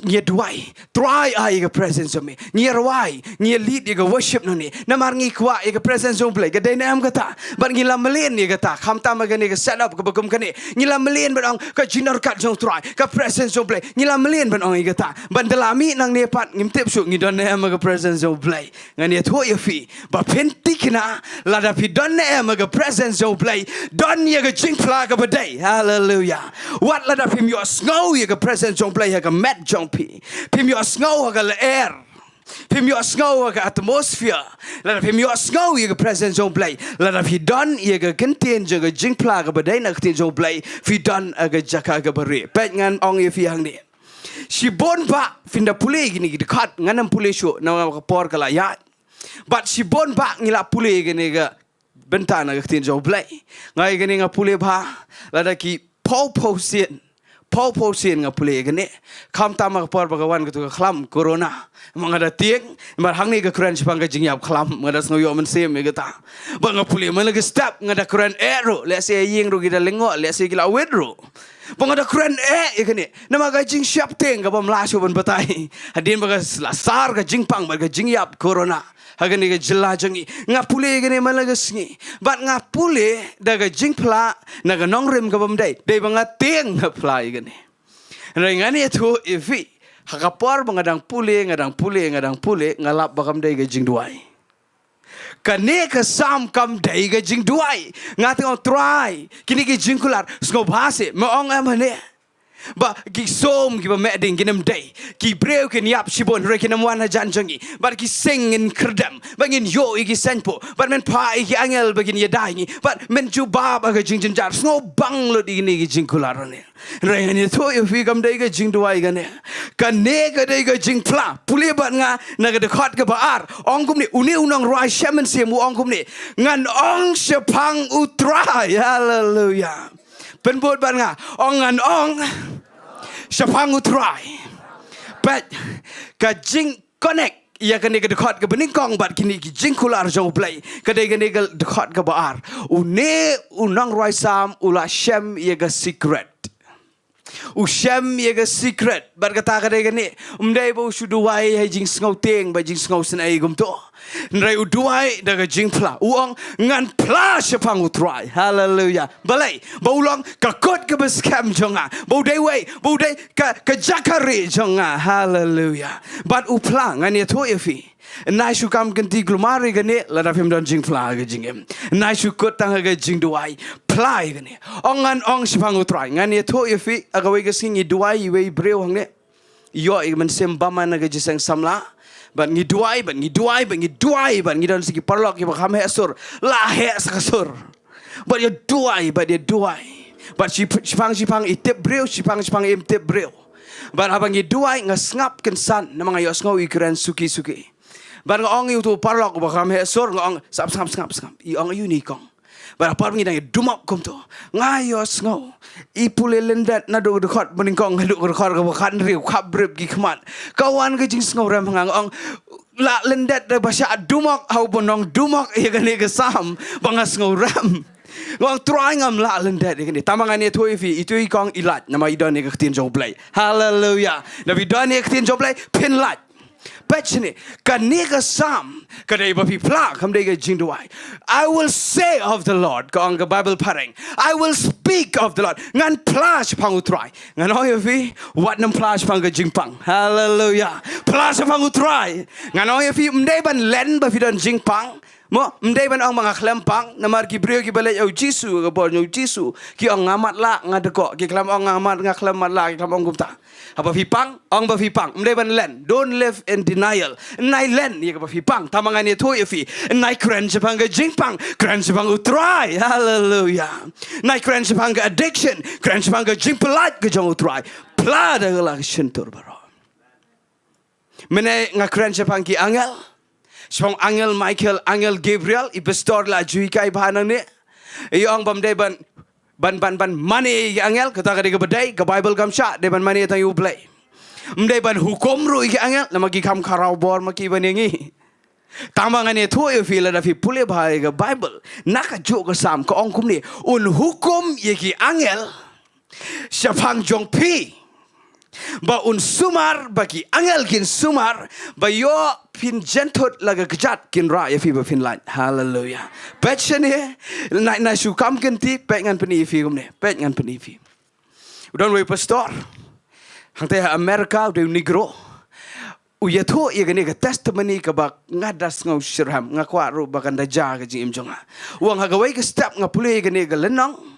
ngi duai try ai ka presence of me ngi rawai ngi lead ka worship no ni namar ngi kwa ka presence of play kadai nam kata ban ngi lamelin ni kata kham ta ma ka set up ka bagum kani ngi lamelin ban ong ka jinar kat jong try ka presence of play ngi lamelin ban ong kata ban dalami nang ne pat ngim tip su ngi don nam ka presence of play ngani tho ya fi ba penti kina la da pi don nam ka presence of play don ye ka Jingphla ka badai. Hallelujah. What la da pim yo snow ye ka presence of play ka met jong pi pim yo snow ka la air pim yo snow ka atmosphere la pim yo snow ye ka presence of play la fi don ye ka contain je ka Jingphla ka badai na contain jong play fi don aga jaka ka bari pet ngan ong ye fi hang ni si bon ba finda pule gini dekat nganam pule shu na ka por ka la ya but si bon ba ngila pule gini ka Bynta na ka contain jong play ngai gini nga pule ba la da ki pau sien nga pule gani kham ta ma por bagawan ka khlam corona mangada tiek mar hang ni ka kran sipang ka jingyap khlam ngada sngoyo man sem me ta bang pule man la step ngada kran ero le se ying ru gida lengo le se gila wedro bangada kran gani nama ka jing shap teng ka bam la shu ban batai hadin baga la sar ka jingpang ba ka jingyap corona hagani ka jilla jangi nga pule gani man la sngi bat nga pule daga Jingphla naga nonglum ka bam dai banga teng nga plai gani ngani tu ifi hakapor ngadang pule ngalap bakam dai ga jingduai kane ka sam kam dai ga jingduai ngati on try kini ga jingkular sko bhase ma ong amane ba ki som ki ba meding kinam day ki breu kin yap shibon re kinam wana janjangi but ki sing in krdam bangin yo ki senpo but men pa ki angel bagin yadai but men ju baba ga jingjinjar sno bang lo di ni ki jingkular ne re ni to yo fi kam day ga jingduai ga ne kane ga day ga Jingphla pule bat nga na ga de khot ga ba ar ong kum ni uni unang rai shaman se mu ong kum ni ngan ong shapang utrai. Hallelujah. Penbot ban nga ongan ong shapang utrai but ka jing connect ya kan ga dekat ga bening kong bat kini ki jingkular jong play kadai ga ga dekat ga baar une unang roi sam ula shem ya ga secret ushem ye ga secret bar kata kadai ga ni umdai bo suduai hai jing sngo teng ba jing sngo sen ai gum to nrai uduai daga Jingphla uang ngan pla shapang utrai. Hallelujah. Balai baulang ka kot ka beskam jonga baudai wei baudai ka jakari jonga. Hallelujah. But upla ngani to yefi nai shu kam ganti glumari gane la da phim don Jingphla ga jingem nai shu kot tang ga jingduai plai gane ongan ong shapang utrai ngani to yefi agawai ga singi duai wei breu hangne yo man sem bama na ga jisang samla but ngi duai but ngi don sigi parlok ki bakam hesur la hes kasur but you duai but sipang itip breu sipang im tip breu but abang ngi duai ngasngap kensan na mga yos ngaw ikran suki but ngong yu tu parlok bakam hesur ngong sap i ong unikong but apar ngi dang dumap kom to ngayos ngaw ipule lendat na do dekat meningkong hadu dekat ka bakan riu khabrib gi khmat kawan ke jing ngaw ram ngong la lendat da basha dumok hau bonong dumok ya gane ke sam bangas ngaw ram ngong try ngam la lendat ya gane tamangan ni thoi fi itu i kong ilat nama idon ni ka tin jong play. Hallelujah. Na vidon ni ka tin jong play pin lat Pechne kanega sam kadai bapi plak hamdega jingduai. I will say of the Lord ka ang Bible pareng. I will speak of the Lord. Ngan plash pangutrai. Ngan oyafi wat nam plash pang jingpang. Hallelujah. Plash pangutrai. Ngan oyafi mdai ban len bapi dan jingpang. Mo mdai ban ang mga klempang namar ki brio ki balay au Jisu ka bor au Jisu ki ang ngamat la ngadeko ki klam ang ngamat ngaklamat la ki klam ang gumta. Apa fipang ang ba fipang mdai ban len don't live in denial nai len ye ka ba fipang tamangan ye to ye fi nai kren sepang ga jingpang kren sepang utrai hallelujah nai kren sepang ga addiction kren sepang ga jingpelat ga jong utrai plada ga la shentur baro mene nga kren sepang ki angel sepang angel Michael angel Gabriel ibestor la juikai bahanang ne yung bamdai ban money angel kata ka badai ka Bible kam sha de ban money ta you play mdai ban hukum ru ki angel na magi kam kharau bor maki baningi tamangan ne thu e feel da fi pule bhai ka Bible naka jo ka sam ka ong kum ni un hukum ye ki angel syapang jong pi ba un sumar bagi angel kin sumar ba yo pin jentot laga kejat kin ra ya fi ba fin lain hallelujah passion he na su kam kin ti pe ngan peni fi kum ne pe ngan peni fi udon we pastor hang te America de negro u ye tho ye gani ka testimony ka ba ngadas ngau shirham ngakwa ru ba kan da ja ka jim jonga wang ha ga we ka step nga pule gani ga lenong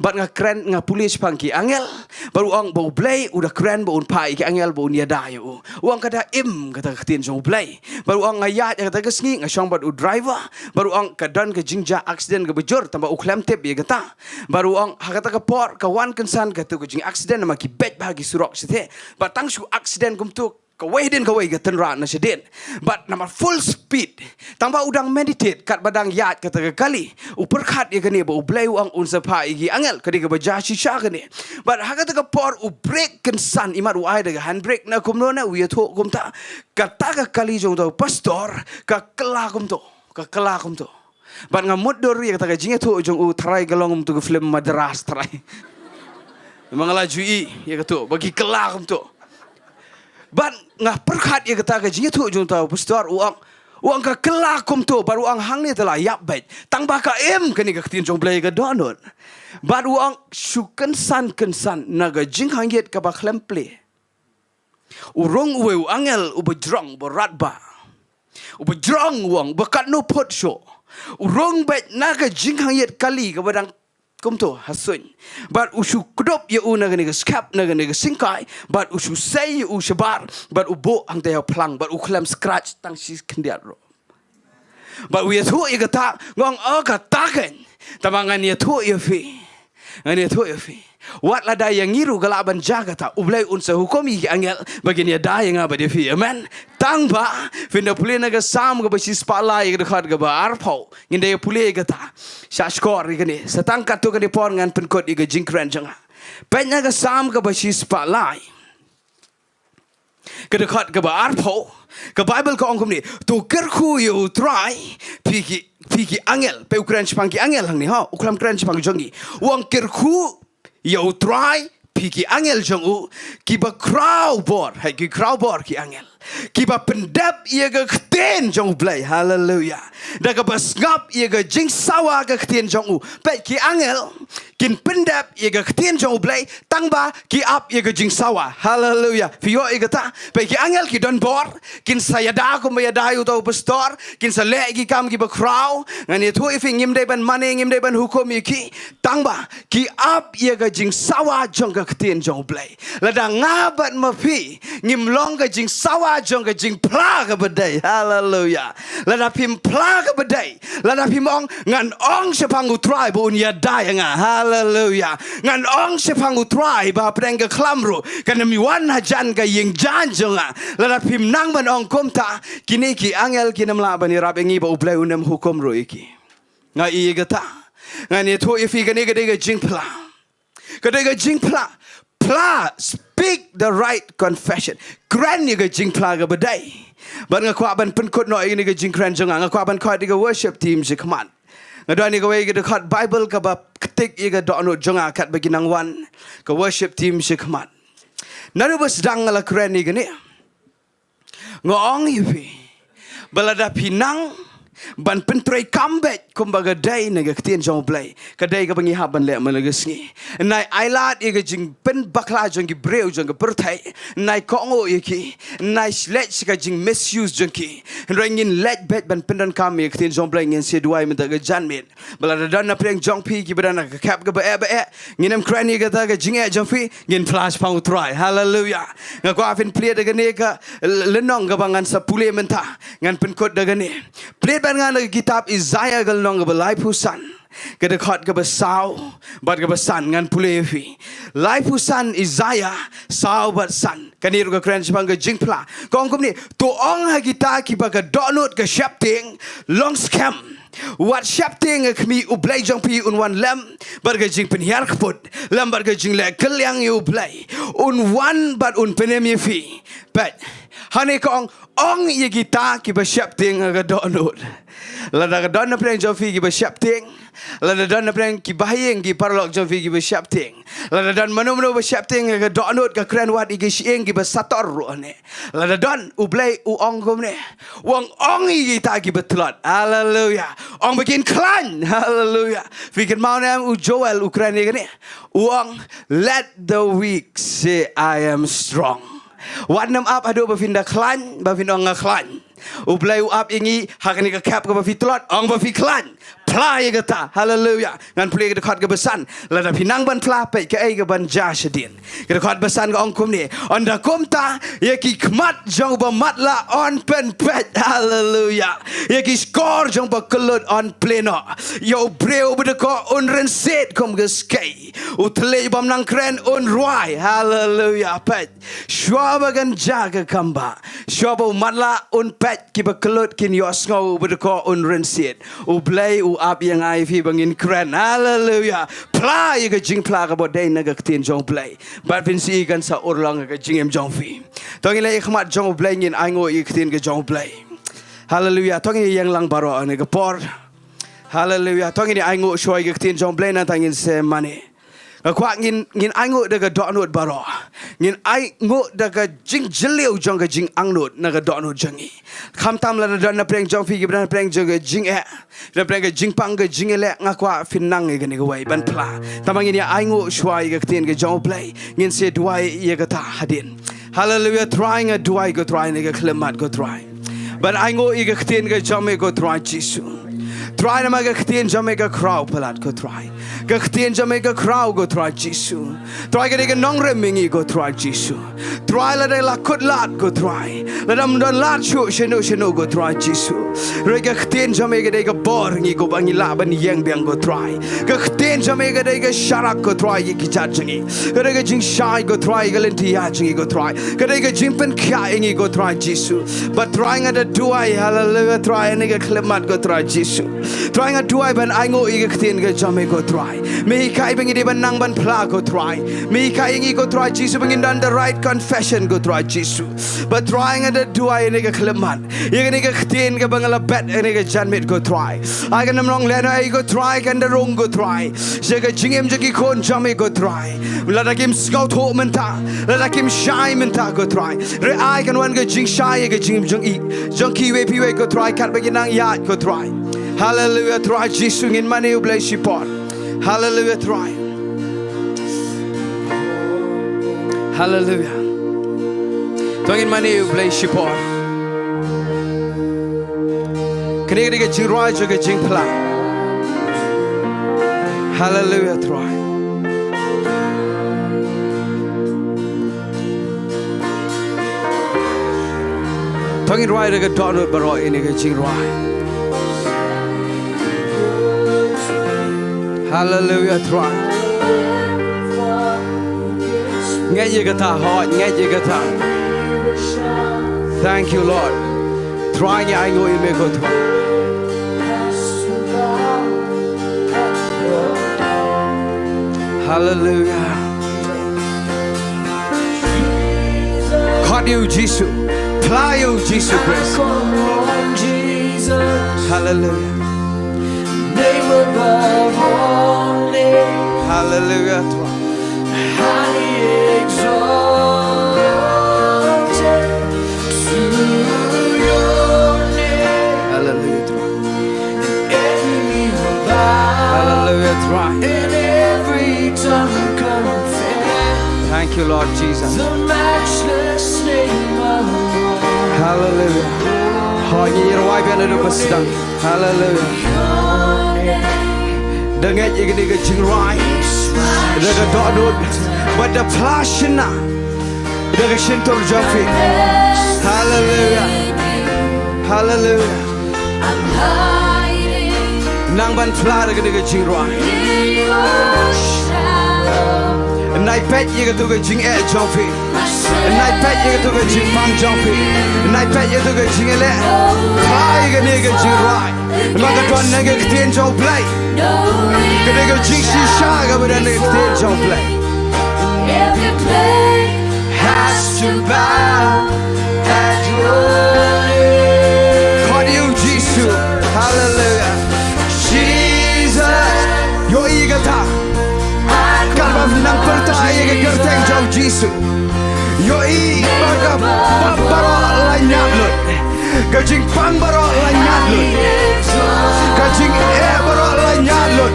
Bat nga kren nga pulis pangki angel baru ang bau play udah kren bau pai ki angel bau nia dayo uang kata im kata ketin so play baru ang ngayat kata kesngi nga syang bat u driver baru ang kadan ke jingja accident ke bejur tambah u Khambniah ye kata baru ang kata ke por kawan kensan kata ke jing accident nama ki bet bagi surok sete bat tang su accident kum tu kawai ke tenra na sedin but nama full speed tambah udang meditate kat badang yat kata ke kali uperkat ye kani ba ublay ang unsa pa igi angel kadi ke baja shisha kani but hakata ke por u break kensan imat u ai de handbrake na kumno na u ye tho kumta kata ke kali jong do pastor ka kela kumto but ngamut dor ye kata ke jinge tho jong u try galong tu ke film madras try mangala jui ye kato bagi kela kumto Ban ngah perkat ye kata ke jinge tu jong tau pastor uang ka kelakum tu baru uang hang ni telah yap baik tang baka em kini ka tin jong play ka donut baru uang su kensan naga jing hang yet ka ba Khambniah urong we angel ubejrong berat ba ubejrong uang bekat no pot show urong baik naga jing hang yet kali ka badang kumto hasun but usu kudop ye una gani skap na gani singkai but usu say u shabar but ubo ang tayo plang but uklam scratch tang si kendiat ro but we thu ye kata ngong ka taken tamangan ye thu ye fi ngani thu ye fi wat lada yang ngiru galaban jagata ublay unsa hukomi ki angel bagin ya da yang abadi fi amen tang ba finda pule na ga sam ga basi spala ye ga khat ga ba arpau nginde ye pule ga ta shashkor gani satang katu ga pon ngan penkot ga jingkran janga penya ga sam ga basi spala ga khat ga ba arpau ga Bible ka ongkom ni tu kerku you try piki angel pe ukran chpangki angel hang ni ha ukram kran chpang jongi wang kerku you try piki angel jong u kiba crow bor hai ki crow bor ki angel kiba pendap ye ga kten jong play hallelujah daga bas ngap ye ga jing sawa ga kten jong u pe ki angel kin pendap ye ga kten jong play tangba ki up ye ga jing sawa hallelujah fio ye ga ta pe ki angel ki don bor kin sayada ko me da yu to pastor kin sa le ki kam ki ba crow ngani thu if ngim dai ban mane ngim dai ban hukom ki tangba ki up ye ga jing sawa jong ga kten jong play lada ngabat ma pi ngim long ga jing sawa jong ga Jingphla ga badai hallelujah lada pim pla ga badai lada pim ong ngan ong sepang utrai bu nya dai nga hallelujah ngan ong sepang utrai ba preng ga klamru kan mi wan hajan ga ying jan jonga lada pim nang ban ong komta kini ki angel kinam la bani rab ngi ba ublai unam hukum ro iki nga i ga ta ngani tho ifi ga ne ga de ga Jingphla Pla speak the right confession. Grand ni ga Jingphla ga badai. Ban nga kwa ban penkot no ni ga Jingkran jonga nga kwa ban kwa di ga worship team je command. Nga do ni ga we ga khat Bible ka ba ketik i ga do no jonga kat bagi nang wan ka worship team je command. Naru bas dang la kran ni ga ni. ngong ipi balada pinang ban pentrai kambet kumbaga day naga ketien jong play kadai ka bangi haban le malagasngi nai ailat iga jing pen bakla jong gi breu jong perthai nai kongo iki nai let ka jing misuse jong ki rangin let bet ban pendan kam ik ketien jong play ngin se duai menta ga janmet balada dan na preng jong pi ki badana ka kap ga ba nginem krani ga ta ga jing e jong pi ngin flash pang try hallelujah nga ko afin play daga ne ka lenong ga bangan sa pule menta ngan pen kot daga ne play ban ngan kitab Isaiah gal nong ga life husan kada khat ga basau bat ga basan ngan pule fi life husan Isaiah sau bat san kanir ga kren bang ga Jingphla kong kum ni to ong ha kita ki ba ga donut ga shapting long scam what shapting kmi ublay jong pi un wan lam barga jing pen yar khput lam barga jing le kelyang yu ublay un wan bat un penem ye fi but hane kong ong ye kita ki ba shapting ga donut lada ga don na preng jong fi ki ba shapting lada don na preng ki bahayeng ki parlok jong fi ki ba shapting lada don manu ba shapting ga donut ga kren wat igi sieng ki ba sator ro ne lada don ublay u ong kom ne wong ong ye kita ki ba tlot hallelujah ong begin klan hallelujah fi kan mau nam u joel ukraine ga ne wong let the weak say I am strong wat nam up ado ba finda klan ba fin ong klan ublay u up ingi hakani ka kap ka ba fitlot ong ba fi klan play ga ta hallelujah ngan play ga khat ga besan la da pinang ban pla pe ka ai ga ban ja shadin ga khat besan ga ong kum ni onda kum ta ye ki khmat jong ba mat la on pen pet hallelujah ye ki score jong ba kulot on pleno yo breu ba ko on ren set kum ga skai u tle bam nang kren on roi hallelujah pet shwa ba gan ja ga kamba shwa ba mat la on pet ki ba kulot kin yo sngo ba ko on ren set u play u up yang ai fi bangin kren hallelujah play ga Jingphla ga bodai na ga tin jong play bat pin si gan sa orlang ga jingem jong fi tong ile khmat jong play ngin ai ngo ik tin ga jong play hallelujah tong ile yang lang baro ne ga por hallelujah tong ile ai ngo shoi ga tin jong play na tangin se mane ga kwa ngin ai ngo da ga donut baro ngin ai ngo da ga jing jleu jong ga jing angnut na ga donut jangi kham tam la da na preng jong fi gi bran preng jong ga jing e da preng ga jing pang ga jing ele nga kwa fin nang ga ni ga wai ban pla tamang ni ai ngo shwai ga tin ga jong play ngin se duai ye ga ta hadin hallelujah trying a duai go try ni ga klemat go try but ai ngo i ga tin ga jong me go try jisu try na ma ga tin jong me ga crowd palat go try ga tin jong me ga crowd go try jisu try ga nong remingi go try jisu try la de la kut lat go try la dam don lat shu shenu go try jisu re ga tin jong me ga bor ngi go bangi la ban yang bang go try ga tin jong me ga sharak go try yi ki chat jingi ga jing shai go try ga lenti ya jingi go try ga jing pen kya ngi go try jisu but trying at the duai hallelujah try ni ga klemat go try jisu trying at duai ban ai ngo i ga tin ga jam me go try me kai bangi de ban nang ban pla go try me kai ngi go try jisu bangin done the right confession go try jisu but trying at the duai ni ga klemat ye ni ga tin ga bangala bet ni ga janmet go try I ga nam long le ai go try kan the wrong go try je ga jingem je ki kon jam me go try la da kim scout ho menta la da kim shai menta go try re ai kan wan ga jing shai ga jing jong i jong ki we pi we go try kat bangin nang yat go try hallelujah try jisu ngin mani u bless you pot hallelujah try hallelujah tongin mani u bless you pot kene ga jing roi jo ga Jingphla hallelujah try tongin roi ga donut baro ini ga jing roi hallelujah try nghe gì cái ta họ nghe gì cái ta thank you Lord try như ai ngồi mê cô try hallelujah God yêu Jesus fly yêu Jesus Christ hallelujah Name above all names, hallelujah highly exalted to Lord Jesus. The matchless name of the Lord. Hallelujah. Hỏi nghe rồi bên đây được sedang. Hallelujah. Dengan yang ini kejengrai, dengan doa doa, pada plasina, dengan sentuh jafi. Hallelujah. Hallelujah. I'm hiding Nang ban pla dengan kejengrai. in your shadow. Nai pet yang tu kejeng jafi. My Nai pet yang tu kejeng pang jafi. Nai pet yang tu kejeng elak. Hai dengan kejengrai. Maka tuan dengan ketien jauh play. Ketika jingsi syaga berada ketien jauh play. Every plane Has to bow at your feet. God, you Jesus, Hallelujah, Jesus. Yo iga ta, kalba nang percaya ke gerteng jauh Jesus. Yo iga baro lanyap lut, kajing pang baro lanyap lut, kajing baro lanyap lut,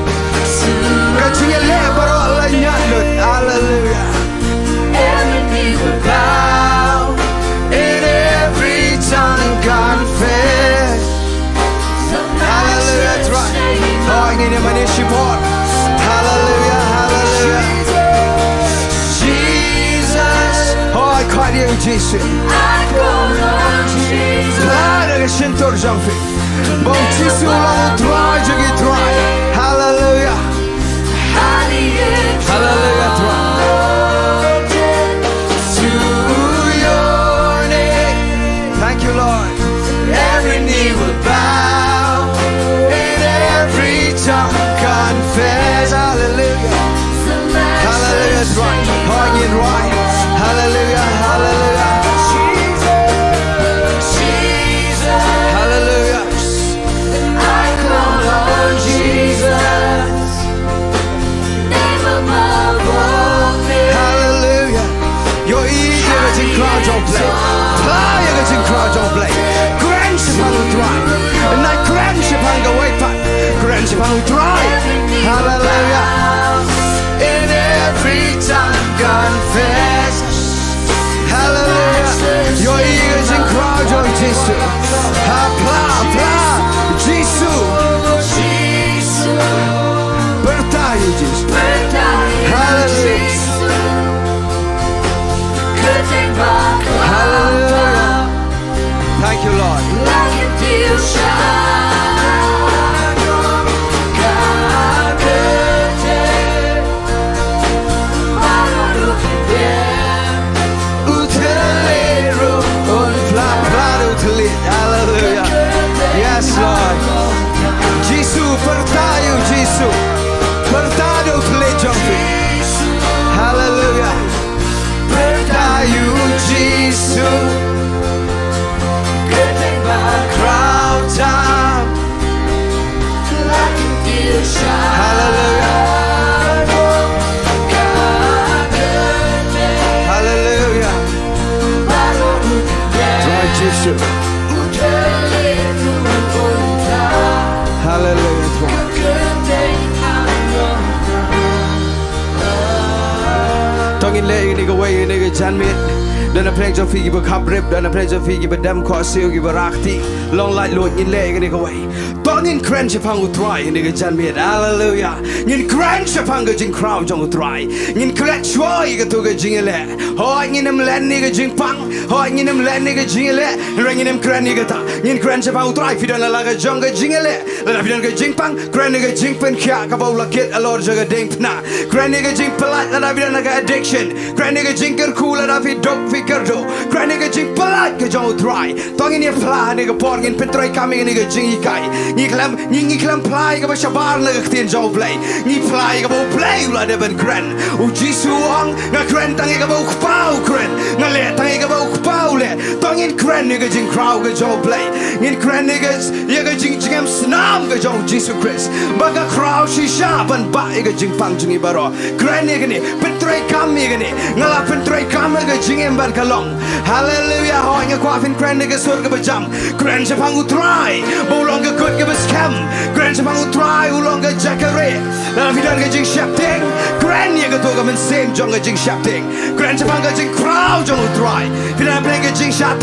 kajing baro lanyap lut. Hallelujah. every knee will Bow and every tongue confess. Hallelujah, that's right. Oh, ingin yang manis support. Hallelujah, hallelujah. Jesus, oh, I call you Jesus. I call on Jesus. Clara que sentor jamfi. Bom Jesus long try jagi try. Hallelujah, Hallelujah. hallelujah, try. Thank you, Lord. Every knee will bow and every tongue confess. Hallelujah. Hallelujah. That's right. Hanging right. Hallelujah. Hallelujah. Jesus. Hallelujah. I call on Jesus. Name above all names. Hallelujah. Your eager to crowd your play. Fly to crowd your play. Grandship on the drive. And I grandship on the way back. Grandship on the drive. Hallelujah. In every tongue confess. Hallelujah. Your ears in crowd your Jesus. Apply, apply. Jesus. Bertayu Jesus. Hallelujah. Hallelujah. Thank you, Lord. Hallelujah. Yes, Lord. Jesus, bertayu Jesus. Bertayu telit jampi. Hallelujah. Bertayu Jesus. Crowd time. Hallelujah. Hallelujah. Lord Jesus. Hallelujah. Tongin le ini ke way ini ke janmit. Dan apa yang jofi kita kabrib, dan apa yang jofi kita dam kuasil kita rakti, long light Lord ini le ini ke way. Tongin keren sepang utrai ini ke janmit. Hallelujah. Ngin keren sepang ke jing crowd jong utrai. Ngin keren suai ke tu ke jing le. Hoi ngin em len ni ke jing pang. Hoi ngin em len ni ke jing le. Reng ngin em keren ni ke ta. Ngin keren sepang utrai. Fidan la ke jong ke jing le. La fidan ke jing pang. Keren ni ke jing pen kia ke bau lakit alor jaga deng pna. Keren ni ke jing pelat. La fidan ke addiction. Keren ni ke jing kerkul. La fidan Kerdo, kran ni ke jing pelat ke jauh dry. Tong ini pelah ni ke por ngin pentrai kami ni ke jing ikai. Ni kelam play ke bashabar ni ke tien jauh play. Ni play ke bau play ulah de ben kran. Uji suang na kran tangi ke bau kpau kran. Na le tangi ke bau kpau le. Dong in Kren nigga Jing crowd ga Jong play. In Kren niggas yaga Jing Jingam snam ga Jong Jesus Christ. Baga crowd she sharp and ba yaga Jing pang Jingi baro. Kren nigga ni pentray kam nigga ni. Ngala pentray kam ga Jing embar kalong. Hallelujah. Ho nga kwa fin Kren nigga sur ga bajam. Kren sa pang utray. Bolong ga good ga scam. Kren sa pang utray ulong ga jakare. Na fidan ga Jing shapting. Kren yaga to ga men same Jong ga Jing shapting. Kren sa pang ga Jing crowd Jong utray. Fidan play ga Jing shate.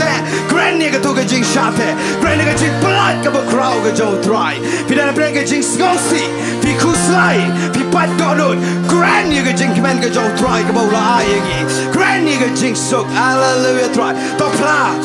Kren yaga to ga Jing shate. Kren ga Jing blood ga ba crowd ga Jong utray. Fidan play ga Jing skonsi. Pi kuslai. Pi pat donut. Kren yaga Jing command ga Jong utray ga Mawlai yangi. Kren yaga Jing sok. Hallelujah try. To pla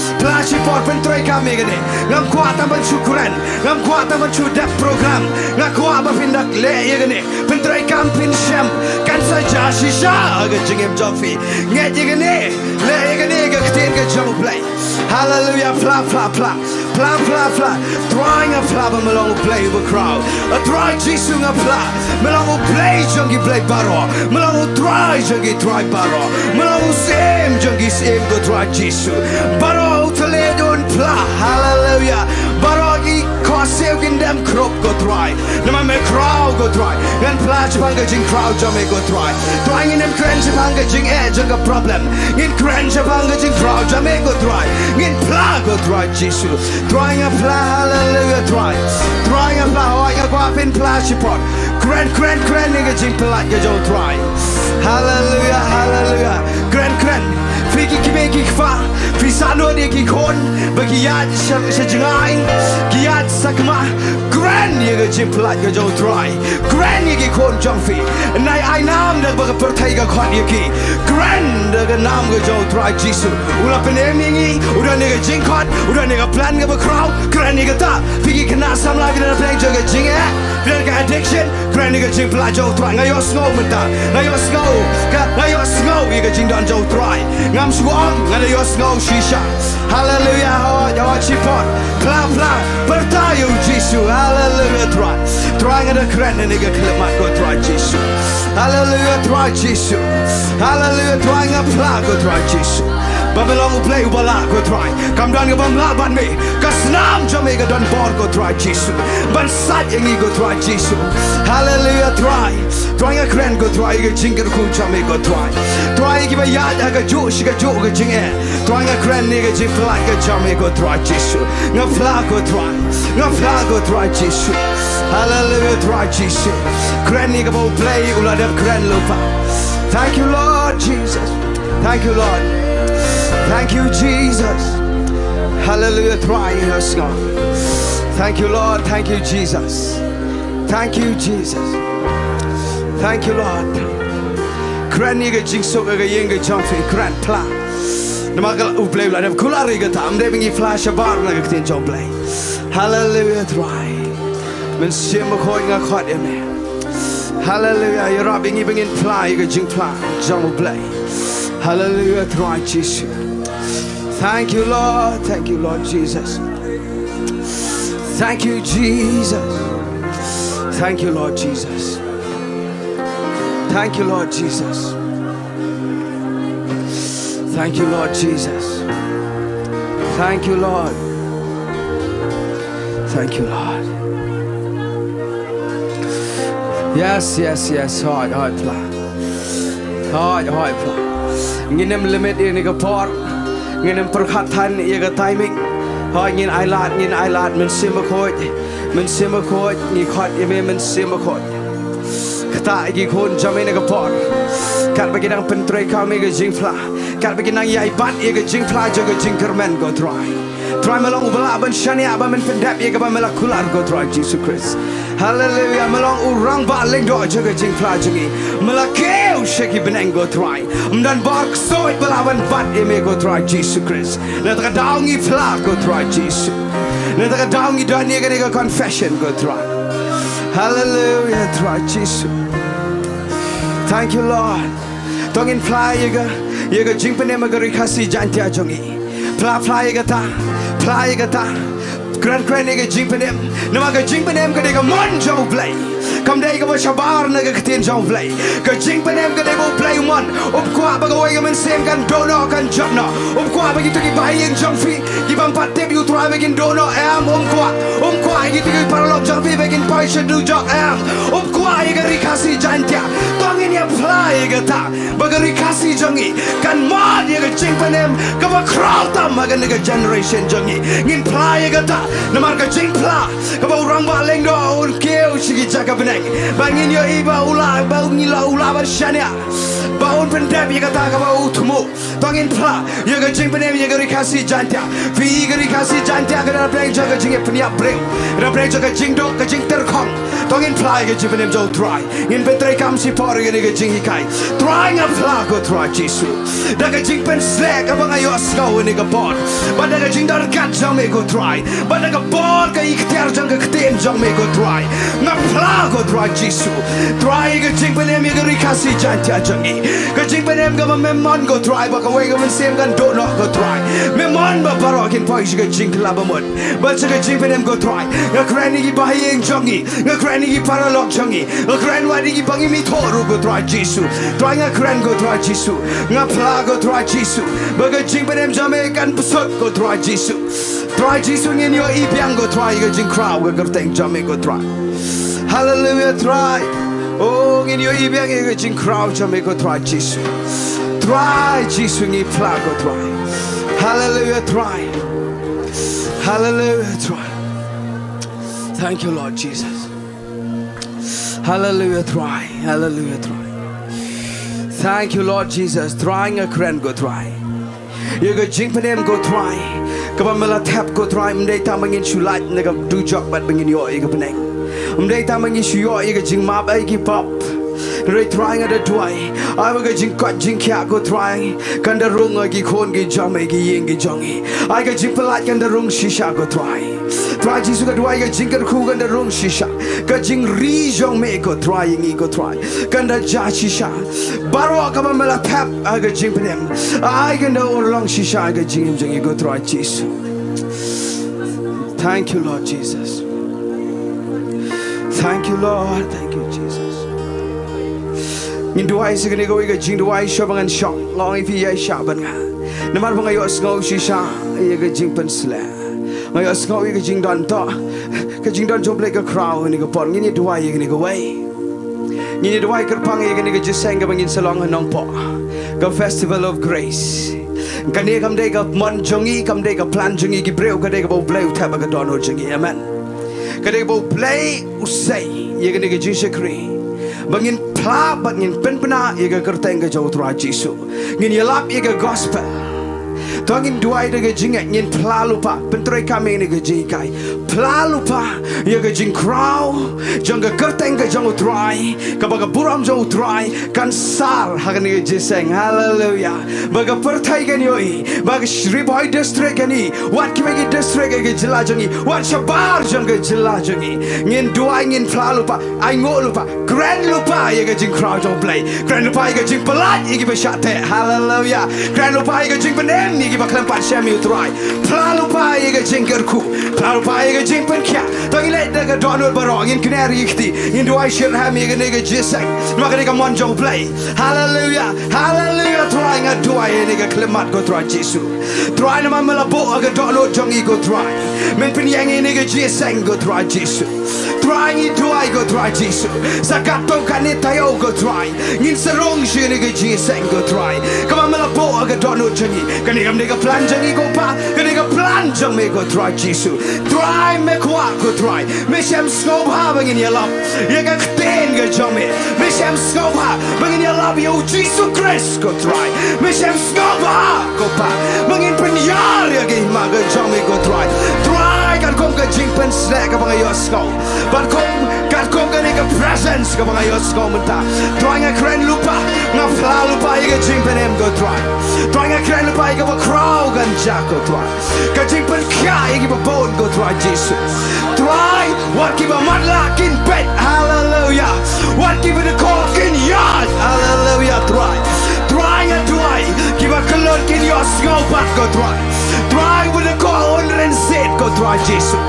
si por pentray kam yaga ni. Ngam kuat am syukuran. Ngam kuat am chu dep program. Ngam kuat ba pindak le yaga ni. Pentray kam pin syam. Kan saja shisha ga Jing em jofi. Nget yaga ni. Le yaga ni ga ktin ga Jong play. Hallelujah pla. Trying a pla ba melong play with crowd. A try Jesus a pla. Melong play Jongi play baro. Melong try Jongi try baro. Melong same Jongi same go try Jesus. Baro tale don pla. Hallelujah. Baro I kosew in them crop go try. Nama me crowd go try. Then pla chapanga Jing crowd Jame go try. Trying in them cran chapanga Jing edge a problem. In cran chapanga Jing crowd Jame go try. In pla go try Jesus. Trying a pla, hallelujah, trying a pla, oh, I go up in pla, pot. Grand, nigga, Jingphla, you don't try. Hallelujah, grand, Fiki Kimeki Fa, Fisano Niki Kon, Bagiat Shajai, Giat Sakma, Grand nigga, Jingphla, you don't try. Grand nigga Kon Jongfi, and I nam the Pertega Konyaki, Grand the Nam go don't try Jesus. Ulapen Emingi, Uda nigga Jingkot, Uda nigga plan of a crowd, Grand nigga ta, Piggy can ask some life in a plane jugger Jing addiction, Grand nigga Jingphla Joe try, now your snow with that, now your snow, you get Jing Don Joe try. Ngam suang, ngada your snow shisha. Hallelujah, how chipot, pla, pertayu Jesus, hallelujah, try at a grand nigga climat go try Jesus. Hallelujah, try Jesus. Hallelujah, trying a pla go try Jesus. Babylon will play Wala go try. Come down your bum lab on me. Kasnam Jamaica done board go try Jesus. But Sat yangi go try Jesus. Hallelujah, try. Trying a grand go try. You jingle cool Jamaica go try. Try give a yard like a Jew, she got Joe go jing air. Trying a grand nigga Jingphla like a Jamaica go try Jesus. No flag go try. No flag go try Jesus. Hallelujah, try Jesus. Grand nigga will play Ula dem grand lupa. Thank you, Lord Jesus. Thank you, Lord. Thank you, Jesus. Hallelujah, trying us, God. Thank you, Lord. Thank you, Jesus. Thank you, Jesus. Thank you, Lord. Grand nigga Jingso ga yenga jumping grand pla. Namagal uplay la dem kulari ga tam de bingi flash bar na ga tin jom play. Hallelujah, try. Men sim ko nga khot eme. Hallelujah, you robbing even in fly ga Jingphla jom play. Hallelujah, try Jesus. Thank you, Lord. Thank you, Lord Jesus. Thank you, Jesus. Thank you, Lord Jesus. Thank you, Lord Jesus. Thank you, Lord Jesus. Thank you, Lord. Thank you, Lord. Yes. Hard plan. Hard plan. Nginem limit ini ke por. Nginem perkhatan ia ke timing. Hard ngin ailat men simakot ni khot ime men simakot. Kata igi kon jamai ke por. Kat bagi nang pentrai kami ke Jingphla. Kat bagi nang yai bat ia ke Jingphla jaga Jingkerman go try. Try melong bela ban shania ba men pendap ia ke ba melakular go try Jesus Christ. Hallelujah, melong urang ba leng do jaga Jingphla jangi. Melakeu shaki beneng go try. Dan bark soit belawan bat ime go try Jesus Christ. Na taka daungi pla go try Jesus. Na taka daungi dan ia ke confession go try. Hallelujah, try Jesus. Thank you, Lord. Tongin fly yaga Jingphla magari kasi jantia jongi. Fly yaga ta. Grand yaga Jingphla namaga Jingphla ka dega monjo play. Kam day ka ba shabar na ka tin jong play. Ka jing panem ka day bo play man. Kwa ba ka way ka men sem kan dono kan jobna. Kwa ba gitu ki bayang jong fi. Ki bang patte bi utra begin dono am kwa gitu ki paralog jong fi begin paisha du jong am. Kwa ye ka rikasi jantia. Tongin ya play ka ta. Ba ka rikasi jongi kan mod ye ka jing panem ka ba crowd tam ma ka nega generation jongi. Ngin play ka ta. Namar ka Jingphla ka ba urang ba leng do un keu sigi jaga beneng. Bangin yo iba ula ba ngila ula ba shania. Ba un pendep ye ka ta ka ba utmu. Bangin pla ye ka jing panem ye ka rikasi jantia. Fi ka rikasi jantia ka da breng jaga jing pnia breng. Da breng jaga jing do ka jing terkhong. Tongin pla ye ka jing panem jo try. Ngin betre kam si por ye ka jing hikai. Try nga pla ko try Jesu. Da ka jing pen slack ka ba ngayo skau ni ka pot. Ba da ka jing dar gat jang me ko try. Ba da ka bor ka ikhtiar jang ka kten jang me ko try. Nga pla ko try Jesu. Try ka jing panem ye ka rikasi jantia jangi. Ka jing panem ka ba memon ko try ba ka way ka men sem kan do no ko try. Memon ba baro kin poi ka jing la ba mon. Ba ka jing panem ko try. Nga krani ki bahing jangi. Nga krani ki paralog jangi. Nga kran wadi ki bangi mi toru ko try Jesu. Try nga kran ko try Jesu. Nga pla ko try Jesu. Ba ka jing panem jame kan pusot ko try Jesu. Try Jesu ngin yo ipiang ko try ka jing crowd ka kerteng jame ko try. Hallelujah try. Oh ngin yo ipiang ka jing crowd jame ko try Jesu. Try Jesu ngi pla ko try. Hallelujah try. Hallelujah try. Thank you Lord Jesus. Hallelujah try. Hallelujah try. Thank you Lord Jesus. Trying a kren go try. You go jing panem go try. Kaba mela tap go try. Mday tamangin shulat naga do jog bat bangin yo iga paneng. Mday tamangin shuyo iga jing map igi pop. Ray trying at a twy. I will get jing cut jing kya go trying. Kanda rung agi kon gi jam igi yingi jongi. I get jing palat kanda rung shisha go try. Try Jesu ka try ka jing ka ku kanda rung shisha. Ka jing ri jong me go trying go try. Kanda ja shisha. Baro ka ba mela tap I get jing panem. I can know long shisha I get jing jing go try Jesu. Thank you Lord Jesus. Thank you Lord. Thank you Jesus. Ngin duai segini go iga jing duai shobangan shong ngong ifi yai shaban nga. Namar bang ayo ngau shisha iga jing pen sla. Ngayo ngau iga jing don to. Ka jing don job like a crowd ni go pon ngin duai iga ni go way. Ngin duai kerpang iga ni go jiseng ka bangin salong nong po. Ka festival of grace. Kani kam day ka mon jongi kam day ka plan jongi ki breu ka day ka bo bleu taba ka don jongi amen. Ka day bo play usay iga ni go jishakri. Bangin pla bangin penpena iga kerteng ka jauh tura Jesu. Ngin yalap iga gospel. Tongin duai daga jinga ngin pla lupa pentroi kami ni ga jikai. Pla lupa iga jing crow jangga kerteng ka jauh turai. Kabaga buram jauh turai kan sar hagan iga jiseng hallelujah. Baga pertai kan yoi baga Syiemlieh district kani wat kimegi district iga jelajangi wat shabar jangga jelajangi. Ngin duai ngin pla lupa ai ngo lupa grand lupa iga jing crow jauh play. Grand lupa iga jing pelat iga besyate hallelujah. Grand lupa iga jing penem iga baklan pat syami utrai. Pla lupa iga jing kerku. Pla lupa iga jing penkya. Tangi let daga donor barong in kanari ikti. In duai shirham iga nega jiseng. Maka nega mon jauh play. Hallelujah. Hallelujah. Try nga duai nega klemat go try Jesu. Try nama melabo aga donor jongi go try. Men penyangi nega jiseng go try Jesu. Try ngi duai go try Jesu. Sakato kanitayo go try. Ngin serong shi nega jiseng go try. Kama melabo aga donor jongi. Kanega nega plan jongi go pa. Kanega plan jong me go try Jesu. Try me kwa go try. Me shem scope ha bangin yalap. Yaga kten go jong me. Me shem scope ha bangin yalap yo Jesu Christ go try. Me shem scope ha go pa. Bangin penyar yaga ima go jong me go try. Try kan kom ka jing pen snack ka bangay yo scope. But kan kom ka nega presence ka bangay yo scope menta. Try nga kren lupa. Nga fla lupa yaga jing pen em go try. Try nga kren lupa yaga ba crow gan jack go try. Ka jing pen kya yaga ba bone go try Jesus. Try what give a madlock in bed. Hallelujah. What give it a cork in yard. Hallelujah. Try. Try and try. Give a color in your snow back go try. Try with a call under and sit go try Jesus.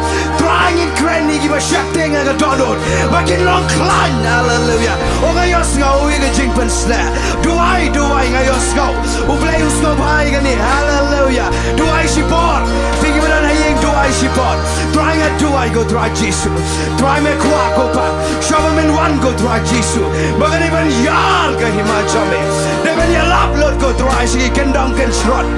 trying in cranny give a shacking and a donut making long climb hallelujah oh ngayos ngau iga jingpan sla do I ngayos ngau ublay usno bhai gani hallelujah do I shipor thinking man hayeng do I shipor trying at do I go try Jesus try me kwa ko pa shabamen one go try Jesus magani ban yar ka himachame never ya lap lot go try shi kendam ken shrot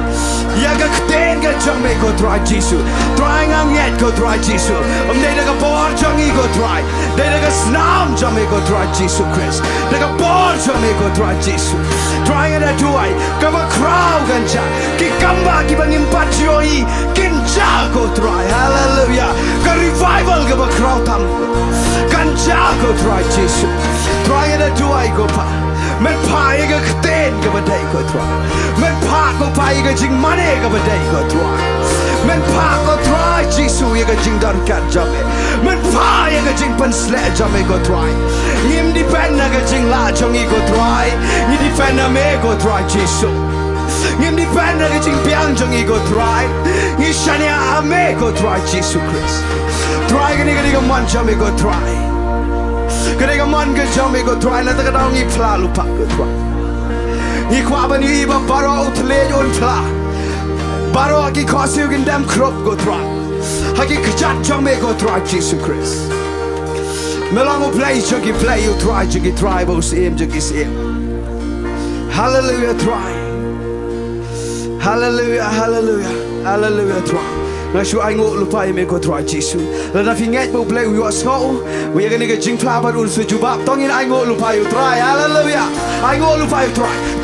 yaga kten ga chame go try Jesus trying ang yet go try Jesus they daga por changi go try they daga snam chame go try Jesus Christ daga por chame go try Jesus trying at do I come a crowd ganja ki kamba ki bangim patjoi kinja go try hallelujah ka revival ga ba crowd tam kanja go try Jesus trying at do I go pa men pa ga kten ga ba dai go try men pa go pa ga jing mane ga ba dai go try men pa go try Jesus ga jing dan kat jame men pa ga jing pan sle jame go try nim depend ga jing la chong go try ni defend me go try Jesus ngim depend ga jing piang chong go try ni shania ame go try Jesus Christ try ga ni ga man jame go try Kaya man ke jami ko try na taka daw ngipla lupa ko try. Ikwa ba ni iba baro utle yon pla. Baro aki kasi yung dam crop ko try. Haki kajat jami ko try Jesus Christ. Melango play you try bo sim jogi sim. Hallelujah try. Hallelujah try. Ngashu ai ngộ lupa me ko try Jesus la na finget bo play you so we ga ni ga Jingphla ba un su juba tongin ai ngộ lupa you try hallelujah ai ngộ lupa you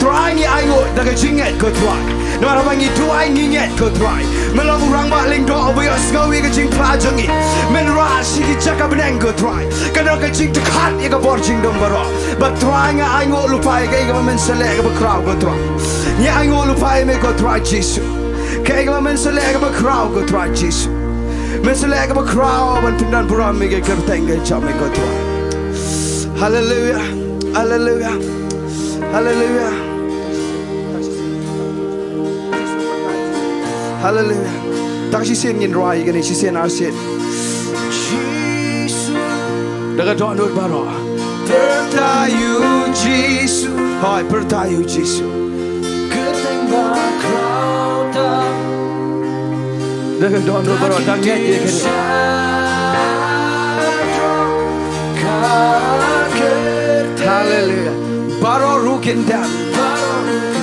try ni ai ngộ da ga jinget ko try no ra bangi tu ai nginget ko try melong rang ba ling do we so we ga Jingphla jangi men ra shi ki chaka beneng ko try ka no ga jing to khat ye ga bor jing dom baro but try nga ai ngộ lupa ga men sele ga ba crowd ko try ni ai ngộ lupa me ko try Jesus Kaya ka men select ba crowd go try Jesus. Men select ba crowd man pindan puram me ke kerteng ke chame go try. Hallelujah. Hallelujah. Hallelujah. Hallelujah. Tak si sen ngin rai gani si sen asin. Jesus. Daga donut baro. Pertayu Jesus. Hai pertayu Jesus. Kerteng ba crowd Daga donut baro dangnya ye kene. Hallelujah. Baro rukin dam.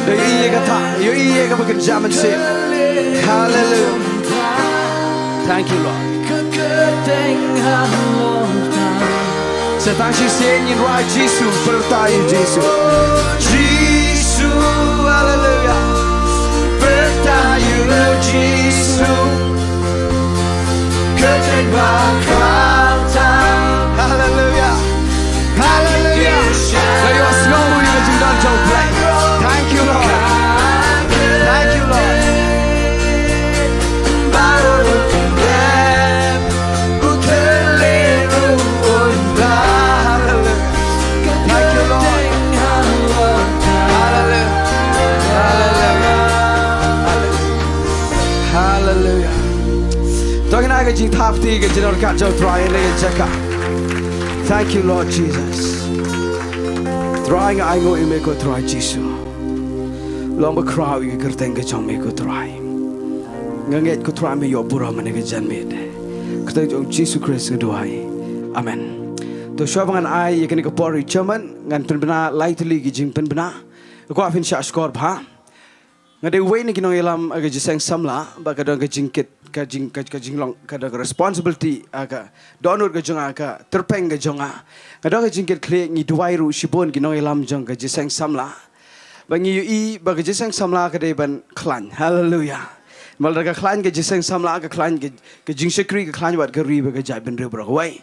Da iye kata, yo iye ka bakin jaman se. Hallelujah. Thank you Lord. Setang si sen yin right Jesus pertayu Jesus. Jesus hallelujah. Pertayu Jesus. Curtain back hallelujah. Hallelujah. So you are slow you get done to play. Thank you Lord. Thank you Lord. Thank you Lord Jesus. Trying I know you make go try Jesus. Lomba crowd you kerteng ke chong make go try. Nganget ko try me yo bura manega janmed. Kata jong Jesus Christ ngedoai. Amen. To shobangan ai yakani ko pori chaman ngan penbena lightly gi jing penbena. Ko afin sha score bha. Ngade way ni kinong ilam aga jisang samla ba kadang ka jingkit ka jinglong kada responsibility aga donor ga jonga ka terpeng ga jonga kadang ka jingkit kle ngi duwairu shibon kinong ilam jong ka jisang samla ba ngi yu ba ga jisang samla ka de ban klan hallelujah mal daga klan ga jisang samla ga klan ga jingsekri ga klan wat ga ri ba ga jai ben re bro wai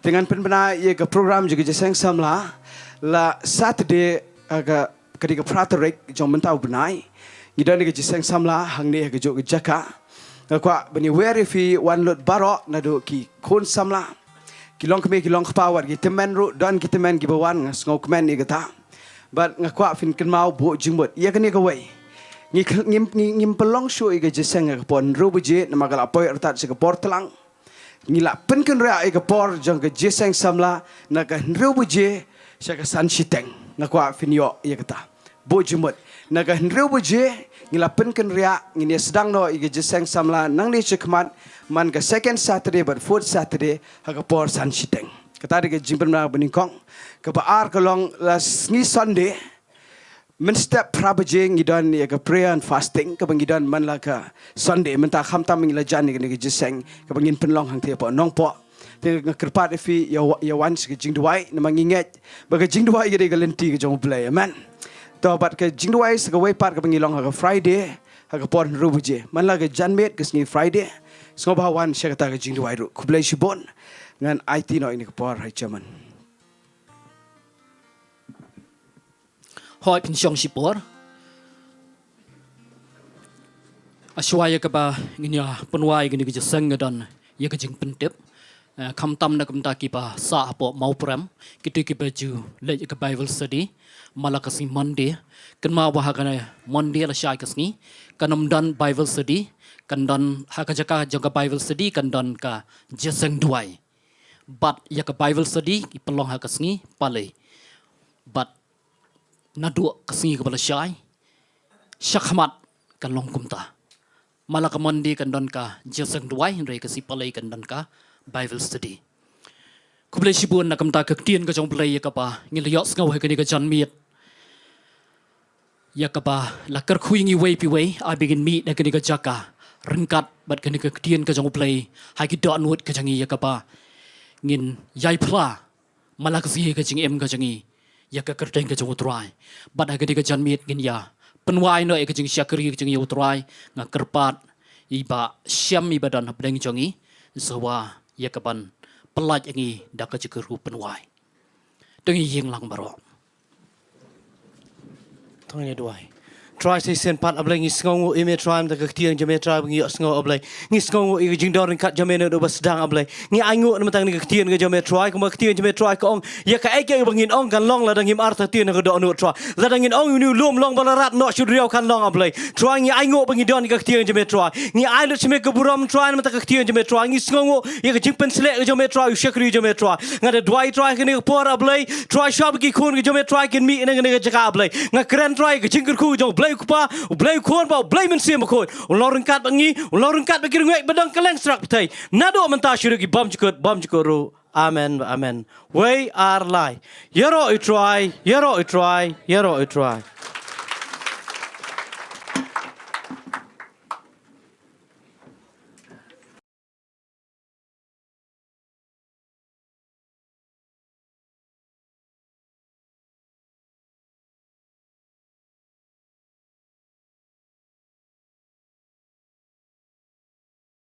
dengan penbena ye ka program juga jisang samla la Saturday aga kadika pratarek jong mentau benai Gida ni kejiseng samla hang ni kejo kejaka. Kwa bani weri fi wan lot barok nado ki kon samla. Kilong kami kilong kepawat ki temen ru dan ki temen ki bawan ngau kemen ni kata. But ngakwa fin ken mau bo jingbot. Ia kani kawai. Ngim pelong shu i kejiseng ke pon ru buje nama kala apoy ertat se ke portelang. ngila penken ria ega por jong ke jeseng samla na ka nreu buje syaka san shiteng na kwa finyo ya kata bojumut na ka nreu buje ngila penken ria ngini sedang no ega jeseng samla nang ni chekmat man ka second Saturday but fourth Saturday ha ka por san shiteng kata de Jingphla beningkong ka ba ar kalong las ni Sunday men step prabaje ngidon ya ka prayer and fasting ka bangidon man la ka Sunday men ta kham tam ngila jan ni jeseng ka bangin penlong hang te po nong po te kerpat fi ya wan ke jingduai na manginget ba ka jingduai ge ga lenti ke jong play amen to bat ka jingduai se ka wai pat ka bangilong ha ka Friday ha ka pon rubuje man la ka janmet ke sni Friday so ba wan she ka ta ka jingduai ru ku play shibon ngan IT no ini ka por hai chaman hoi pin shong sipor ashwaya ka ba nginya penwai gini ke seng ngadon ya ke Jingtip kham tam na kamta ki ba sa po mau pram kitu ki baju le ka Bible study malakasi Monday kan ma wa ka Monday la shai kasni kanam dan Bible study kan dan ha ka jaka jaga Bible study kan dan ka jeseng duai but ya ka Bible study ki pelong ha kasni pale but nadu kasni ka bala shai syakhamat kan long kumta malaka Monday kan dan ka jeseng duai re kasi pale kan dan ka Bible study kublai sibun na kamta ka tien ka jong play ka pa ngiliyok ngaw ka ni ka jan miet ya ka pa lakar khui ngi wei pi wei I begin meet na ka ni ka jaka rengkat bat ka ni ka tien ka jong play hai ki dot nut ka jangi ya ka pa ngin yai phla malaka si ka jing em ka jangi ya ka kerteng ka jong utrai bat ka ni ka jan miet ngin ya penwai no ka jing syakri ka jing utrai nga kerpat iba syam ibadan habdeng jangi sewa ya kapan pelaj ngi dak ka jikeru penwai tengi yeng lang baro Thong ni duai try say sen pat ablay ngi sngongo ime try da ka tiang jame try ngi sngo ablay ngi sngongo i jing dor kat jame no bas dang ablay ngi aingo na matang ni ka tiang jame try ko ma tiang jame try ko ong ya ka ai ke bangin ong kan long la dang him artha tiang ka do no try la dang in ong nu lom long balarat no should real kan long ablay try ngi aingo bangin don ka tiang jame try ngi ai lo chime ka buram try na matang ka tiang jame try ngi sngongo ya ka jing pen sle jame try u shakri jame try ngada dwai try ka ni por ablay try shop ki khun ki jame try kin mi nga jaka ablay nga kren try ka jing ku jong blay kupa blay khon ba blay men sim khon loreng kat bangi loreng kat bakir ngek badang kaleng strak ptai nado menta shiru ki bam jikoro amen amen we are lie yero I try